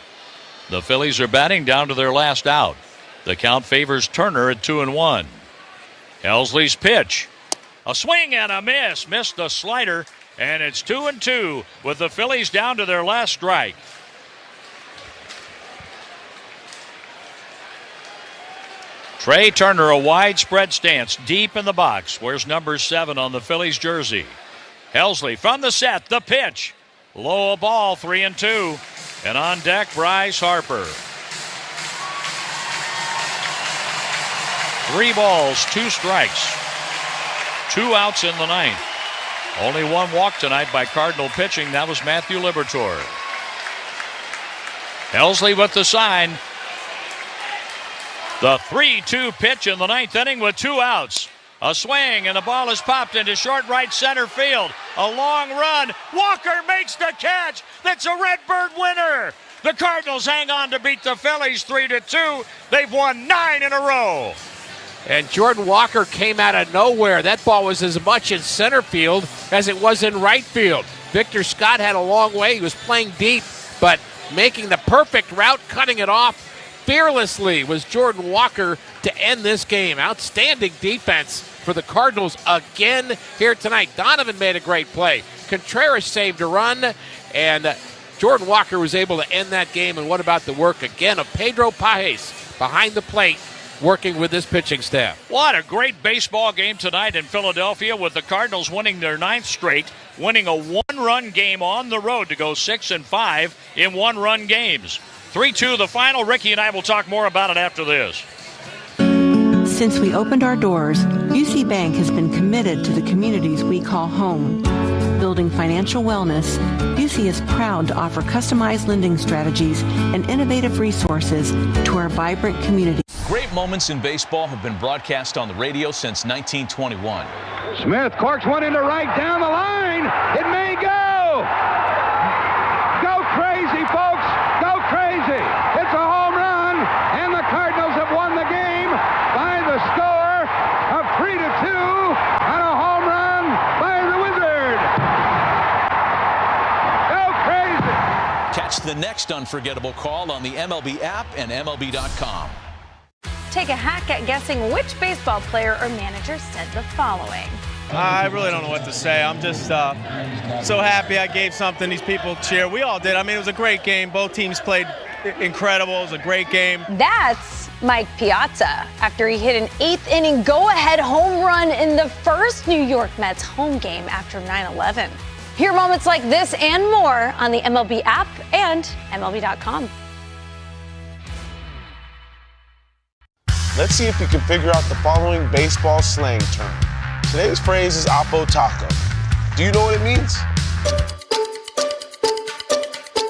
Q: The Phillies are batting down to their last out. The count favors Turner at 2-1. Helsley's pitch. A swing and a miss. Missed the slider, and it's 2-2 with the Phillies down to their last strike. Trey Turner, a widespread stance deep in the box. Wears number 7 on the Phillies jersey. Helsley from the set, the pitch. Low a ball, 3-2. And on deck, Bryce Harper. 3 balls, 2 strikes. 2 outs in the 9th. Only 1 walk tonight by Cardinal pitching. That was Matthew Liberatore. Helsley with the sign. The 3-2 pitch in the 9th inning with 2 outs. A swing, and the ball is popped into short right center field. A long run. Walker makes the catch. That's a Redbird winner. The Cardinals hang on to beat the Phillies 3-2. They've won 9 in a row.
N: And Jordan Walker came out of nowhere. That ball was as much in center field as it was in right field. Victor Scott had a long way. He was playing deep, but making the perfect route, cutting it off fearlessly was Jordan Walker to end this game. Outstanding defense for the Cardinals again here tonight. Donovan made a great play. Contreras saved a run, and Jordan Walker was able to end that game. And what about the work again of Pedro Pajes behind the plate, working with this pitching staff.
Q: What a great baseball game tonight in Philadelphia, with the Cardinals winning their 9th straight, winning a 1-run game on the road to go 6-5 in 1-run games. 3-2 the final. Ricky and I will talk more about it after this.
H: Since we opened our doors, UC Bank has been committed to the communities we call home. Building financial wellness, UC is proud to offer customized lending strategies and innovative resources to our vibrant community.
C: Great moments in baseball have been broadcast on the radio since 1921.
D: Smith corks one into right down the line. It may go. Go crazy, folks. Go crazy. It's a home run, and the Cardinals have won the game by the score of 3-2 on a home run by the Wizard. Go crazy.
C: Catch the next unforgettable call on the MLB app and MLB.com.
J: Take a hack at guessing which baseball player or manager said the following.
K: I really don't know what to say. I'm just so happy I gave something these people cheer. We all did. I mean, it was a great game. Both teams played incredible. It was a great game.
J: That's Mike Piazza after he hit an eighth-inning go-ahead home run in the first New York Mets home game after 9/11. Hear moments like this and more on the MLB app and MLB.com.
E: Let's see if you can figure out the following baseball slang term. Today's phrase is Oppo Taco. Do you know what it means?